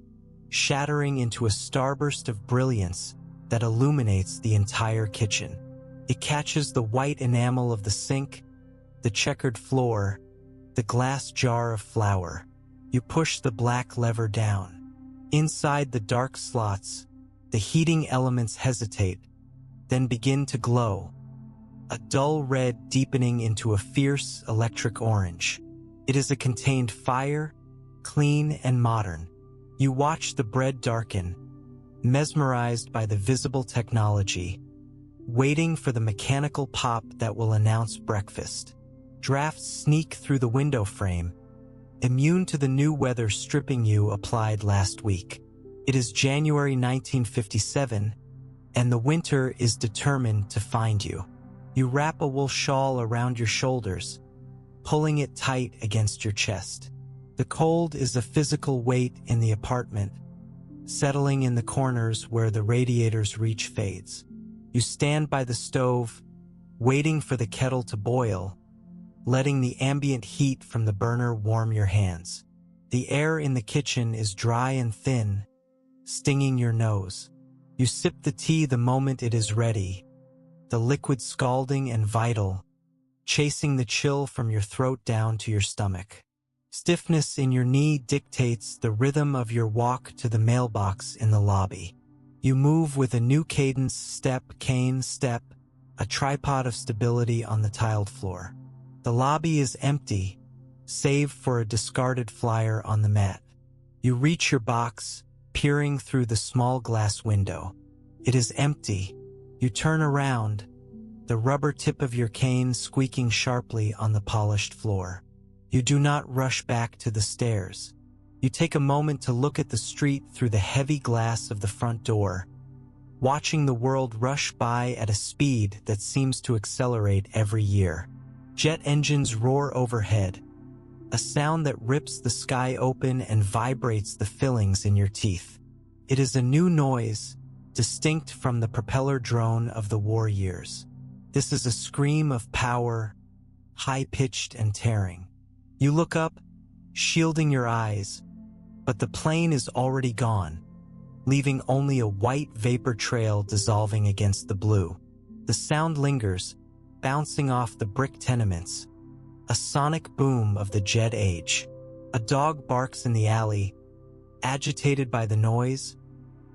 shattering into a starburst of brilliance that illuminates the entire kitchen. It catches the white enamel of the sink, the checkered floor, the glass jar of flour. You push the black lever down. Inside the dark slots, the heating elements hesitate, then begin to glow, a dull red deepening into a fierce electric orange. It is a contained fire, clean and modern. You watch the bread darken, mesmerized by the visible technology, waiting for the mechanical pop that will announce breakfast. Drafts sneak through the window frame, immune to the new weather stripping you applied last week. It is January 1957, and the winter is determined to find you. You wrap a wool shawl around your shoulders, pulling it tight against your chest. The cold is a physical weight in the apartment, settling in the corners where the radiator's reach fades. You stand by the stove, waiting for the kettle to boil, letting the ambient heat from the burner warm your hands. The air in the kitchen is dry and thin, stinging your nose. You sip the tea the moment it is ready, the liquid scalding and vital, chasing the chill from your throat down to your stomach. Stiffness in your knee dictates the rhythm of your walk to the mailbox in the lobby. You move with a new cadence, step, cane, step, a tripod of stability on the tiled floor. The lobby is empty, save for a discarded flyer on the mat. You reach your box, peering through the small glass window. It is empty. You turn around, the rubber tip of your cane squeaking sharply on the polished floor. You do not rush back to the stairs. You take a moment to look at the street through the heavy glass of the front door, watching the world rush by at a speed that seems to accelerate every year. Jet engines roar overhead, a sound that rips the sky open and vibrates the fillings in your teeth. It is a new noise, distinct from the propeller drone of the war years. This is a scream of power, high-pitched and tearing. You look up, shielding your eyes, but the plane is already gone, leaving only a white vapor trail dissolving against the blue. The sound lingers, bouncing off the brick tenements, a sonic boom of the jet age. A dog barks in the alley, agitated by the noise,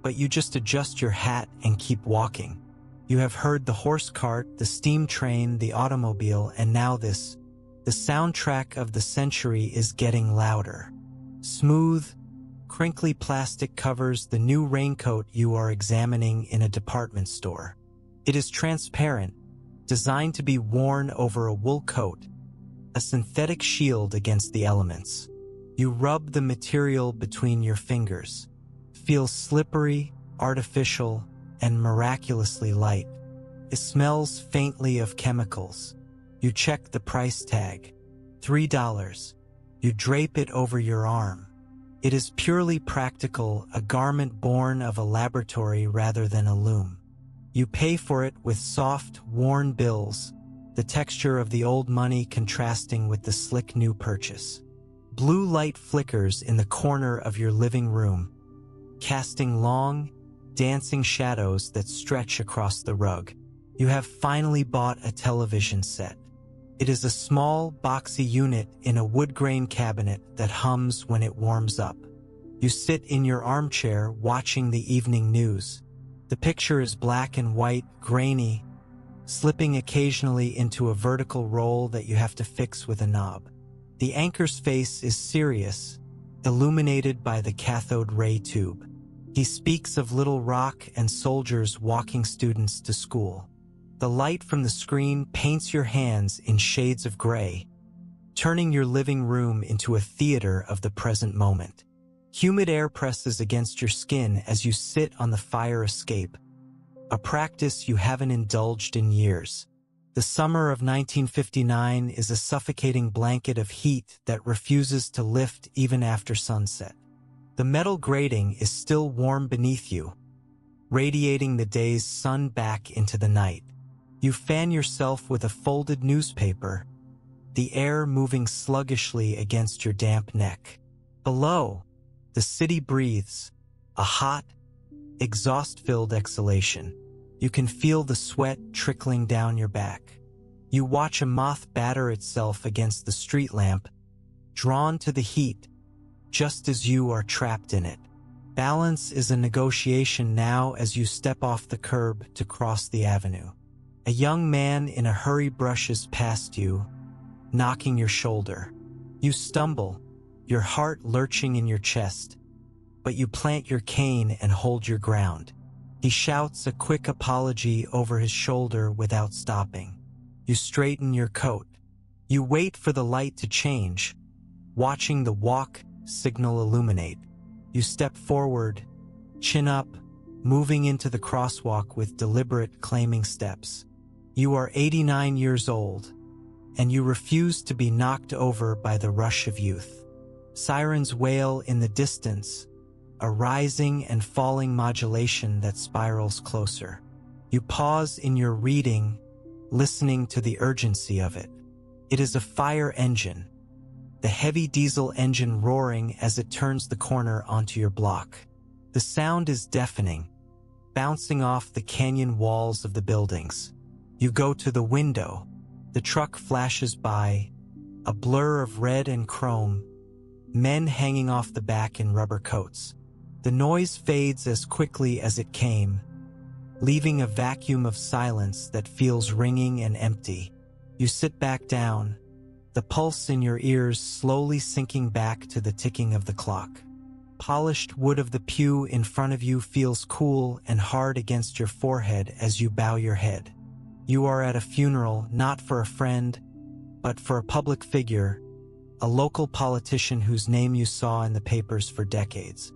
but you just adjust your hat and keep walking. You have heard the horse cart, the steam train, the automobile, and now this. The soundtrack of the century is getting louder. Smooth, crinkly plastic covers the new raincoat you are examining in a department store. It is transparent, designed to be worn over a wool coat, a synthetic shield against the elements. You rub the material between your fingers. Feels slippery, artificial, and miraculously light. It smells faintly of chemicals. You check the price tag. $3. You drape it over your arm. It is purely practical, a garment born of a laboratory rather than a loom. You pay for it with soft, worn bills, the texture of the old money contrasting with the slick new purchase. Blue light flickers in the corner of your living room, casting long, dancing shadows that stretch across the rug. You have finally bought a television set. It is a small, boxy unit in a wood-grain cabinet that hums when it warms up. You sit in your armchair watching the evening news. The picture is black and white, grainy, slipping occasionally into a vertical roll that you have to fix with a knob. The anchor's face is serious, illuminated by the cathode ray tube. He speaks of Little Rock and soldiers walking students to school. The light from the screen paints your hands in shades of gray, turning your living room into a theater of the present moment. Humid air presses against your skin as you sit on the fire escape, a practice you haven't indulged in years. The summer of 1959 is a suffocating blanket of heat that refuses to lift even after sunset. The metal grating is still warm beneath you, radiating the day's sun back into the night. You fan yourself with a folded newspaper, the air moving sluggishly against your damp neck. Below, the city breathes, a hot, exhaust-filled exhalation. You can feel the sweat trickling down your back. You watch a moth batter itself against the street lamp, drawn to the heat, just as you are trapped in it. Balance is a negotiation now as you step off the curb to cross the avenue. A young man in a hurry brushes past you, knocking your shoulder. You stumble, your heart lurching in your chest, but you plant your cane and hold your ground. He shouts a quick apology over his shoulder without stopping. You straighten your coat. You wait for the light to change, watching the walk signal illuminate. You step forward, chin up, moving into the crosswalk with deliberate claiming steps. You are 89 years old, and you refuse to be knocked over by the rush of youth. Sirens wail in the distance, a rising and falling modulation that spirals closer. You pause in your reading, listening to the urgency of it. It is a fire engine, the heavy diesel engine roaring as it turns the corner onto your block. The sound is deafening, bouncing off the canyon walls of the buildings. You go to the window. The truck flashes by, a blur of red and chrome, men hanging off the back in rubber coats. The noise fades as quickly as it came, leaving a vacuum of silence that feels ringing and empty. You sit back down, the pulse in your ears slowly sinking back to the ticking of the clock. Polished wood of the pew in front of you feels cool and hard against your forehead as you bow your head. You are at a funeral, not for a friend, but for a public figure, a local politician whose name you saw in the papers for decades.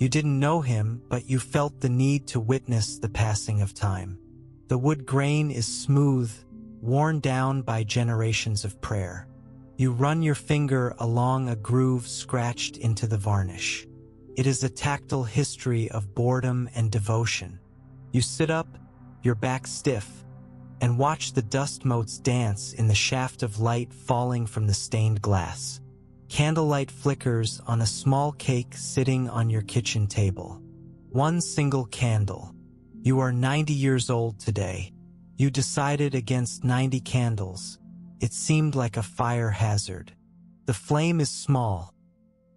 You didn't know him, but you felt the need to witness the passing of time. The wood grain is smooth, worn down by generations of prayer. You run your finger along a groove scratched into the varnish. It is a tactile history of boredom and devotion. You sit up, your back stiff, and watch the dust motes dance in the shaft of light falling from the stained glass. Candlelight flickers on a small cake sitting on your kitchen table. One single candle. You are 90 years old today. You decided against 90 candles. It seemed like a fire hazard. The flame is small,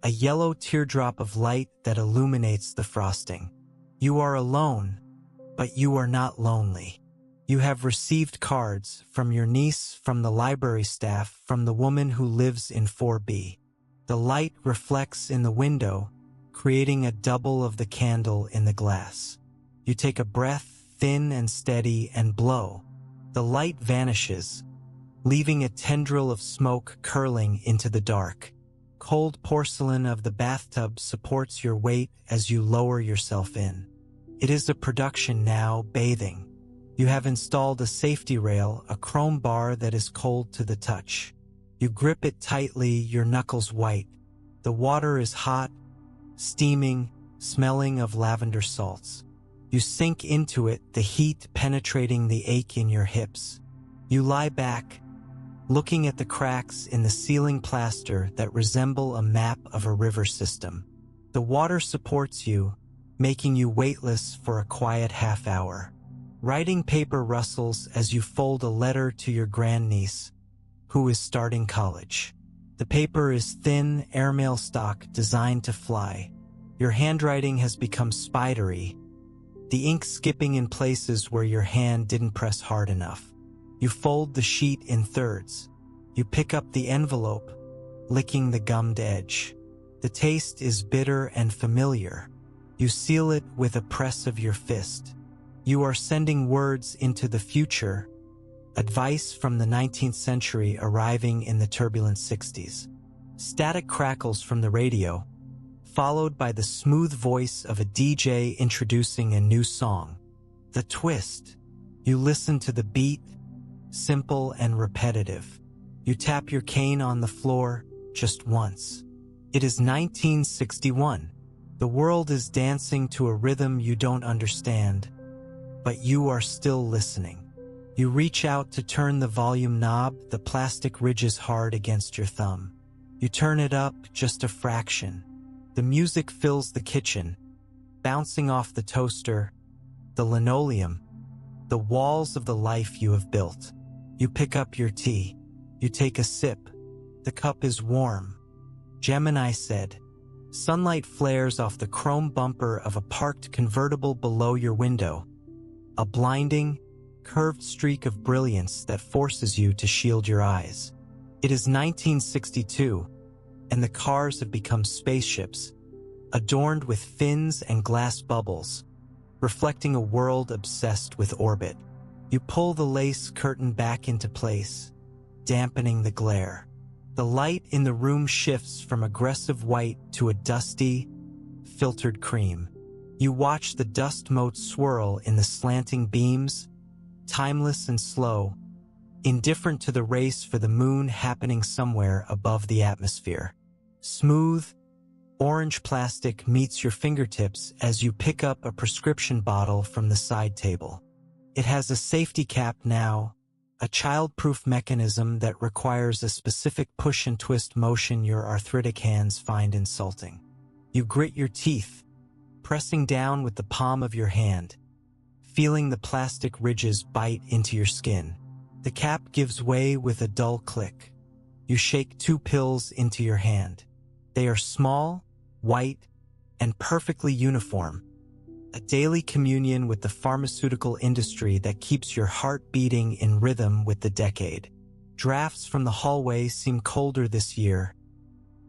a yellow teardrop of light that illuminates the frosting. You are alone, but you are not lonely. You have received cards from your niece, from the library staff, from the woman who lives in 4B. The light reflects in the window, creating a double of the candle in the glass. You take a breath, thin and steady, and blow. The light vanishes, leaving a tendril of smoke curling into the dark. Cold porcelain of the bathtub supports your weight as you lower yourself in. It is a production now, bathing. You have installed a safety rail, a chrome bar that is cold to the touch. You grip it tightly, your knuckles white. The water is hot, steaming, smelling of lavender salts. You sink into it, the heat penetrating the ache in your hips. You lie back, looking at the cracks in the ceiling plaster that resemble a map of a river system. The water supports you, making you weightless for a quiet half hour. Writing paper rustles as you fold a letter to your grandniece, who is starting college. The paper is thin, airmail stock designed to fly. Your handwriting has become spidery, the ink skipping in places where your hand didn't press hard enough. You fold the sheet in thirds. You pick up the envelope, licking the gummed edge. The taste is bitter and familiar. You seal it with a press of your fist. You are sending words into the future, advice from the 19th century arriving in the turbulent 60s. Static crackles from the radio, followed by the smooth voice of a DJ introducing a new song. The twist. You listen to the beat, simple and repetitive. You tap your cane on the floor just once. It is 1961. The world is dancing to a rhythm you don't understand, but you are still listening. You reach out to turn the volume knob, the plastic ridges hard against your thumb. You turn it up just a fraction. The music fills the kitchen, bouncing off the toaster, the linoleum, the walls of the life you have built. You pick up your tea. You take a sip. The cup is warm. Gemini said. Sunlight flares off the chrome bumper of a parked convertible below your window. A blinding, curved streak of brilliance that forces you to shield your eyes. It is 1962, and the cars have become spaceships, adorned with fins and glass bubbles, reflecting a world obsessed with orbit. You pull the lace curtain back into place, dampening the glare. The light in the room shifts from aggressive white to a dusty, filtered cream. You watch the dust motes swirl in the slanting beams, timeless and slow, indifferent to the race for the moon happening somewhere above the atmosphere. Smooth, orange plastic meets your fingertips as you pick up a prescription bottle from the side table. It has a safety cap now, a child-proof mechanism that requires a specific push and twist motion your arthritic hands find insulting. You grit your teeth, pressing down with the palm of your hand, feeling the plastic ridges bite into your skin. The cap gives way with a dull click. You shake 2 pills into your hand. They are small, white, and perfectly uniform. A daily communion with the pharmaceutical industry that keeps your heart beating in rhythm with the decade. Drafts from the hallway seem colder this year,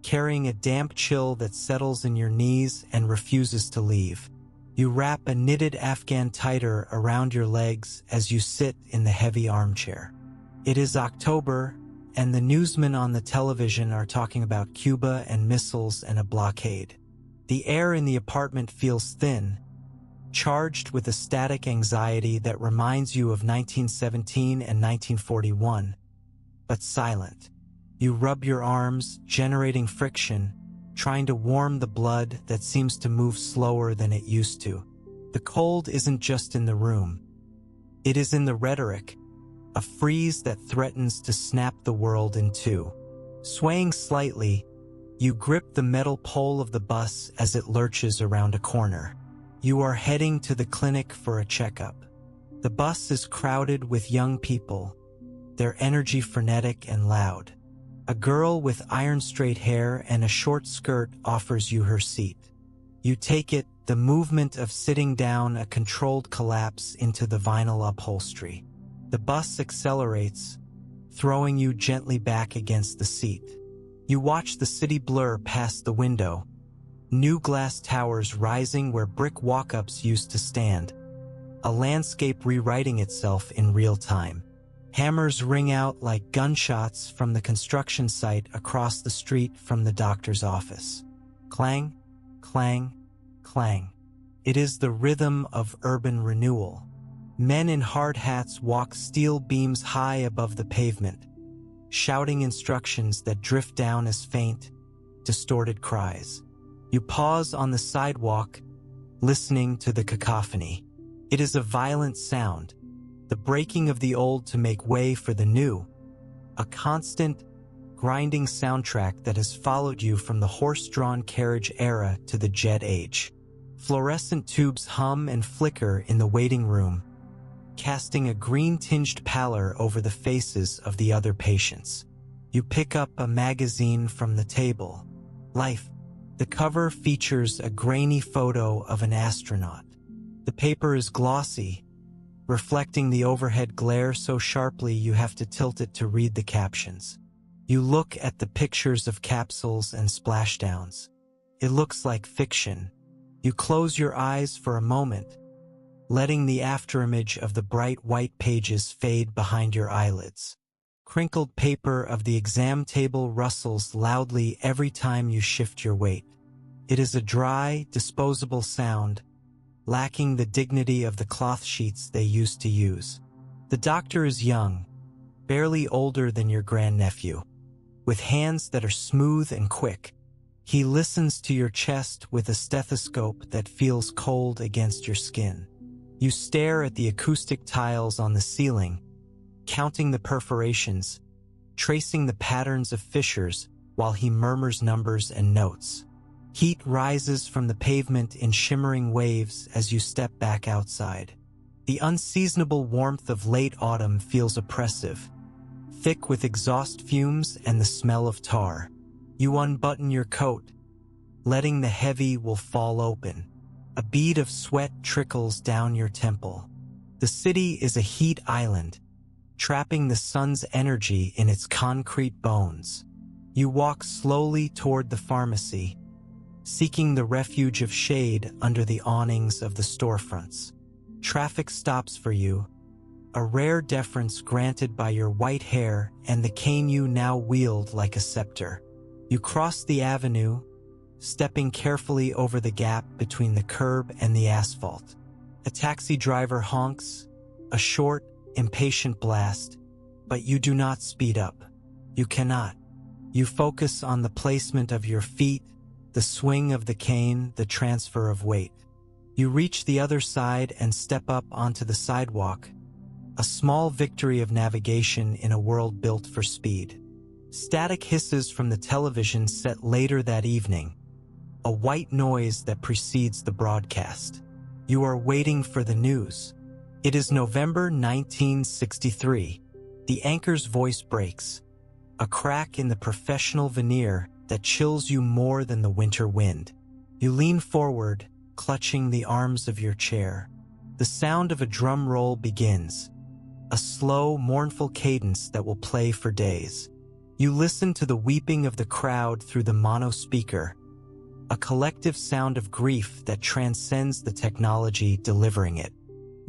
carrying a damp chill that settles in your knees and refuses to leave. You wrap a knitted Afghan tighter around your legs as you sit in the heavy armchair. It is October, and the newsmen on the television are talking about Cuba and missiles and a blockade. The air in the apartment feels thin, charged with a static anxiety that reminds you of 1917 and 1941, but silent. You rub your arms, generating friction, trying to warm the blood that seems to move slower than it used to. The cold isn't just in the room. It is in the rhetoric, a freeze that threatens to snap the world in two. Swaying slightly, you grip the metal pole of the bus as it lurches around a corner. You are heading to the clinic for a checkup. The bus is crowded with young people, their energy frenetic and loud. A girl with iron-straight hair and a short skirt offers you her seat. You take it, the movement of sitting down a controlled collapse into the vinyl upholstery. The bus accelerates, throwing you gently back against the seat. You watch the city blur past the window, new glass towers rising where brick walk-ups used to stand, a landscape rewriting itself in real time. Hammers ring out like gunshots from the construction site across the street from the doctor's office. Clang, clang, clang. It is the rhythm of urban renewal. Men in hard hats walk steel beams high above the pavement, shouting instructions that drift down as faint, distorted cries. You pause on the sidewalk, listening to the cacophony. It is a violent sound, the breaking of the old to make way for the new, a constant, grinding soundtrack that has followed you from the horse-drawn carriage era to the jet age. Fluorescent tubes hum and flicker in the waiting room, casting a green-tinged pallor over the faces of the other patients. You pick up a magazine from the table. Life. The cover features a grainy photo of an astronaut. The paper is glossy, reflecting the overhead glare so sharply you have to tilt it to read the captions. You look at the pictures of capsules and splashdowns. It looks like fiction. You close your eyes for a moment, letting the afterimage of the bright white pages fade behind your eyelids. Crinkled paper of the exam table rustles loudly every time you shift your weight. It is a dry, disposable sound, lacking the dignity of the cloth sheets they used to use. The doctor is young, barely older than your grandnephew, with hands that are smooth and quick. He listens to your chest with a stethoscope that feels cold against your skin. You stare at the acoustic tiles on the ceiling, counting the perforations, tracing the patterns of fissures while he murmurs numbers and notes. Heat rises from the pavement in shimmering waves as you step back outside. The unseasonable warmth of late autumn feels oppressive, thick with exhaust fumes and the smell of tar. You unbutton your coat, letting the heavy wool fall open. A bead of sweat trickles down your temple. The city is a heat island, trapping the sun's energy in its concrete bones. You walk slowly toward the pharmacy, seeking the refuge of shade under the awnings of the storefronts. Traffic stops for you, a rare deference granted by your white hair and the cane you now wield like a scepter. You cross the avenue, stepping carefully over the gap between the curb and the asphalt. A taxi driver honks, a short, impatient blast, but you do not speed up. You cannot. You focus on the placement of your feet, the swing of the cane, the transfer of weight. You reach the other side and step up onto the sidewalk, a small victory of navigation in a world built for speed. Static hisses from the television set later that evening, a white noise that precedes the broadcast. You are waiting for the news. It is November 1963. The anchor's voice breaks, a crack in the professional veneer that chills you more than the winter wind. You lean forward, clutching the arms of your chair. The sound of a drum roll begins, a slow, mournful cadence that will play for days. You listen to the weeping of the crowd through the mono speaker, a collective sound of grief that transcends the technology delivering it.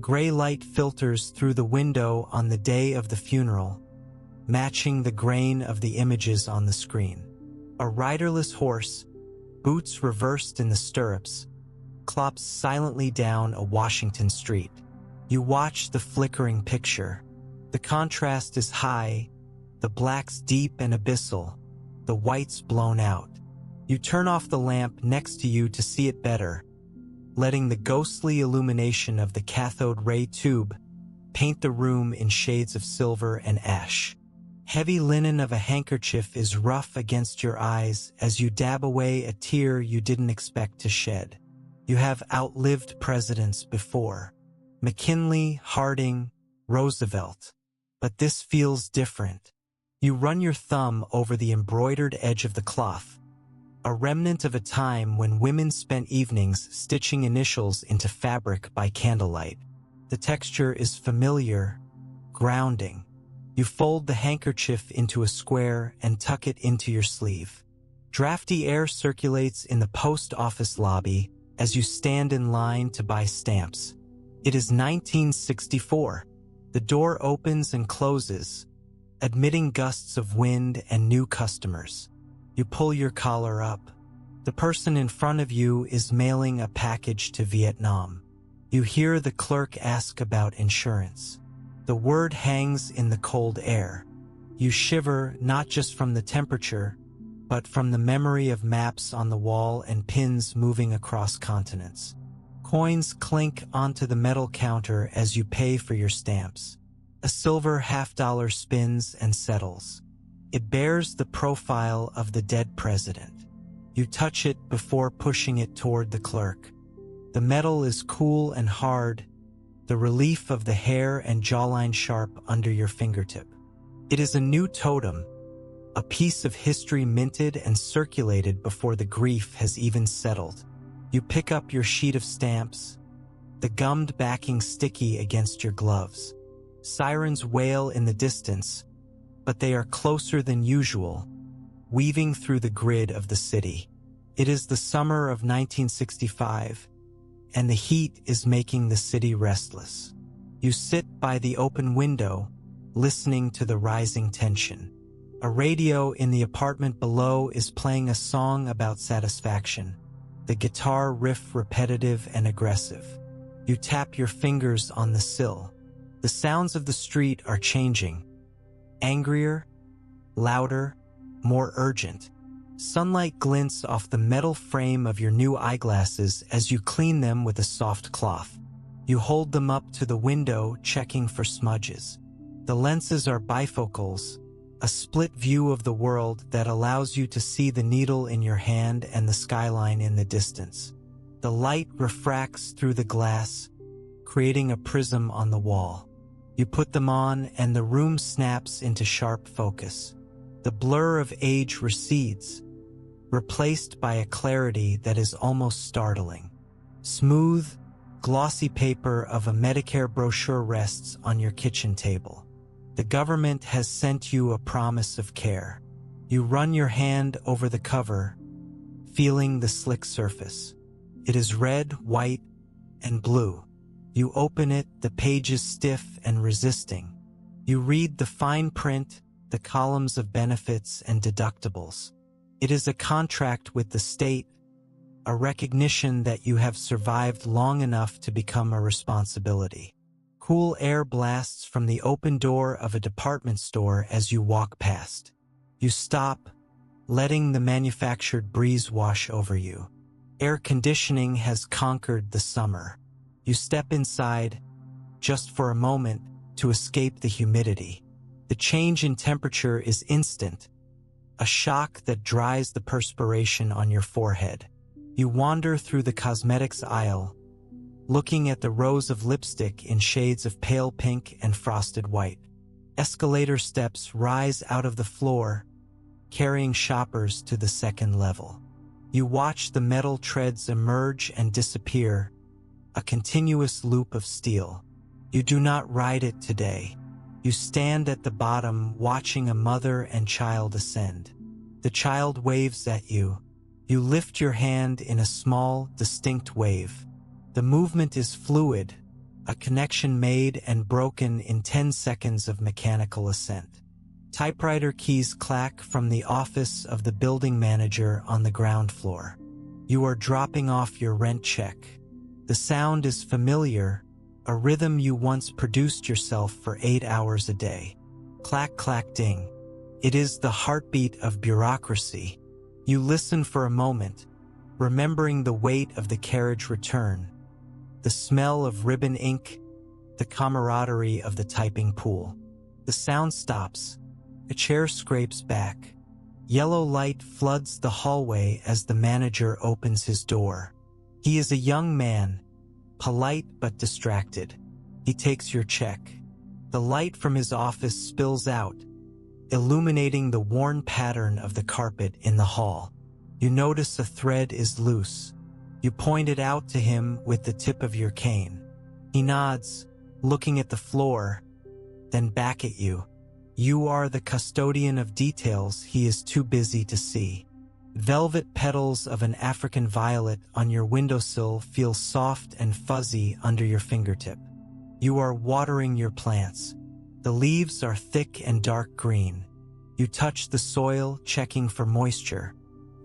Gray light filters through the window on the day of the funeral, matching the grain of the images on the screen. A riderless horse, boots reversed in the stirrups, clops silently down a Washington street. You watch the flickering picture. The contrast is high, the blacks deep and abyssal, the whites blown out. You turn off the lamp next to you to see it better, letting the ghostly illumination of the cathode ray tube paint the room in shades of silver and ash. Heavy linen of a handkerchief is rough against your eyes as you dab away a tear you didn't expect to shed. You have outlived presidents before. McKinley, Harding, Roosevelt. But this feels different. You run your thumb over the embroidered edge of the cloth, a remnant of a time when women spent evenings stitching initials into fabric by candlelight. The texture is familiar, grounding. You fold the handkerchief into a square and tuck it into your sleeve. Drafty air circulates in the post office lobby as you stand in line to buy stamps. It is 1964. The door opens and closes, admitting gusts of wind and new customers. You pull your collar up. The person in front of you is mailing a package to Vietnam. You hear the clerk ask about insurance. The word hangs in the cold air. You shiver not just from the temperature, but from the memory of maps on the wall and pins moving across continents. Coins clink onto the metal counter as you pay for your stamps. A silver $50 spins and settles. It bears the profile of the dead president. You touch it before pushing it toward the clerk. The metal is cool and hard, the relief of the hair and jawline sharp under your fingertip. It is a new totem, a piece of history minted and circulated before the grief has even settled. You pick up your sheet of stamps, the gummed backing sticky against your gloves. Sirens wail in the distance, but they are closer than usual, weaving through the grid of the city. It is the summer of 1965, and the heat is making the city restless. You sit by the open window, listening to the rising tension. A radio in the apartment below is playing a song about satisfaction, the guitar riff repetitive and aggressive. You tap your fingers on the sill. The sounds of the street are changing. Angrier, louder, more urgent. Sunlight glints off the metal frame of your new eyeglasses as you clean them with a soft cloth. You hold them up to the window, checking for smudges. The lenses are bifocals, a split view of the world that allows you to see the needle in your hand and the skyline in the distance. The light refracts through the glass, creating a prism on the wall. You put them on and the room snaps into sharp focus. The blur of age recedes, replaced by a clarity that is almost startling. Smooth, glossy paper of a Medicare brochure rests on your kitchen table. The government has sent you a promise of care. You run your hand over the cover, feeling the slick surface. It is red, white, and blue. You open it, the pages stiff and resisting. You read the fine print, the columns of benefits and deductibles. It is a contract with the state, a recognition that you have survived long enough to become a responsibility. Cool air blasts from the open door of a department store as you walk past. You stop, letting the manufactured breeze wash over you. Air conditioning has conquered the summer. You step inside, just for a moment, to escape the humidity. The change in temperature is instant, a shock that dries the perspiration on your forehead. You wander through the cosmetics aisle, looking at the rows of lipstick in shades of pale pink and frosted white. Escalator steps rise out of the floor, carrying shoppers to the second level. You watch the metal treads emerge and disappear, a continuous loop of steel. You do not ride it today. You stand at the bottom, watching a mother and child ascend. The child waves at you. You lift your hand in a small, distinct wave. The movement is fluid, a connection made and broken in 10 seconds of mechanical ascent. Typewriter keys clack from the office of the building manager on the ground floor. You are dropping off your rent check. The sound is familiar, a rhythm you once produced yourself for 8 hours a day. Clack, clack, ding. It is the heartbeat of bureaucracy, You listen for a moment, remembering the weight of the carriage return, the smell of ribbon ink, the camaraderie of the typing pool. The sound stops. A chair scrapes back. Yellow light floods the hallway as the manager opens his door. He is a young man, polite but distracted. He takes your check. The light from his office spills out, illuminating the worn pattern of the carpet in the hall. You notice a thread is loose. You point it out to him with the tip of your cane. He nods, looking at the floor, then back at you. You are the custodian of details he is too busy to see. Velvet petals of an African violet on your windowsill feel soft and fuzzy under your fingertip. You are watering your plants. The leaves are thick and dark green. You touch the soil, checking for moisture.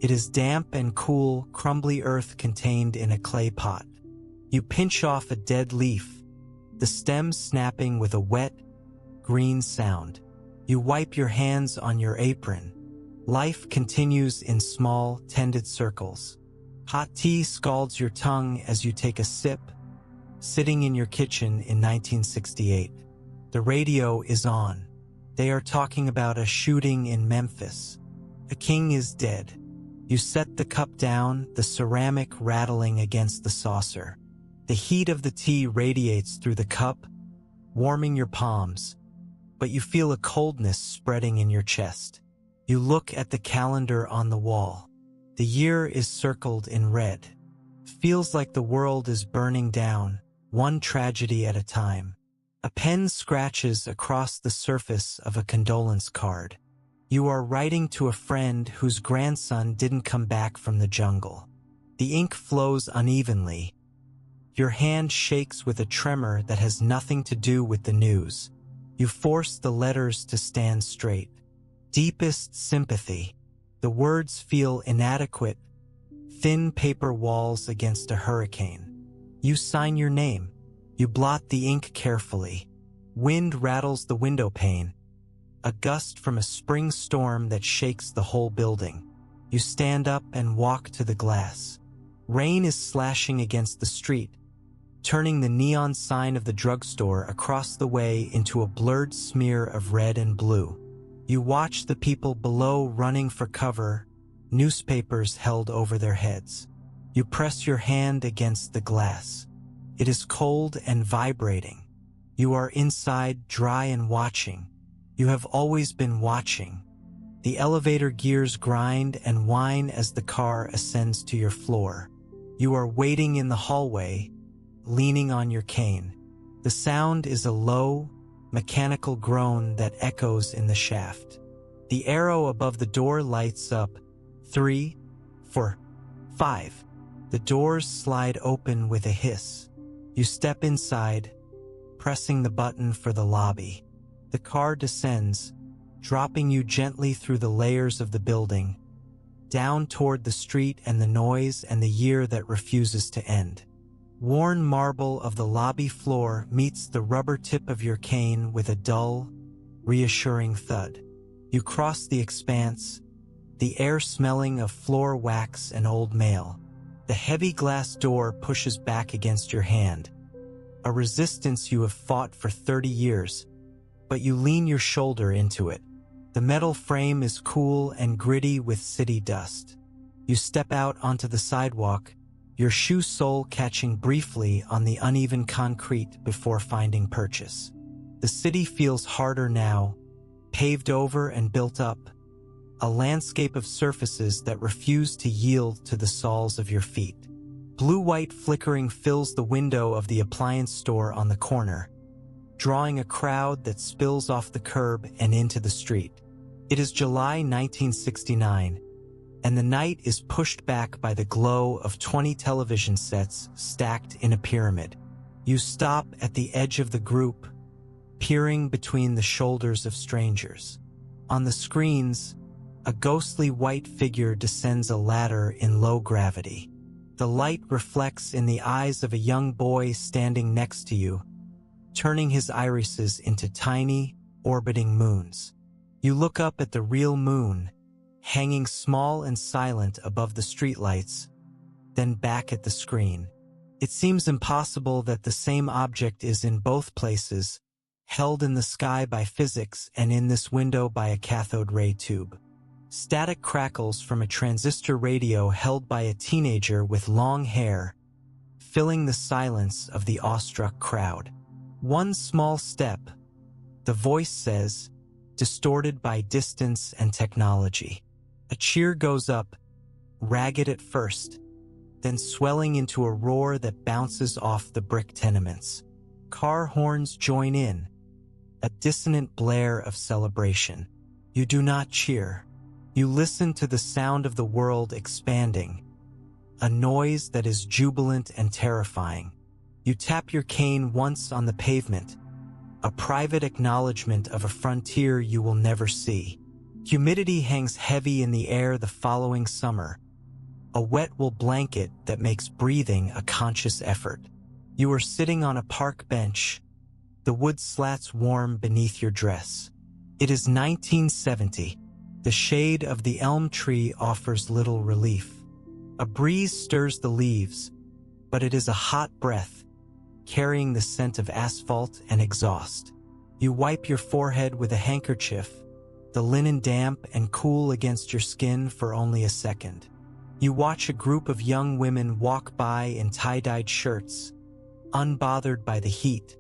It is damp and cool, crumbly earth contained in a clay pot. You pinch off a dead leaf, the stem snapping with a wet, green sound. You wipe your hands on your apron. Life continues in small, tended circles. Hot tea scalds your tongue as you take a sip, sitting in your kitchen in 1968. The radio is on. They are talking about a shooting in Memphis. A king is dead. You set the cup down, the ceramic rattling against the saucer. The heat of the tea radiates through the cup, warming your palms, but you feel a coldness spreading in your chest. You look at the calendar on the wall. The year is circled in red. Feels like the world is burning down, one tragedy at a time. A pen scratches across the surface of a condolence card. You are writing to a friend whose grandson didn't come back from the jungle. The ink flows unevenly. Your hand shakes with a tremor that has nothing to do with the news. You force the letters to stand straight. Deepest sympathy. The words feel inadequate, thin paper walls against a hurricane. You sign your name. You blot the ink carefully. Wind rattles the window pane, a gust from a spring storm that shakes the whole building. You stand up and walk to the glass. Rain is slashing against the street, turning the neon sign of the drugstore across the way into a blurred smear of red and blue. You watch the people below running for cover, newspapers held over their heads. You press your hand against the glass. It is cold and vibrating. You are inside, dry and watching. You have always been watching. The elevator gears grind and whine as the car ascends to your floor. You are waiting in the hallway, leaning on your cane. The sound is a low, mechanical groan that echoes in the shaft. The arrow above the door lights up. 3, 4, 5. The doors slide open with a hiss. You step inside, pressing the button for the lobby. The car descends, dropping you gently through the layers of the building, down toward the street and the noise and the year that refuses to end. Worn marble of the lobby floor meets the rubber tip of your cane with a dull, reassuring thud. You cross the expanse, the air smelling of floor wax and old mail. The heavy glass door pushes back against your hand, a resistance you have fought for 30 years, but you lean your shoulder into it. The metal frame is cool and gritty with city dust. You step out onto the sidewalk, your shoe sole catching briefly on the uneven concrete before finding purchase. The city feels harder now, paved over and built up, a landscape of surfaces that refuse to yield to the soles of your feet. Blue-white flickering fills the window of the appliance store on the corner, drawing a crowd that spills off the curb and into the street. It is July 1969, and the night is pushed back by the glow of 20 television sets stacked in a pyramid. You stop at the edge of the group, peering between the shoulders of strangers. On the screens, a ghostly white figure descends a ladder in low gravity. The light reflects in the eyes of a young boy standing next to you, turning his irises into tiny, orbiting moons. You look up at the real moon, hanging small and silent above the streetlights, then back at the screen. It seems impossible that the same object is in both places, held in the sky by physics and in this window by a cathode ray tube. Static crackles from a transistor radio held by a teenager with long hair, filling the silence of the awestruck crowd. One small step, the voice says, distorted by distance and technology. A cheer goes up, ragged at first, then swelling into a roar that bounces off the brick tenements. Car horns join in, a dissonant blare of celebration. You do not cheer. You listen to the sound of the world expanding, a noise that is jubilant and terrifying. You tap your cane once on the pavement, a private acknowledgement of a frontier you will never see. Humidity hangs heavy in the air the following summer, a wet wool blanket that makes breathing a conscious effort. You are sitting on a park bench, the wood slats warm beneath your dress. It is 1970. The shade of the elm tree offers little relief. A breeze stirs the leaves, but it is a hot breath, carrying the scent of asphalt and exhaust. You wipe your forehead with a handkerchief, the linen damp and cool against your skin for only a second. You watch a group of young women walk by in tie-dyed shirts, unbothered by the heat,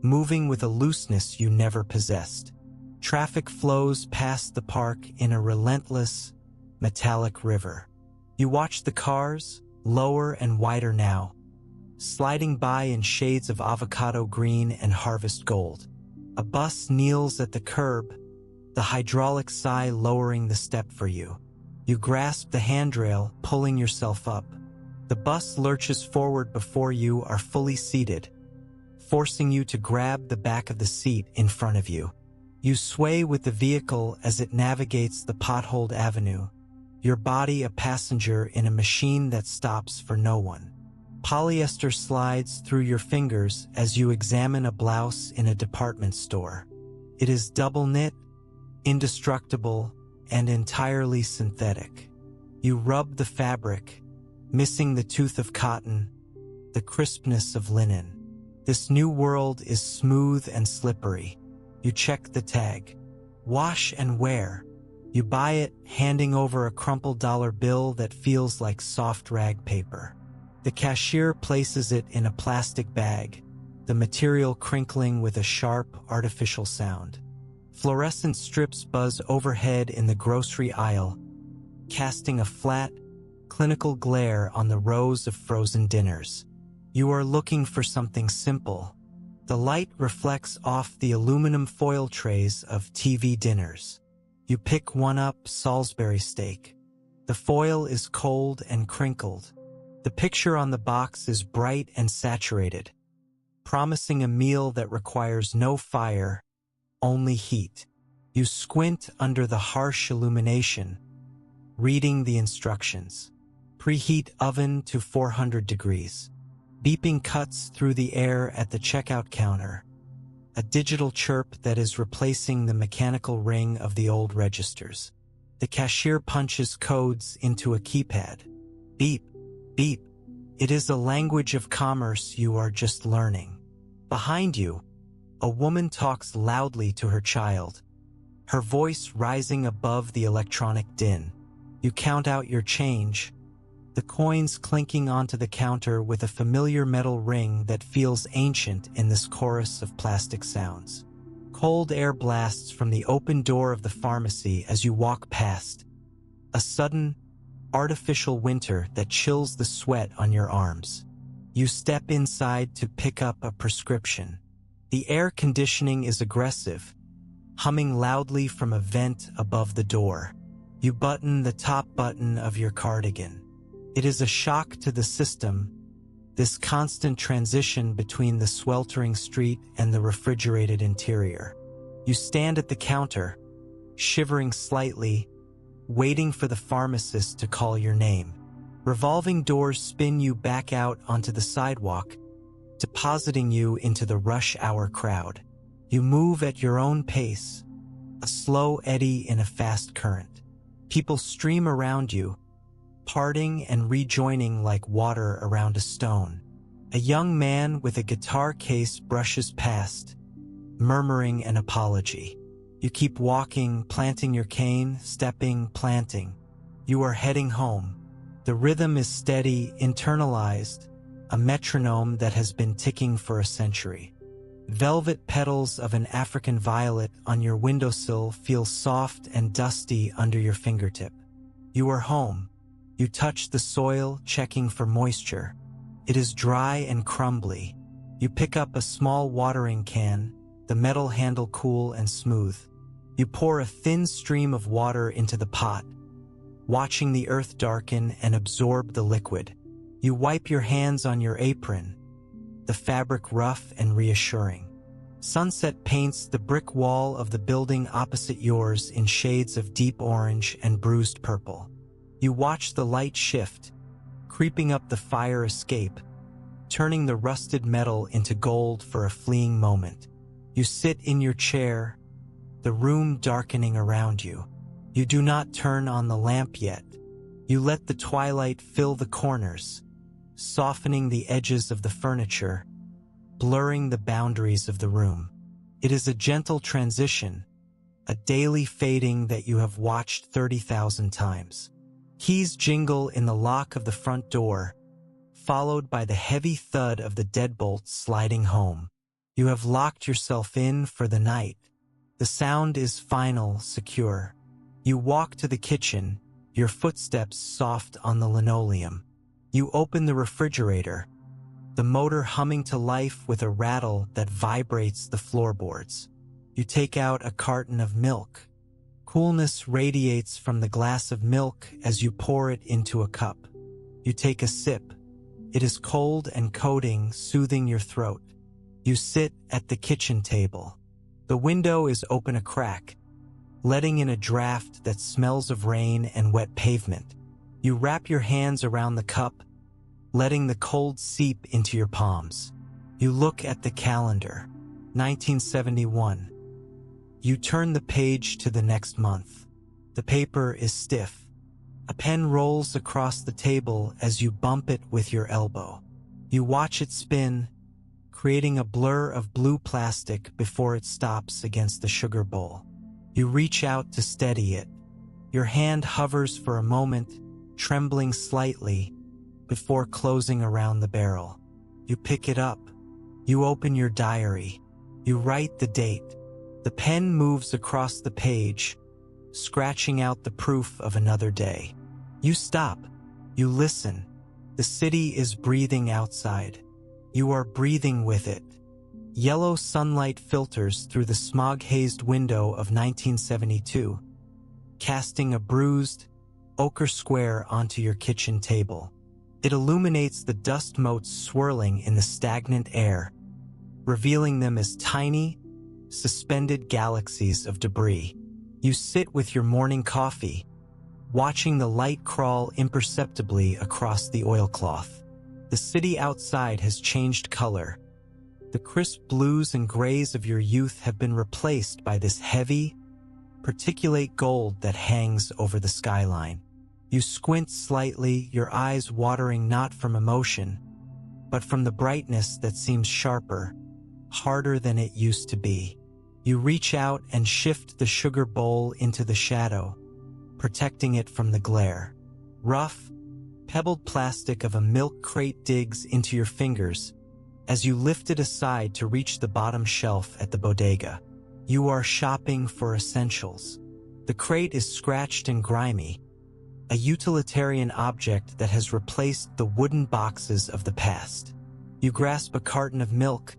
moving with a looseness you never possessed. Traffic flows past the park in a relentless, metallic river. You watch the cars, lower and wider now, sliding by in shades of avocado green and harvest gold. A bus kneels at the curb, the hydraulic sigh lowering the step for you. You grasp the handrail, pulling yourself up. The bus lurches forward before you are fully seated, forcing you to grab the back of the seat in front of you. You sway with the vehicle as it navigates the potholed avenue, your body a passenger in a machine that stops for no one. Polyester slides through your fingers as you examine a blouse in a department store. It is double knit, indestructible, and entirely synthetic. You rub the fabric, missing the tooth of cotton, the crispness of linen. This new world is smooth and slippery. You check the tag. Wash and wear. You buy it, handing over a crumpled dollar bill that feels like soft rag paper. The cashier places it in a plastic bag, the material crinkling with a sharp, artificial sound. Fluorescent strips buzz overhead in the grocery aisle, casting a flat, clinical glare on the rows of frozen dinners. You are looking for something simple. The light reflects off the aluminum foil trays of TV dinners. You pick one up, Salisbury steak. The foil is cold and crinkled. The picture on the box is bright and saturated, promising a meal that requires no fire, only heat. You squint under the harsh illumination, reading the instructions. Preheat oven to 400 degrees. Beeping cuts through the air at the checkout counter, a digital chirp that is replacing the mechanical ring of the old registers. The cashier punches codes into a keypad. Beep, beep. It is a language of commerce you are just learning. Behind you, a woman talks loudly to her child, her voice rising above the electronic din. You count out your change, the coins clinking onto the counter with a familiar metal ring that feels ancient in this chorus of plastic sounds. Cold air blasts from the open door of the pharmacy as you walk past, a sudden, artificial winter that chills the sweat on your arms. You step inside to pick up a prescription. The air conditioning is aggressive, humming loudly from a vent above the door. You button the top button of your cardigan. It is a shock to the system, this constant transition between the sweltering street and the refrigerated interior. You stand at the counter, shivering slightly, waiting for the pharmacist to call your name. Revolving doors spin you back out onto the sidewalk, depositing you into the rush hour crowd. You move at your own pace, a slow eddy in a fast current. People stream around you, parting and rejoining like water around a stone. A young man with a guitar case brushes past, murmuring an apology. You keep walking, planting your cane, stepping, planting. You are heading home. The rhythm is steady, internalized, a metronome that has been ticking for a century. Velvet petals of an African violet on your windowsill feel soft and dusty under your fingertip. You are home. You touch the soil, checking for moisture. It is dry and crumbly. You pick up a small watering can, the metal handle cool and smooth. You pour a thin stream of water into the pot, watching the earth darken and absorb the liquid. You wipe your hands on your apron, the fabric rough and reassuring. Sunset paints the brick wall of the building opposite yours in shades of deep orange and bruised purple. You watch the light shift, creeping up the fire escape, turning the rusted metal into gold for a fleeting moment. You sit in your chair, the room darkening around you. You do not turn on the lamp yet. You let the twilight fill the corners, softening the edges of the furniture, blurring the boundaries of the room. It is a gentle transition, a daily fading that you have watched 30,000 times. Keys jingle in the lock of the front door, followed by the heavy thud of the deadbolt sliding home. You have locked yourself in for the night. The sound is final, secure. You walk to the kitchen, your footsteps soft on the linoleum. You open the refrigerator, the motor humming to life with a rattle that vibrates the floorboards. You take out a carton of milk. Coolness radiates from the glass of milk as you pour it into a cup. You take a sip. It is cold and coating, soothing your throat. You sit at the kitchen table. The window is open a crack, letting in a draft that smells of rain and wet pavement. You wrap your hands around the cup, letting the cold seep into your palms. You look at the calendar. 1971. You turn the page to the next month. The paper is stiff. A pen rolls across the table as you bump it with your elbow. You watch it spin, creating a blur of blue plastic before it stops against the sugar bowl. You reach out to steady it. Your hand hovers for a moment, trembling slightly, before closing around the barrel. You pick it up. You open your diary. You write the date. The pen moves across the page, scratching out the proof of another day. You stop. You listen. The city is breathing outside. You are breathing with it. Yellow sunlight filters through the smog-hazed window of 1972, casting a bruised, ochre square onto your kitchen table. It illuminates the dust motes swirling in the stagnant air, revealing them as tiny, suspended galaxies of debris. You sit with your morning coffee, watching the light crawl imperceptibly across the oilcloth. The city outside has changed color. The crisp blues and grays of your youth have been replaced by this heavy, particulate gold that hangs over the skyline. You squint slightly, your eyes watering not from emotion, but from the brightness that seems sharper, harder than it used to be. You reach out and shift the sugar bowl into the shadow, protecting it from the glare. Rough, pebbled plastic of a milk crate digs into your fingers as you lift it aside to reach the bottom shelf at the bodega. You are shopping for essentials. The crate is scratched and grimy, a utilitarian object that has replaced the wooden boxes of the past. You grasp a carton of milk,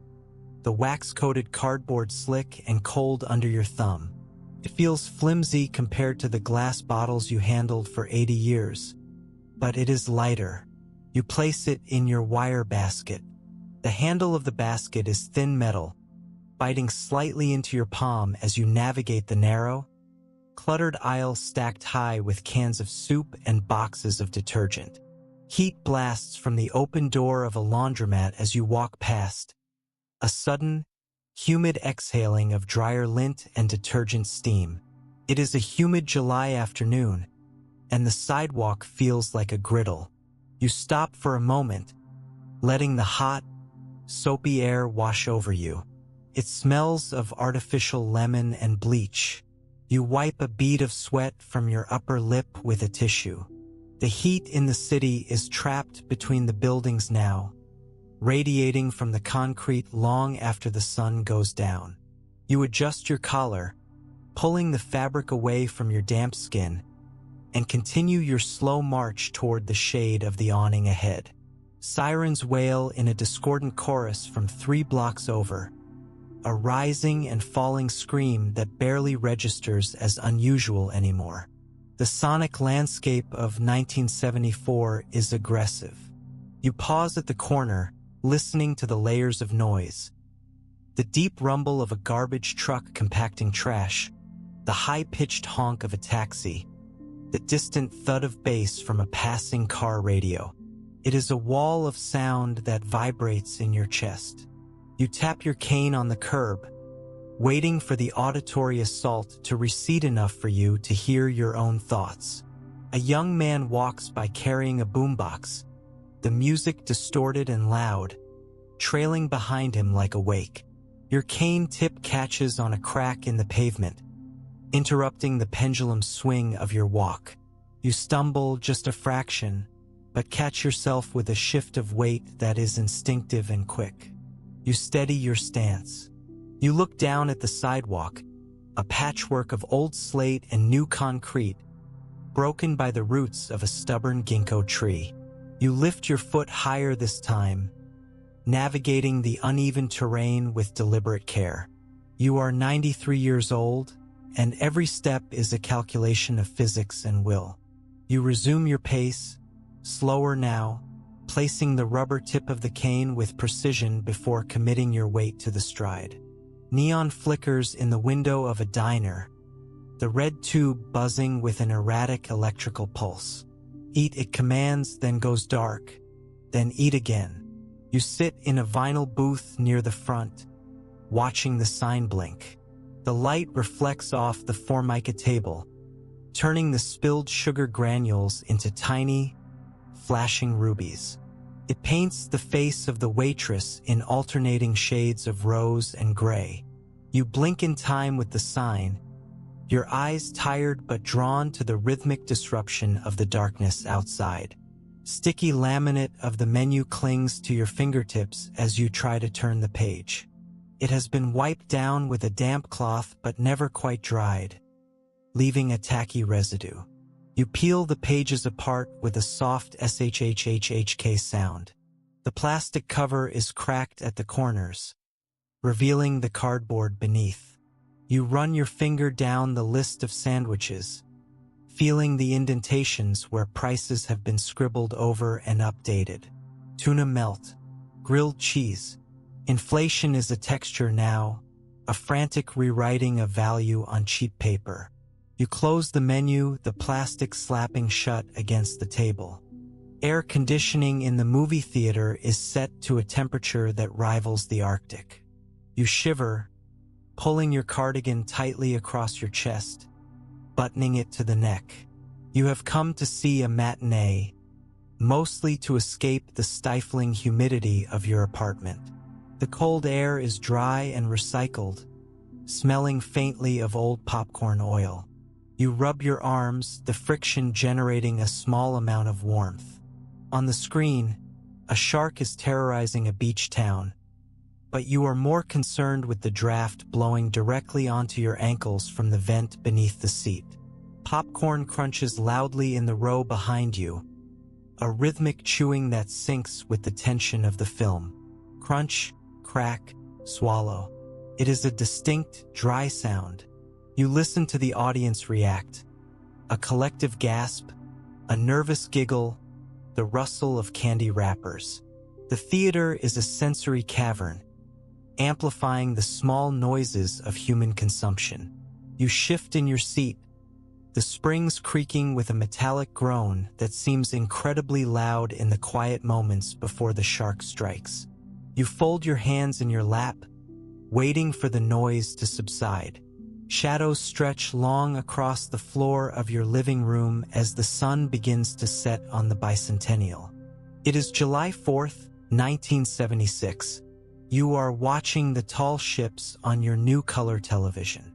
the wax-coated cardboard slick and cold under your thumb. It feels flimsy compared to the glass bottles you handled for 80 years, but it is lighter. You place it in your wire basket. The handle of the basket is thin metal, biting slightly into your palm as you navigate the narrow, cluttered aisle stacked high with cans of soup and boxes of detergent. Heat blasts from the open door of a laundromat as you walk past, a sudden, humid exhaling of dryer lint and detergent steam. It is a humid July afternoon, and the sidewalk feels like a griddle. You stop for a moment, letting the hot, soapy air wash over you. It smells of artificial lemon and bleach. You wipe a bead of sweat from your upper lip with a tissue. The heat in the city is trapped between the buildings now, radiating from the concrete long after the sun goes down. You adjust your collar, pulling the fabric away from your damp skin, and continue your slow march toward the shade of the awning ahead. Sirens wail in a discordant chorus from 3 blocks over, a rising and falling scream that barely registers as unusual anymore. The sonic landscape of 1974 is aggressive. You pause at the corner, listening to the layers of noise. The deep rumble of a garbage truck compacting trash, the high-pitched honk of a taxi, the distant thud of bass from a passing car radio. It is a wall of sound that vibrates in your chest. You tap your cane on the curb, waiting for the auditory assault to recede enough for you to hear your own thoughts. A young man walks by carrying a boombox, the music distorted and loud, trailing behind him like a wake. Your cane tip catches on a crack in the pavement, interrupting the pendulum swing of your walk. You stumble just a fraction, but catch yourself with a shift of weight that is instinctive and quick. You steady your stance. You look down at the sidewalk, a patchwork of old slate and new concrete, broken by the roots of a stubborn ginkgo tree. You lift your foot higher this time, navigating the uneven terrain with deliberate care. You are 93 years old, and every step is a calculation of physics and will. You resume your pace, slower now, placing the rubber tip of the cane with precision before committing your weight to the stride. Neon flickers in the window of a diner, the red tube buzzing with an erratic electrical pulse. Eat, it commands, then goes dark, then eat again. You sit in a vinyl booth near the front, watching the sign blink. The light reflects off the Formica table, turning the spilled sugar granules into tiny, flashing rubies. It paints the face of the waitress in alternating shades of rose and gray. You blink in time with the sign, your eyes tired but drawn to the rhythmic disruption of the darkness outside. Sticky laminate of the menu clings to your fingertips as you try to turn the page. It has been wiped down with a damp cloth but never quite dried, leaving a tacky residue. You peel the pages apart with a soft shhhhk sound. The plastic cover is cracked at the corners, revealing the cardboard beneath. You run your finger down the list of sandwiches, feeling the indentations where prices have been scribbled over and updated. Tuna melt, grilled cheese. Inflation is a texture now, a frantic rewriting of value on cheap paper. You close the menu, the plastic slapping shut against the table. Air conditioning in the movie theater is set to a temperature that rivals the Arctic. You shiver, pulling your cardigan tightly across your chest, buttoning it to the neck. You have come to see a matinee, mostly to escape the stifling humidity of your apartment. The cold air is dry and recycled, smelling faintly of old popcorn oil. You rub your arms, the friction generating a small amount of warmth. On the screen, a shark is terrorizing a beach town, but you are more concerned with the draft blowing directly onto your ankles from the vent beneath the seat. Popcorn crunches loudly in the row behind you, a rhythmic chewing that syncs with the tension of the film. Crunch, crack, swallow. It is a distinct, dry sound. You listen to the audience react. A collective gasp, a nervous giggle, the rustle of candy wrappers. The theater is a sensory cavern, amplifying the small noises of human consumption. You shift in your seat, the springs creaking with a metallic groan that seems incredibly loud in the quiet moments before the shark strikes. You fold your hands in your lap, waiting for the noise to subside. Shadows stretch long across the floor of your living room as the sun begins to set on the bicentennial. It is July 4th, 1976. You are watching the tall ships on your new color television.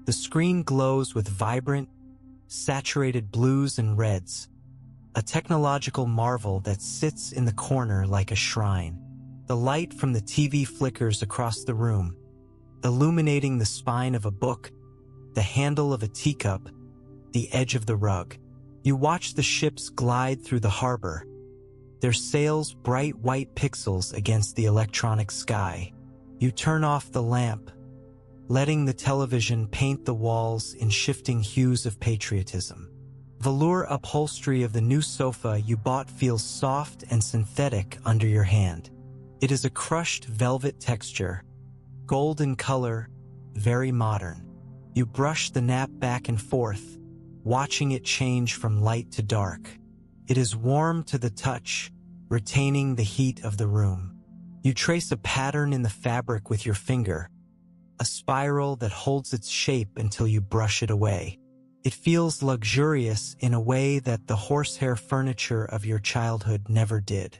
The screen glows with vibrant, saturated blues and reds, a technological marvel that sits in the corner like a shrine. The light from the TV flickers across the room, illuminating the spine of a book, the handle of a teacup, the edge of the rug. You watch the ships glide through the harbor, their sails bright white pixels against the electronic sky. You turn off the lamp, letting the television paint the walls in shifting hues of patriotism. Velour upholstery of the new sofa you bought feels soft and synthetic under your hand. It is a crushed velvet texture, golden color, very modern. You brush the nap back and forth, watching it change from light to dark. It is warm to the touch, retaining the heat of the room. You trace a pattern in the fabric with your finger, a spiral that holds its shape until you brush it away. It feels luxurious in a way that the horsehair furniture of your childhood never did.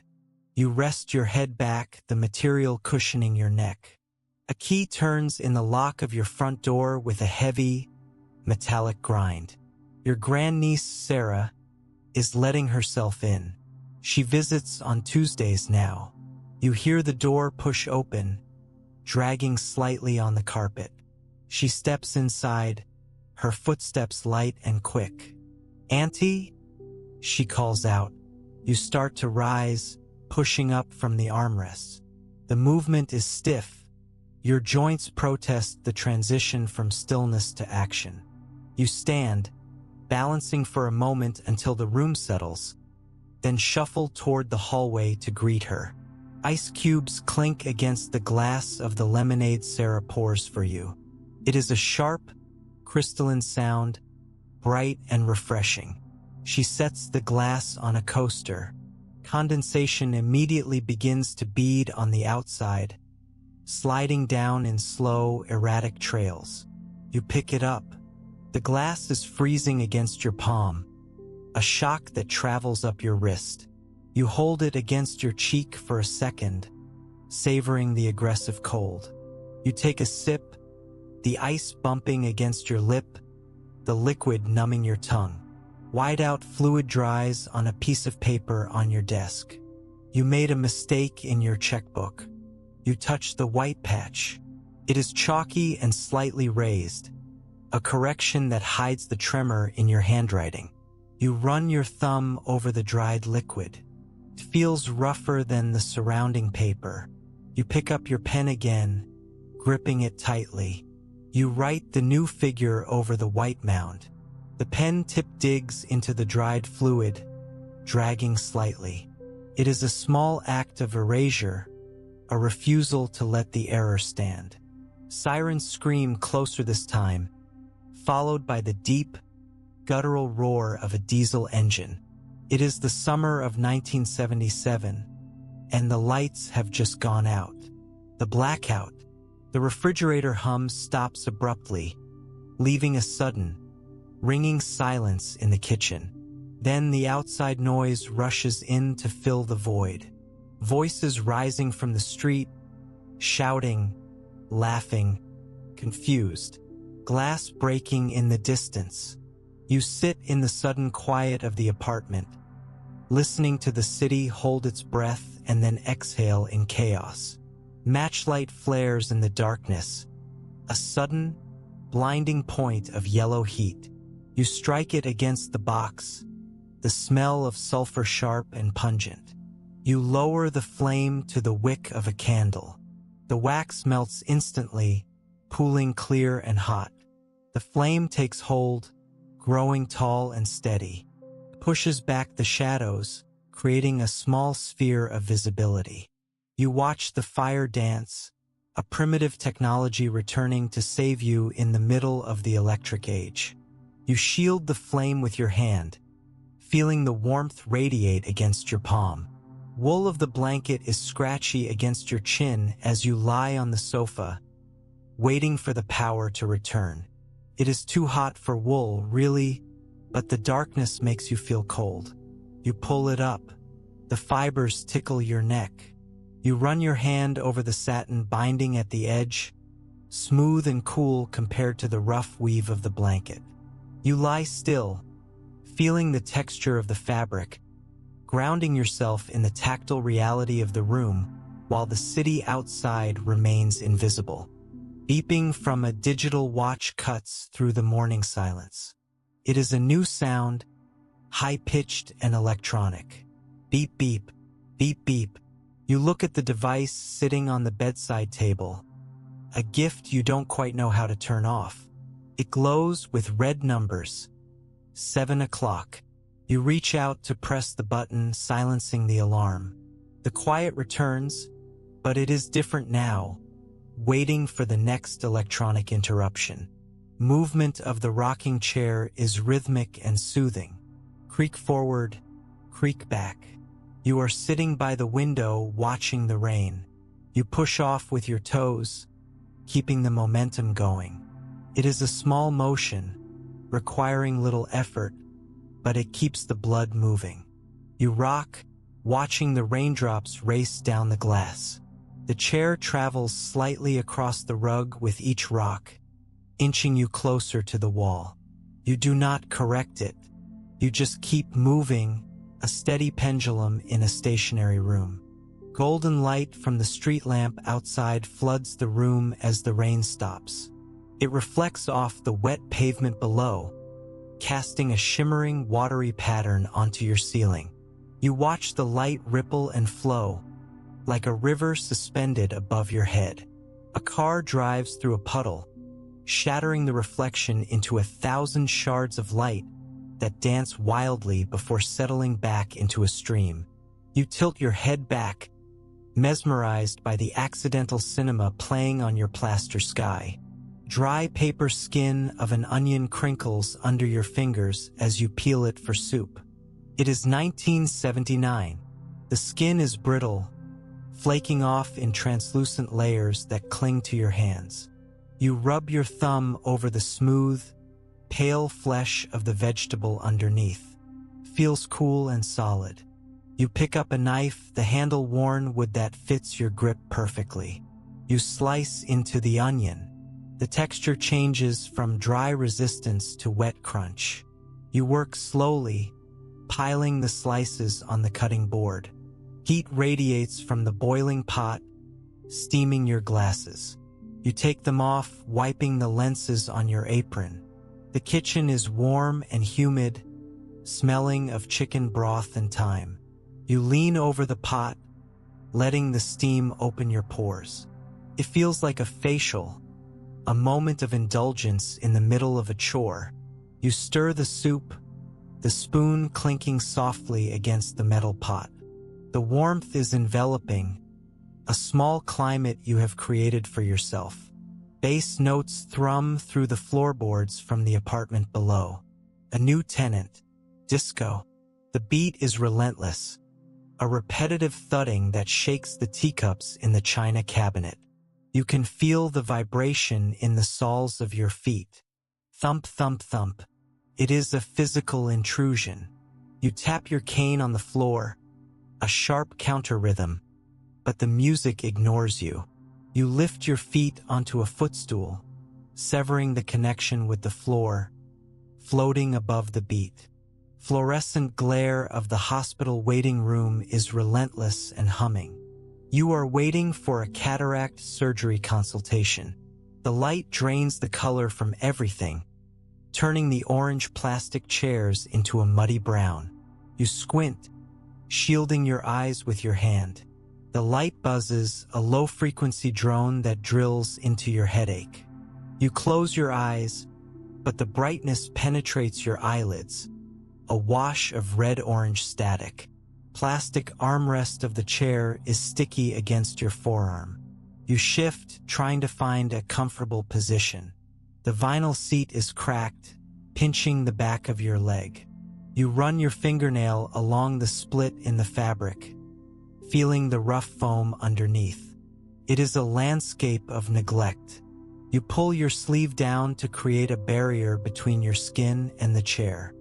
You rest your head back, the material cushioning your neck. A key turns in the lock of your front door with a heavy, metallic grind. Your grandniece, Sarah, is letting herself in. She visits on Tuesdays now. You hear the door push open, dragging slightly on the carpet. She steps inside, her footsteps light and quick. "Auntie?" she calls out. You start to rise, pushing up from the armrests. The movement is stiff. Your joints protest the transition from stillness to action. You stand, balancing for a moment until the room settles, then shuffle toward the hallway to greet her. Ice cubes clink against the glass of the lemonade Sarah pours for you. It is a sharp, crystalline sound, bright and refreshing. She sets the glass on a coaster. Condensation immediately begins to bead on the outside, sliding down in slow, erratic trails. You pick it up. The glass is freezing against your palm, a shock that travels up your wrist. You hold it against your cheek for a second, savoring the aggressive cold. You take a sip, the ice bumping against your lip, the liquid numbing your tongue. Whiteout fluid dries on a piece of paper on your desk. You made a mistake in your checkbook. You touch the white patch. It is chalky and slightly raised, a correction that hides the tremor in your handwriting. You run your thumb over the dried liquid. It feels rougher than the surrounding paper. You pick up your pen again, gripping it tightly. You write the new figure over the white mound. The pen tip digs into the dried fluid, dragging slightly. It is a small act of erasure, a refusal to let the error stand. Sirens scream closer this time, followed by the deep, guttural roar of a diesel engine. It is the summer of 1977, and the lights have just gone out. The blackout. The refrigerator hum stops abruptly, leaving a sudden, ringing silence in the kitchen. Then the outside noise rushes in to fill the void. Voices rising from the street, shouting, laughing, confused. Glass breaking in the distance. You sit in the sudden quiet of the apartment, listening to the city hold its breath and then exhale in chaos. Matchlight flares in the darkness, a sudden, blinding point of yellow heat. You strike it against the box, the smell of sulfur sharp and pungent. You lower the flame to the wick of a candle. The wax melts instantly, pooling clear and hot. The flame takes hold, growing tall and steady, pushes back the shadows, creating a small sphere of visibility. You watch the fire dance, a primitive technology returning to save you in the middle of the electric age. You shield the flame with your hand, feeling the warmth radiate against your palm. Wool of the blanket is scratchy against your chin as you lie on the sofa, waiting for the power to return. It is too hot for wool, really, but the darkness makes you feel cold. You pull it up. The fibers tickle your neck. You run your hand over the satin binding at the edge, smooth and cool compared to the rough weave of the blanket. You lie still, feeling the texture of the fabric, grounding yourself in the tactile reality of the room while the city outside remains invisible. Beeping from a digital watch cuts through the morning silence. It is a new sound, high-pitched and electronic. Beep, beep, beep, beep. You look at the device sitting on the bedside table, a gift you don't quite know how to turn off. It glows with red numbers. 7 o'clock. You reach out to press the button, silencing the alarm. The quiet returns, but it is different now, waiting for the next electronic interruption. Movement of the rocking chair is rhythmic and soothing. Creak forward, creak back. You are sitting by the window watching the rain. You push off with your toes, keeping the momentum going. It is a small motion, requiring little effort, but it keeps the blood moving. You rock, watching the raindrops race down the glass. The chair travels slightly across the rug with each rock, inching you closer to the wall. You do not correct it. You just keep moving, a steady pendulum in a stationary room. Golden light from the street lamp outside floods the room as the rain stops. It reflects off the wet pavement below, casting a shimmering, watery pattern onto your ceiling. You watch the light ripple and flow, like a river suspended above your head. A car drives through a puddle, shattering the reflection into 1,000 shards of light that dance wildly before settling back into a stream. You tilt your head back, mesmerized by the accidental cinema playing on your plaster sky. Dry paper skin of an onion crinkles under your fingers as you peel it for soup. It is 1979. The skin is brittle, flaking off in translucent layers that cling to your hands. You rub your thumb over the smooth, pale flesh of the vegetable underneath. Feels cool and solid. You pick up a knife, the handle worn wood that fits your grip perfectly. You slice into the onion. The texture changes from dry resistance to wet crunch. You work slowly, piling the slices on the cutting board. Heat radiates from the boiling pot, steaming your glasses. You take them off, wiping the lenses on your apron. The kitchen is warm and humid, smelling of chicken broth and thyme. You lean over the pot, letting the steam open your pores. It feels like a facial, a moment of indulgence in the middle of a chore. You stir the soup, the spoon clinking softly against the metal pot. The warmth is enveloping, a small climate you have created for yourself. Bass notes thrum through the floorboards from the apartment below. A new tenant, disco. The beat is relentless, a repetitive thudding that shakes the teacups in the china cabinet. You can feel the vibration in the soles of your feet. Thump, thump, thump. It is a physical intrusion. You tap your cane on the floor, a sharp counter rhythm, but the music ignores you. You lift your feet onto a footstool, severing the connection with the floor, floating above the beat. Fluorescent glare of the hospital waiting room is relentless and humming. You are waiting for a cataract surgery consultation. The light drains the color from everything, turning the orange plastic chairs into a muddy brown. You squint, shielding your eyes with your hand. The light buzzes, a low-frequency drone that drills into your headache. You close your eyes, but the brightness penetrates your eyelids, a wash of red-orange static. Plastic armrest of the chair is sticky against your forearm. You shift, trying to find a comfortable position. The vinyl seat is cracked, pinching the back of your leg. You run your fingernail along the split in the fabric, feeling the rough foam underneath. It is a landscape of neglect. You pull your sleeve down to create a barrier between your skin and the chair.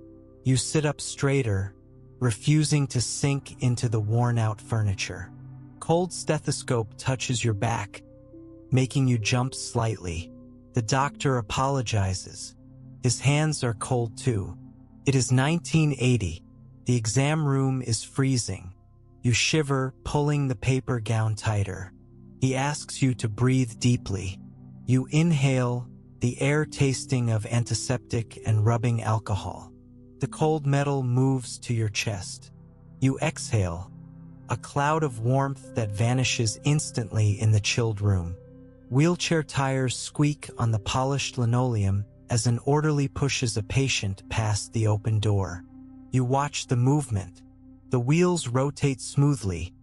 You sit up straighter, refusing to sink into the worn-out furniture. Cold stethoscope touches your back, making you jump slightly. The doctor apologizes. His hands are cold too. It is 1980. The exam room is freezing. You shiver, pulling the paper gown tighter. He asks you to breathe deeply. You inhale, the air tasting of antiseptic and rubbing alcohol. The cold metal moves to your chest. You exhale, a cloud of warmth that vanishes instantly in the chilled room. Wheelchair tires squeak on the polished linoleum as an orderly pushes a patient past the open door. You watch the movement. The wheels rotate smoothly,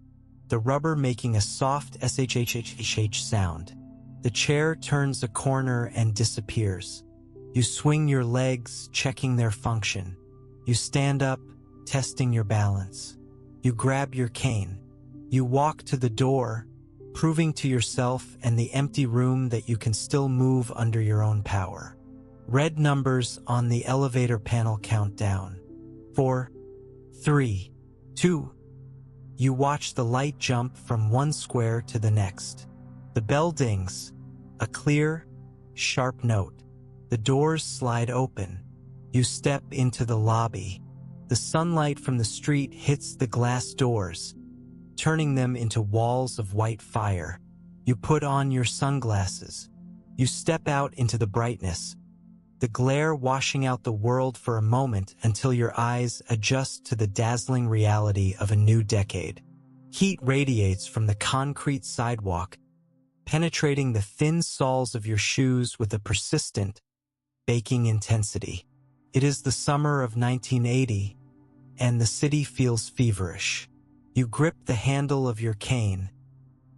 the rubber making a soft shhhh sound. The chair turns a corner and disappears. You swing your legs, checking their function. You stand up, testing your balance. You grab your cane. You walk to the door, proving to yourself and the empty room that you can still move under your own power. Red numbers on the elevator panel count down. 4, 3, 2. You watch the light jump from one square to the next. The bell dings, a clear, sharp note. The doors slide open. You step into the lobby. The sunlight from the street hits the glass doors, turning them into walls of white fire. You put on your sunglasses. You step out into the brightness, the glare washing out the world for a moment until your eyes adjust to the dazzling reality of a new decade. Heat radiates from the concrete sidewalk, penetrating the thin soles of your shoes with a persistent, baking intensity. It is the summer of 1980, and the city feels feverish. You grip the handle of your cane,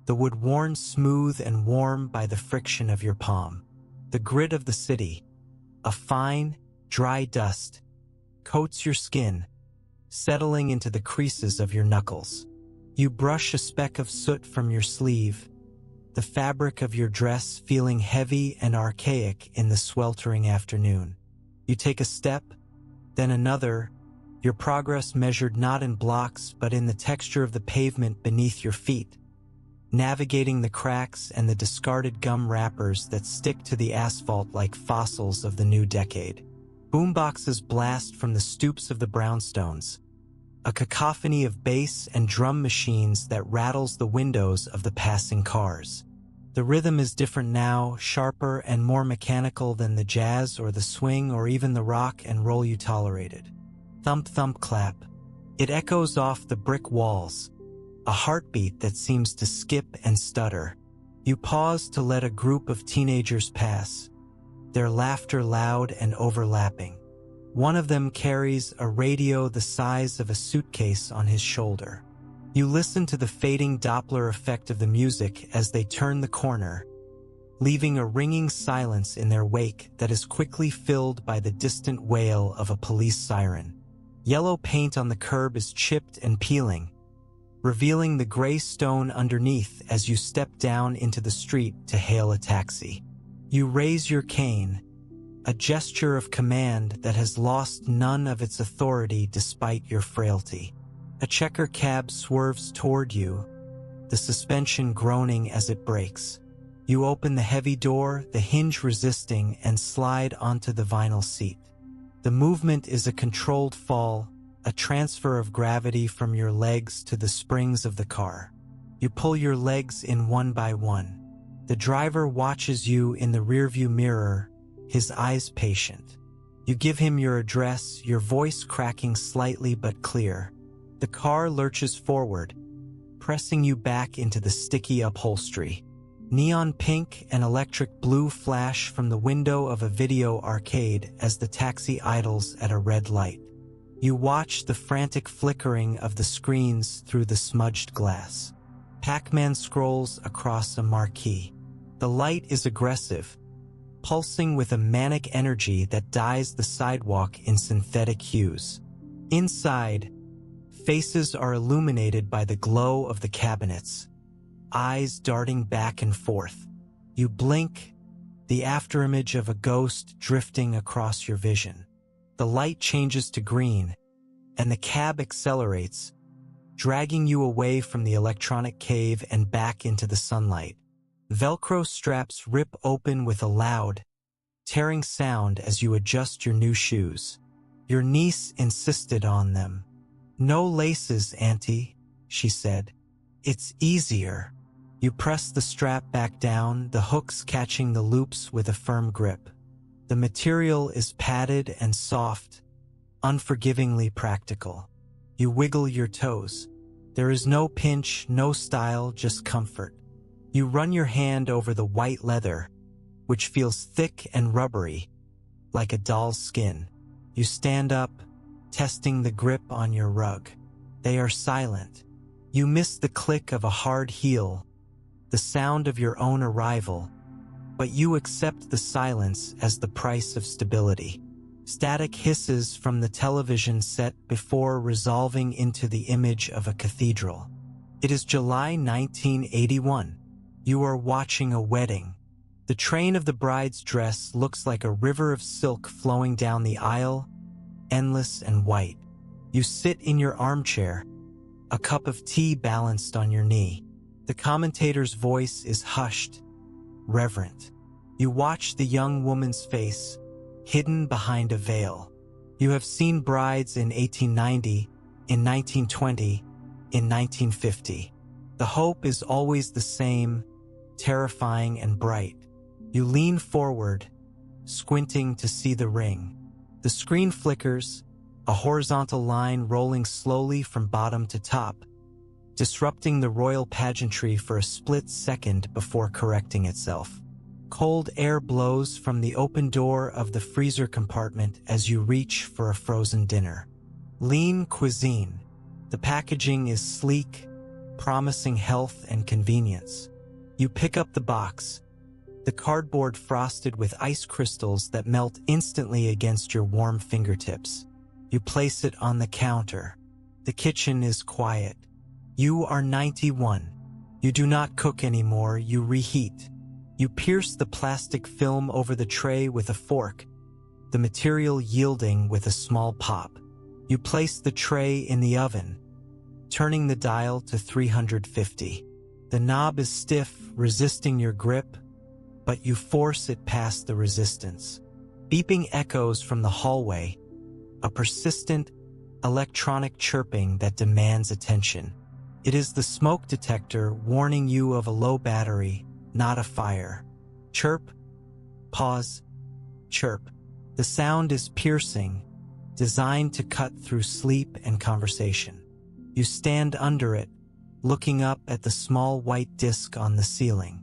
the wood worn smooth and warm by the friction of your palm. The grit of the city, a fine, dry dust, coats your skin, settling into the creases of your knuckles. You brush a speck of soot from your sleeve, the fabric of your dress feeling heavy and archaic in the sweltering afternoon. You take a step, then another, your progress measured not in blocks but in the texture of the pavement beneath your feet, navigating the cracks and the discarded gum wrappers that stick to the asphalt like fossils of the new decade. Boomboxes blast from the stoops of the brownstones, a cacophony of bass and drum machines that rattles the windows of the passing cars. The rhythm is different now, sharper and more mechanical than the jazz or the swing or even the rock and roll you tolerated. Thump, thump, clap. It echoes off the brick walls, a heartbeat that seems to skip and stutter. You pause to let a group of teenagers pass, their laughter loud and overlapping. One of them carries a radio the size of a suitcase on his shoulder. You listen to the fading Doppler effect of the music as they turn the corner, leaving a ringing silence in their wake that is quickly filled by the distant wail of a police siren. Yellow paint on the curb is chipped and peeling, revealing the gray stone underneath as you step down into the street to hail a taxi. You raise your cane, a gesture of command that has lost none of its authority despite your frailty. A checker cab swerves toward you, the suspension groaning as it brakes. You open the heavy door, the hinge resisting, and slide onto the vinyl seat. The movement is a controlled fall, a transfer of gravity from your legs to the springs of the car. You pull your legs in one by one. The driver watches you in the rearview mirror, his eyes patient. You give him your address, your voice cracking slightly but clear. The car lurches forward, pressing you back into the sticky upholstery. Neon pink and electric blue flash from the window of a video arcade as the taxi idles at a red light. You watch the frantic flickering of the screens through the smudged glass. Pac-Man scrolls across a marquee. The light is aggressive, pulsing with a manic energy that dyes the sidewalk in synthetic hues. Inside, faces are illuminated by the glow of the cabinets, eyes darting back and forth. You blink, the afterimage of a ghost drifting across your vision. The light changes to green, and the cab accelerates, dragging you away from the electronic cave and back into the sunlight. Velcro straps rip open with a loud, tearing sound as you adjust your new shoes. Your niece insisted on them. "No laces, Auntie," she said. "It's easier." You press the strap back down, the hooks catching the loops with a firm grip. The material is padded and soft, unforgivingly practical. You wiggle your toes. There is no pinch, no style, just comfort. You run your hand over the white leather, which feels thick and rubbery, like a doll's skin. You stand up, testing the grip on your rug. They are silent. You miss the click of a hard heel, the sound of your own arrival, but you accept the silence as the price of stability. Static hisses from the television set before resolving into the image of a cathedral. It is July 1981. You are watching a wedding. The train of the bride's dress looks like a river of silk flowing down the aisle, endless and white. You sit in your armchair, a cup of tea balanced on your knee. The commentator's voice is hushed, reverent. You watch the young woman's face, hidden behind a veil. You have seen brides in 1890, in 1920, in 1950. The hope is always the same, terrifying and bright. You lean forward, squinting to see the ring. The screen flickers, a horizontal line rolling slowly from bottom to top, disrupting the royal pageantry for a split second before correcting itself. Cold air blows from the open door of the freezer compartment as you reach for a frozen dinner. Lean cuisine. The packaging is sleek, promising health and convenience. You pick up the box, the cardboard frosted with ice crystals that melt instantly against your warm fingertips. You place it on the counter. The kitchen is quiet. You are 91. You do not cook anymore, you reheat. You pierce the plastic film over the tray with a fork, the material yielding with a small pop. You place the tray in the oven, turning the dial to 350. The knob is stiff, resisting your grip, but you force it past the resistance. Beeping echoes from the hallway, a persistent, electronic chirping that demands attention. It is the smoke detector warning you of a low battery, not a fire. Chirp, pause, chirp. The sound is piercing, designed to cut through sleep and conversation. You stand under it, looking up at the small white disc on the ceiling.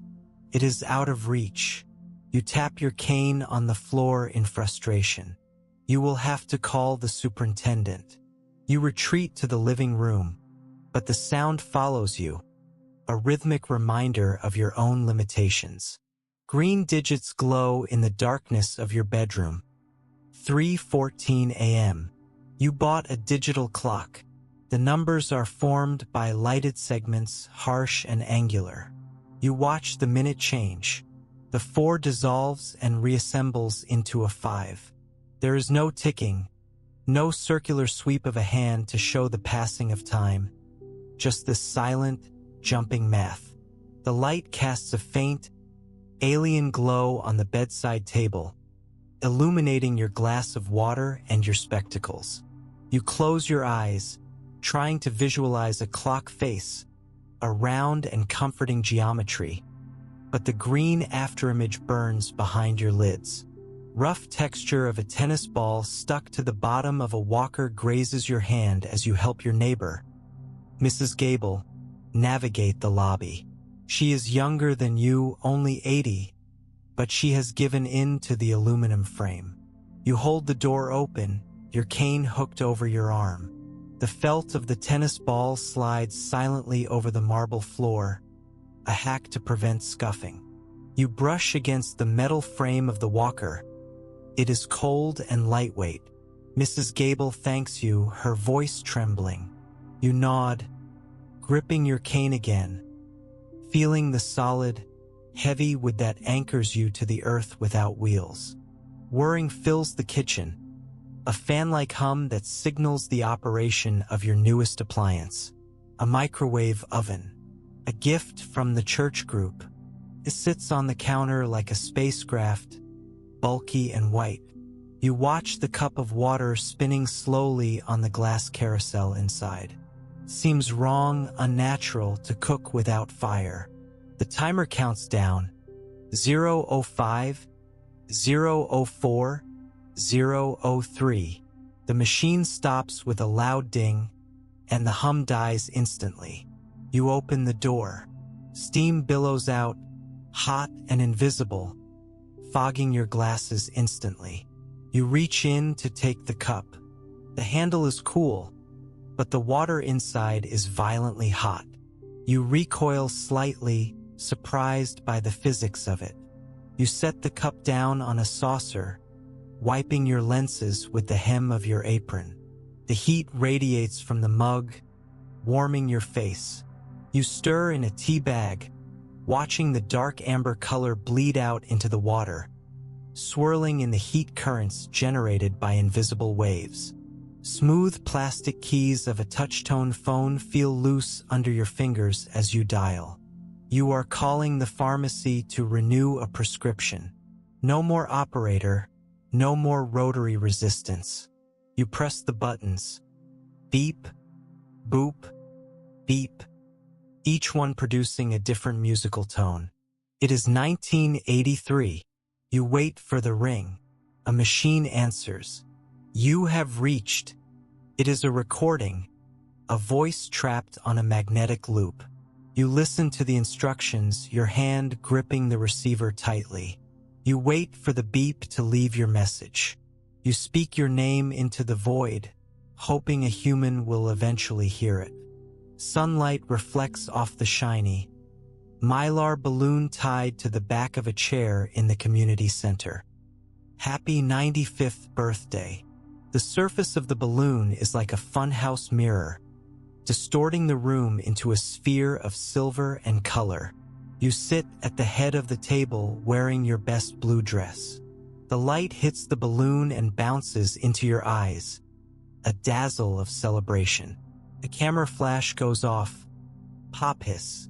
It is out of reach. You tap your cane on the floor in frustration. You will have to call the superintendent. You retreat to the living room, but the sound follows you, a rhythmic reminder of your own limitations. Green digits glow in the darkness of your bedroom. 3:14 a.m. You bought a digital clock. The numbers are formed by lighted segments, harsh and angular. You watch the minute change. The 4 dissolves and reassembles into a 5. There is no ticking, no circular sweep of a hand to show the passing of time, just this silent, jumping math. The light casts a faint, alien glow on the bedside table, illuminating your glass of water and your spectacles. You close your eyes, trying to visualize a clock face, a round and comforting geometry, but the green afterimage burns behind your lids. Rough texture of a tennis ball stuck to the bottom of a walker grazes your hand as you help your neighbor, Mrs. Gable, navigate the lobby. She is younger than you, only 80, but she has given in to the aluminum frame. You hold the door open, your cane hooked over your arm. The felt of the tennis ball slides silently over the marble floor, a hack to prevent scuffing. You brush against the metal frame of the walker. It is cold and lightweight. Mrs. Gable thanks you, her voice trembling. You nod, gripping your cane again, feeling the solid, heavy wood that anchors you to the earth without wheels. Whirring fills the kitchen, a fan-like hum that signals the operation of your newest appliance, a microwave oven, a gift from the church group. It sits on the counter like a spacecraft, bulky and white. You watch the cup of water spinning slowly on the glass carousel inside. Seems wrong, unnatural to cook without fire. The timer counts down. 0:05, 0:04, 0:03. The machine stops with a loud ding, and the hum dies instantly. You open the door. Steam billows out, hot and invisible, fogging your glasses instantly. You reach in to take the cup. The handle is cool, but the water inside is violently hot. You recoil slightly, surprised by the physics of it. You set the cup down on a saucer, wiping your lenses with the hem of your apron. The heat radiates from the mug, warming your face. You stir in a tea bag, watching the dark amber color bleed out into the water, swirling in the heat currents generated by invisible waves. Smooth plastic keys of a touch-tone phone feel loose under your fingers as you dial. You are calling the pharmacy to renew a prescription. No more operator, no more rotary resistance. You press the buttons. Beep, boop, beep, each one producing a different musical tone. It is 1983. You wait for the ring. A machine answers. You have reached. It is a recording, a voice trapped on a magnetic loop. You listen to the instructions, your hand gripping the receiver tightly. You wait for the beep to leave your message. You speak your name into the void, hoping a human will eventually hear it. Sunlight reflects off the shiny, mylar balloon tied to the back of a chair in the community center. Happy 95th birthday. The surface of the balloon is like a funhouse mirror, distorting the room into a sphere of silver and color. You sit at the head of the table wearing your best blue dress. The light hits the balloon and bounces into your eyes, a dazzle of celebration. A camera flash goes off, pop hiss,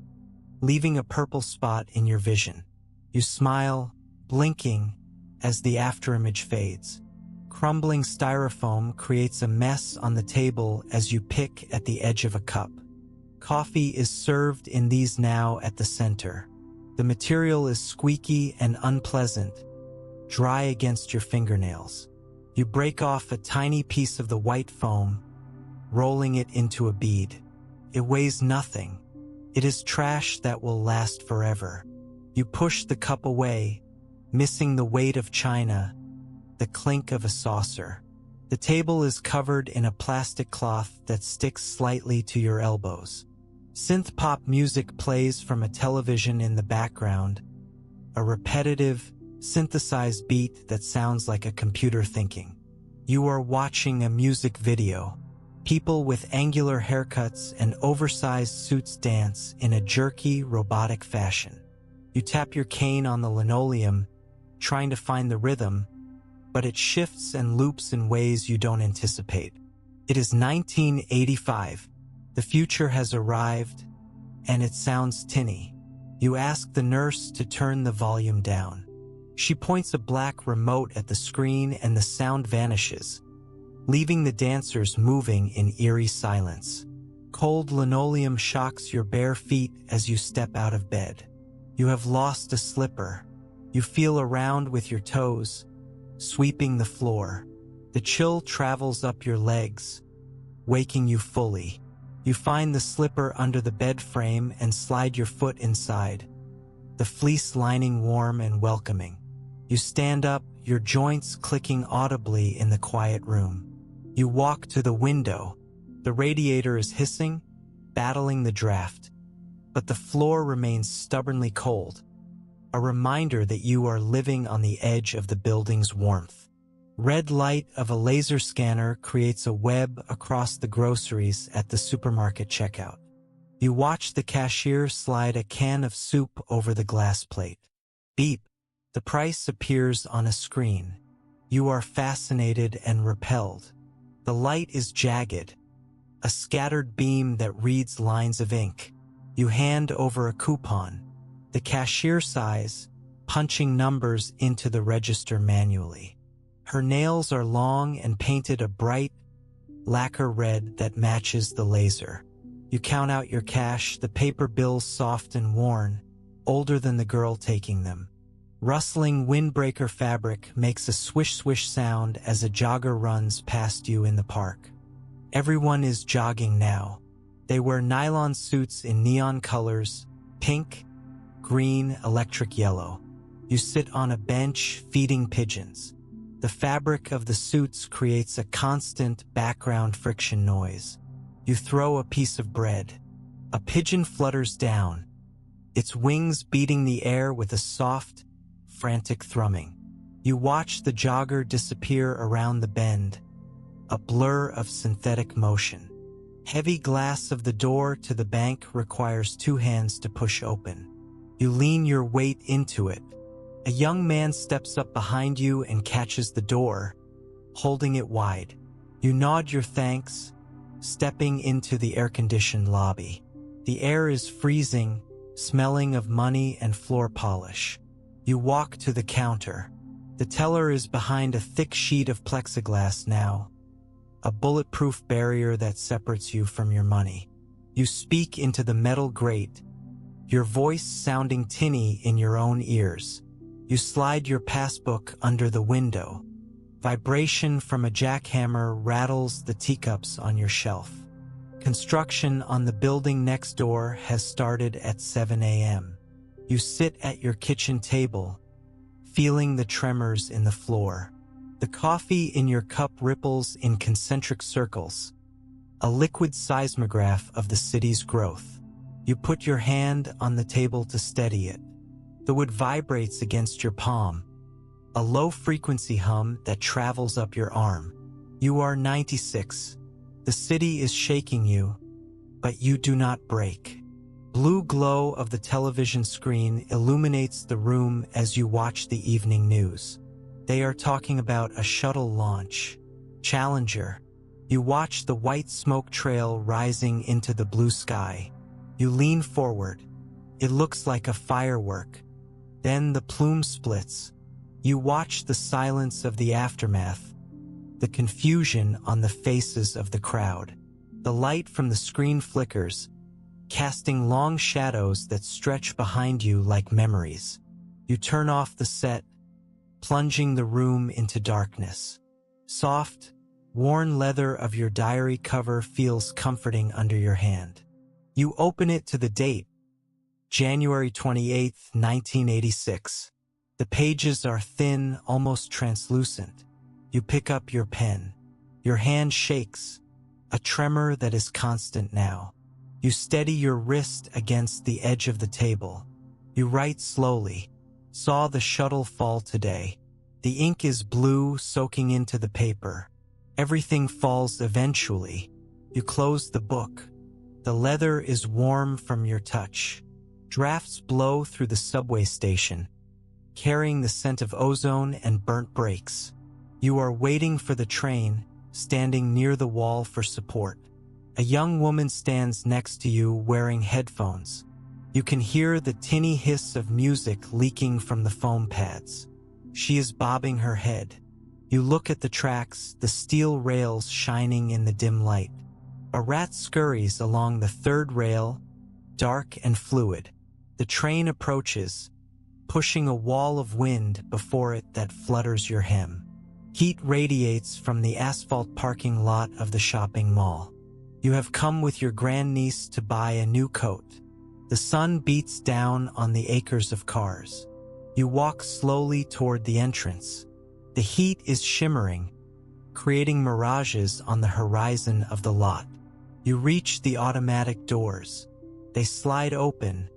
leaving a purple spot in your vision. You smile, blinking, as the afterimage fades. Crumbling styrofoam creates a mess on the table as you pick at the edge of a cup. Coffee is served in these now at the center. The material is squeaky and unpleasant, dry against your fingernails. You break off a tiny piece of the white foam, rolling it into a bead. It weighs nothing. It is trash that will last forever. You push the cup away, missing the weight of china, the clink of a saucer. The table is covered in a plastic cloth that sticks slightly to your elbows. Synth-pop music plays from a television in the background, a repetitive, synthesized beat that sounds like a computer thinking. You are watching a music video. People with angular haircuts and oversized suits dance in a jerky, robotic fashion. You tap your cane on the linoleum, trying to find the rhythm, but it shifts and loops in ways you don't anticipate. It is 1985. The future has arrived, and it sounds tinny. You ask the nurse to turn the volume down. She points a black remote at the screen and the sound vanishes, leaving the dancers moving in eerie silence. Cold linoleum shocks your bare feet as you step out of bed. You have lost a slipper. You feel around with your toes, sweeping the floor. The chill travels up your legs, waking you fully. You find the slipper under the bed frame and slide your foot inside, the fleece lining warm and welcoming. You stand up, your joints clicking audibly in the quiet room. You walk to the window. The radiator is hissing, battling the draft, but the floor remains stubbornly cold, a reminder that you are living on the edge of the building's warmth. Red light of a laser scanner creates a web across the groceries at the supermarket checkout. You watch the cashier slide a can of soup over the glass plate. Beep. The price appears on a screen. You are fascinated and repelled. The light is jagged, a scattered beam that reads lines of ink. You hand over a coupon. The cashier sighs, punching numbers into the register manually. Her nails are long and painted a bright lacquer red that matches the laser. You count out your cash, the paper bills soft and worn, older than the girl taking them. Rustling windbreaker fabric makes a swish-swish sound as a jogger runs past you in the park. Everyone is jogging now. They wear nylon suits in neon colors, pink, green, electric yellow. You sit on a bench feeding pigeons. The fabric of the suits creates a constant background friction noise. You throw a piece of bread. A pigeon flutters down, its wings beating the air with a soft, frantic thrumming. You watch the jogger disappear around the bend, a blur of synthetic motion. Heavy glass of the door to the bank requires 2 hands to push open. You lean your weight into it. A young man steps up behind you and catches the door, holding it wide. You nod your thanks, stepping into the air-conditioned lobby. The air is freezing, smelling of money and floor polish. You walk to the counter. The teller is behind a thick sheet of plexiglass now, a bulletproof barrier that separates you from your money. You speak into the metal grate, your voice sounding tinny in your own ears. You slide your passbook under the window. Vibration from a jackhammer rattles the teacups on your shelf. Construction on the building next door has started at 7 a.m. You sit at your kitchen table, feeling the tremors in the floor. The coffee in your cup ripples in concentric circles, a liquid seismograph of the city's growth. You put your hand on the table to steady it. The wood vibrates against your palm, a low-frequency hum that travels up your arm. You are 96. The city is shaking you, but you do not break. Blue glow of the television screen illuminates the room as you watch the evening news. They are talking about a shuttle launch. Challenger. You watch the white smoke trail rising into the blue sky. You lean forward. It looks like a firework. Then the plume splits. You watch the silence of the aftermath, the confusion on the faces of the crowd. The light from the screen flickers, casting long shadows that stretch behind you like memories. You turn off the set, plunging the room into darkness. Soft, worn leather of your diary cover feels comforting under your hand. You open it to the date, January 28, 1986. The pages are thin, almost translucent. You pick up your pen. Your hand shakes, a tremor that is constant now. You steady your wrist against the edge of the table. You write slowly. Saw the shuttle fall today. The ink is blue, soaking into the paper. Everything falls eventually. You close the book. The leather is warm from your touch. Drafts blow through the subway station, carrying the scent of ozone and burnt brakes. You are waiting for the train, standing near the wall for support. A young woman stands next to you wearing headphones. You can hear the tinny hiss of music leaking from the foam pads. She is bobbing her head. You look at the tracks, the steel rails shining in the dim light. A rat scurries along the third rail, dark and fluid. The train approaches, pushing a wall of wind before it that flutters your hem. Heat radiates from the asphalt parking lot of the shopping mall. You have come with your grandniece to buy a new coat. The sun beats down on the acres of cars. You walk slowly toward the entrance. The heat is shimmering, creating mirages on the horizon of the lot. You reach the automatic doors. They slide open,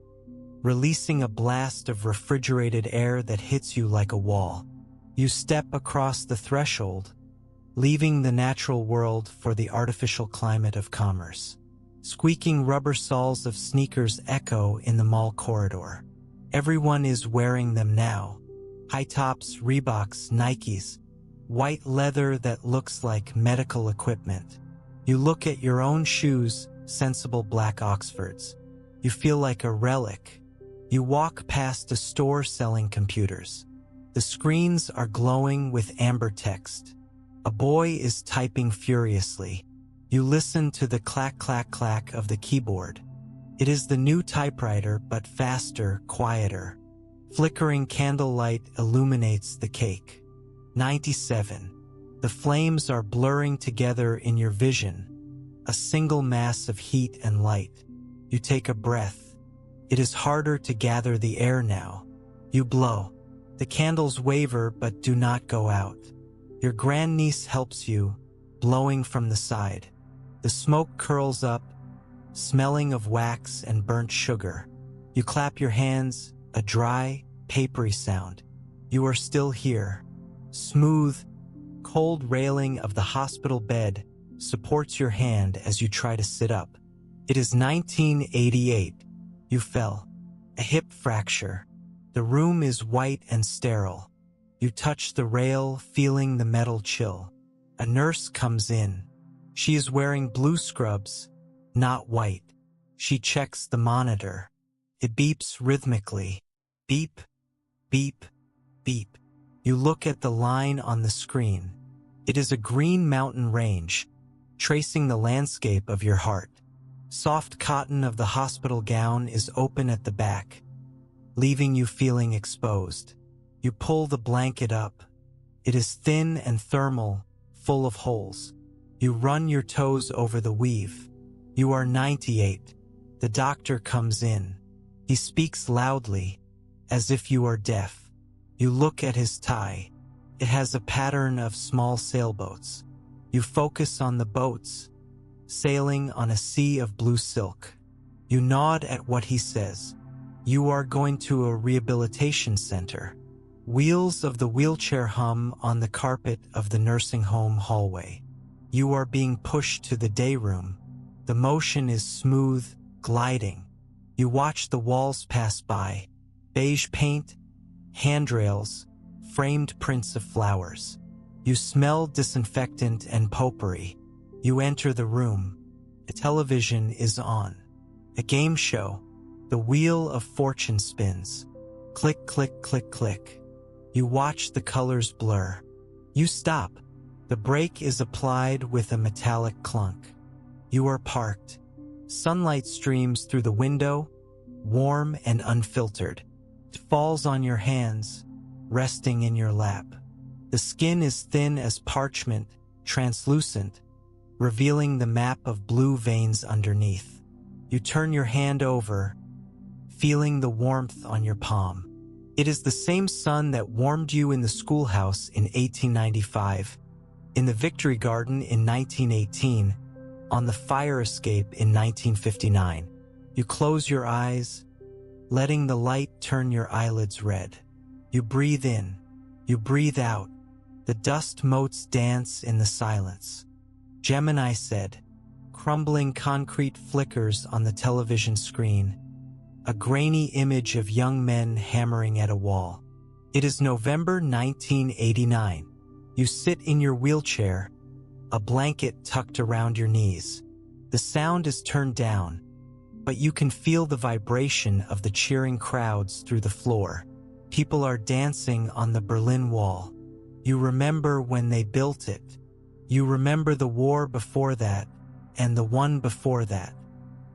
releasing a blast of refrigerated air that hits you like a wall. You step across the threshold, leaving the natural world for the artificial climate of commerce. Squeaking rubber soles of sneakers echo in the mall corridor. Everyone is wearing them now. High tops, Reeboks, Nikes. White leather that looks like medical equipment. You look at your own shoes, sensible black Oxfords. You feel like a relic. You walk past a store selling computers. The screens are glowing with amber text. A boy is typing furiously. You listen to the clack, clack, clack of the keyboard. It is the new typewriter, but faster, quieter. Flickering candlelight illuminates the cake. 97. The flames are blurring together in your vision. A single mass of heat and light. You take a breath. It is harder to gather the air now. You blow. The candles waver but do not go out. Your grandniece helps you, blowing from the side. The smoke curls up, smelling of wax and burnt sugar. You clap your hands, a dry, papery sound. You are still here. Smooth, cold railing of the hospital bed supports your hand as you try to sit up. It is 1988. You fell. A hip fracture. The room is white and sterile. You touch the rail, feeling the metal chill. A nurse comes in. She is wearing blue scrubs, not white. She checks the monitor. It beeps rhythmically. Beep, beep, beep. You look at the line on the screen. It is a green mountain range, tracing the landscape of your heart. Soft cotton of the hospital gown is open at the back, leaving you feeling exposed. You pull the blanket up. It is thin and thermal, full of holes. You run your toes over the weave. You are 98. The doctor comes in. He speaks loudly, as if you are deaf. You look at his tie. It has a pattern of small sailboats. You focus on the boats, sailing on a sea of blue silk. You nod at what he says. You are going to a rehabilitation center. Wheels of the wheelchair hum on the carpet of the nursing home hallway. You are being pushed to the day room. The motion is smooth, gliding. You watch the walls pass by. Beige paint, handrails, framed prints of flowers. You smell disinfectant and potpourri. You enter the room. A television is on. A game show. The wheel of fortune spins. Click, click, click, click. You watch the colors blur. You stop. The brake is applied with a metallic clunk. You are parked. Sunlight streams through the window, warm and unfiltered. It falls on your hands, resting in your lap. The skin is thin as parchment, translucent, revealing the map of blue veins underneath. You turn your hand over, feeling the warmth on your palm. It is the same sun that warmed you in the schoolhouse in 1895, in the Victory Garden in 1918, on the fire escape in 1959. You close your eyes, letting the light turn your eyelids red. You breathe in. You breathe out. The dust motes dance in the silence. Gemini said, crumbling concrete flickers on the television screen, a grainy image of young men hammering at a wall. It is November 1989. You sit in your wheelchair, a blanket tucked around your knees. The sound is turned down, but you can feel the vibration of the cheering crowds through the floor. People are dancing on the Berlin Wall. You remember when they built it. You remember the war before that, and the one before that.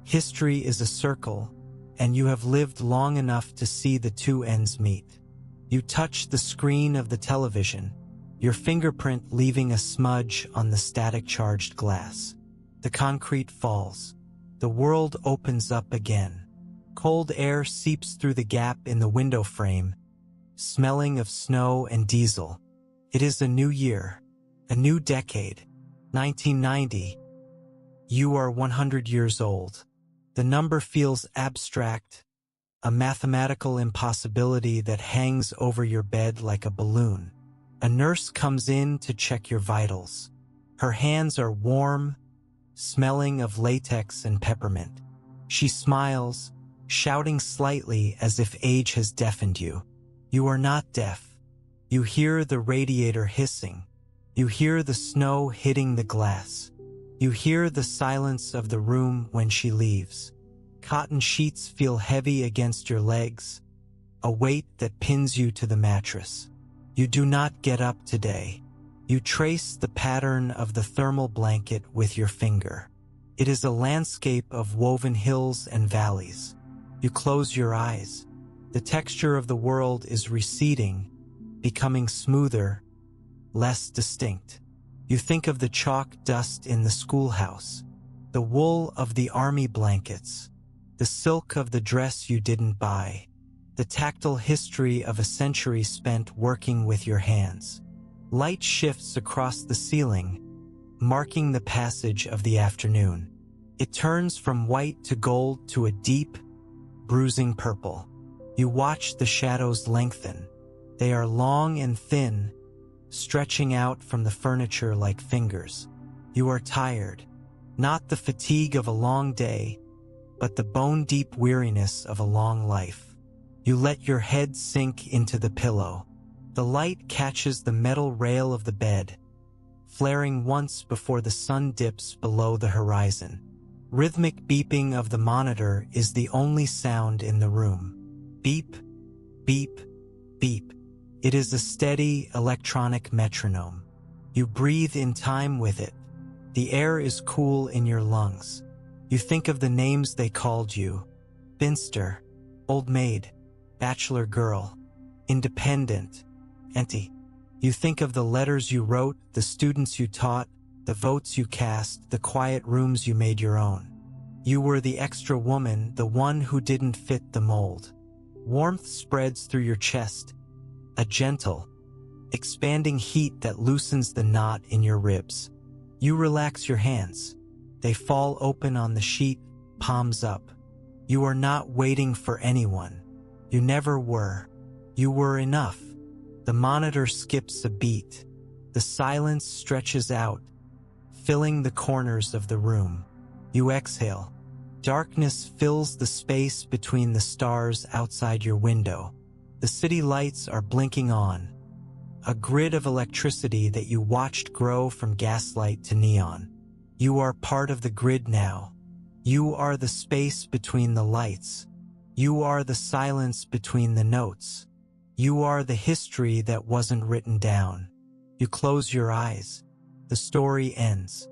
History is a circle, and you have lived long enough to see the two ends meet. You touch the screen of the television, your fingerprint leaving a smudge on the static-charged glass. The concrete falls. The world opens up again. Cold air seeps through the gap in the window frame, smelling of snow and diesel. It is a new year, a new decade, 1990. You are 100 years old. The number feels abstract, a mathematical impossibility that hangs over your bed like a balloon. A nurse comes in to check your vitals. Her hands are warm, smelling of latex and peppermint. She smiles, shouting slightly as if age has deafened you. You are not deaf. You hear the radiator hissing. You hear the snow hitting the glass. You hear the silence of the room when she leaves. Cotton sheets feel heavy against your legs, a weight that pins you to the mattress. You do not get up today. You trace the pattern of the thermal blanket with your finger. It is a landscape of woven hills and valleys. You close your eyes. The texture of the world is receding, becoming smoother, less distinct. You think of the chalk dust in the schoolhouse, the wool of the army blankets, the silk of the dress you didn't buy, the tactile history of a century spent working with your hands. Light shifts across the ceiling, marking the passage of the afternoon. It turns from white to gold to a deep, bruising purple. You watch the shadows lengthen. They are long and thin, stretching out from the furniture like fingers. You are tired, not the fatigue of a long day, but the bone-deep weariness of a long life. You let your head sink into the pillow. The light catches the metal rail of the bed, flaring once before the sun dips below the horizon. Rhythmic beeping of the monitor is the only sound in the room. Beep, beep, beep. It is a steady electronic metronome. You breathe in time with it. The air is cool in your lungs. You think of the names they called you: Binster, old maid, bachelor girl, independent, auntie. You think of the letters you wrote, the students you taught, the votes you cast, the quiet rooms you made your own. You were the extra woman, the one who didn't fit the mold. Warmth spreads through your chest, a gentle, expanding heat that loosens the knot in your ribs. You relax your hands. They fall open on the sheet, palms up. You are not waiting for anyone. You never were. You were enough. The monitor skips a beat. The silence stretches out, filling the corners of the room. You exhale. Darkness fills the space between the stars outside your window. The city lights are blinking on, a grid of electricity that you watched grow from gaslight to neon. You are part of the grid now. You are the space between the lights. You are the silence between the notes. You are the history that wasn't written down. You close your eyes. The story ends.